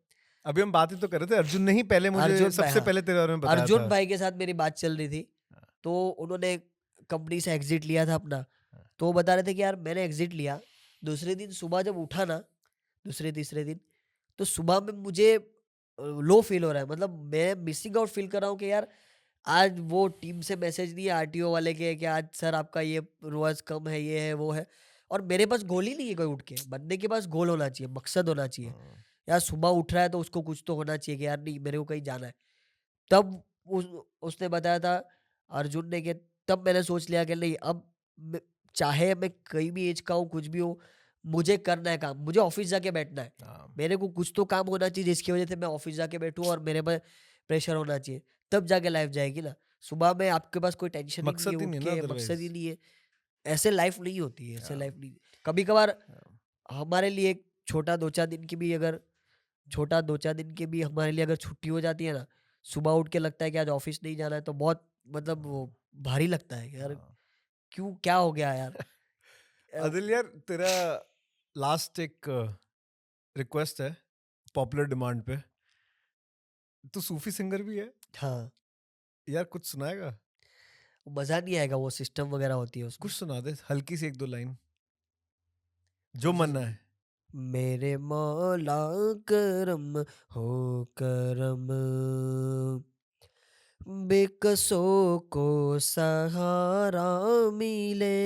अभी हम बात ही तो कर रहे थे, अर्जुन ने ही पहले मुझे अर्जुन भाई, सबसे हाँ, पहले तेरे बारे में बताया अर्जुन था। भाई के साथ मेरी बात चल रही थी। तो उन्होंने कंपनी से एग्जिट लिया था अपना। तो वो बता रहे थे कि यार मैंने एग्जिट लिया, दूसरे दिन सुबह जब उठा ना, दूसरे तीसरे दिन, तो सुबह में मुझे लो फील हो रहा है, मतलब मैं मिसिंग आउट फील कर रहा हूँ कि यार आज वो टीम से मैसेज नहीं है आरटीओ वाले के कि आज सर आपका ये रोज कम है, ये है वो है, और मेरे पास गोल ही नहीं है। कोई उठ के बंदे के पास गोल होना चाहिए, मकसद होना चाहिए। यार सुबह उठ रहा है तो उसको कुछ तो होना चाहिए कि यार नहीं, मेरे को कहीं जाना है। तब उस उसने बताया था, अर्जुन ने, कि तब मैंने सोच लिया कि नहीं, अब चाहे मैं कहीं भी एज का हूँ, कुछ भी हो, मुझे करना है काम, मुझे ऑफिस जाके बैठना है। हाँ। मेरे को कुछ तो काम होना चाहिए जिसकी वजह से मैं ऑफिस जाके बैठूँ और मेरे पर प्रेशर होना चाहिए, तब जाके लाइफ जाएगी ना। सुबह में आपके पास कोई टेंशन ही नहीं है, मकसद ही उठ नहीं ना के मकसद ही अदरवाइज। नहीं है। ऐसे लाइफ नहीं होती है, ऐसे लाइफ नहीं। कभी कभार हमारे लिए एक छोटा 2-4 दिन की भी, अगर छोटा 2-4 दिन की भी हमारे लिए अगर छुट्टी हो जाती है ना, सुबह उठ के लगता है कि आज ऑफिस नहीं जाना है, तो बहुत मतलब वो भारी लगता है कि यार क्यों, क्या हो गया यार। अ, अदिल यार, तेरा लास्ट एक रिक्वेस्ट है पॉपुलर डिमांड पे। तू सूफी सिंगर भी है हाँ, यार, कुछ सुनाएगा? मजा नहीं आएगा, वो सिस्टम वगैरह होती है कुछ उसमें। सुना दे, हल्की सी 1-2 लाइन, जो कैसे मन है। सुनाऊं? मेरे मौला करम हो, करम बेकसों को सहारा मिले,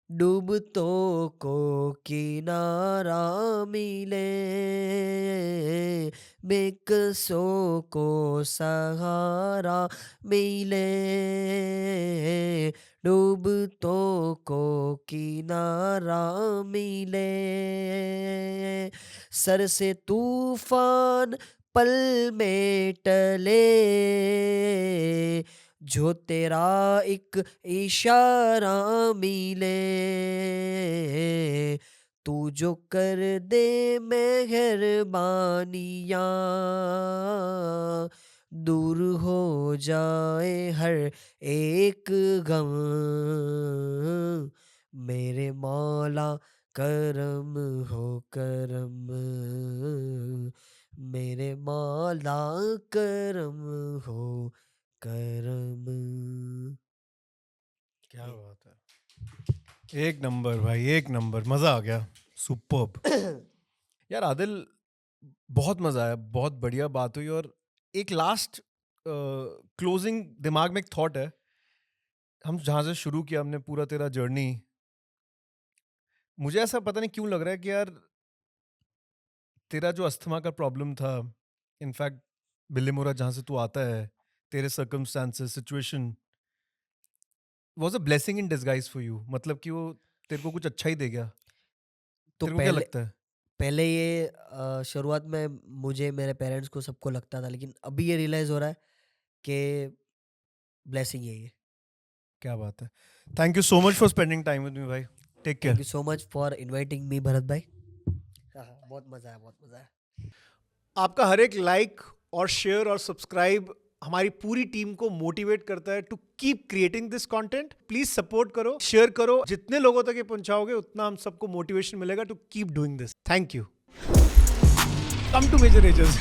डूबतों को किनारा मिले, बेकसों को सहारा मिले, डूबतों को किनारा मिले, सर से तूफान पल में टले, जो तेरा एक इशारा मिले, तू जो कर दे मेहरबानियाँ, दूर हो जाए हर एक गम, मेरे मौला करम हो, करम, मेरे मौला करम हो, करम। क्या ये बात है, एक नंबर भाई, एक नंबर, मजा आ गया, सुपर्ब। यार आदिल, बहुत मजा आया, बहुत बढ़िया बात हुई। और एक लास्ट क्लोजिंग दिमाग में एक थॉट है। हम जहाँ से शुरू किया हमने पूरा तेरा जर्नी, मुझे ऐसा पता नहीं क्यों लग रहा है कि यार तेरा जो अस्थमा का प्रॉब्लम था, इनफैक्ट बिल्लीमोरा जहाँ से तू आता है, तेरे circumstances situation was a blessing in disguise for you. मतलब कि वो तेरे को कुछ अच्छा ही दे गया। तो तेरे को क्या पहले लगता है? पहले ये शुरुआत में मुझे, मेरे पेरेंट्स को, सबको लगता था, लेकिन अभी ये रियलाइज़ हो रहा है कि ब्लेसिंग है ये। क्या बात है। Thank you so much for spending time with me भाई। Take thank care. You so much for inviting me Bharat भाई। हाँ, बहुत मजा आया, बहुत मजा आया। आपका हर एक लाइक और शेयर और सब्सक्राइब हमारी पूरी टीम को मोटिवेट करता है to keep creating this content. Please support करो, शेयर करो, जितने लोगों तक ये पहुंचाओगे उतना हम सबको मोटिवेशन मिलेगा to keep doing this. Thank you. Come to major edges.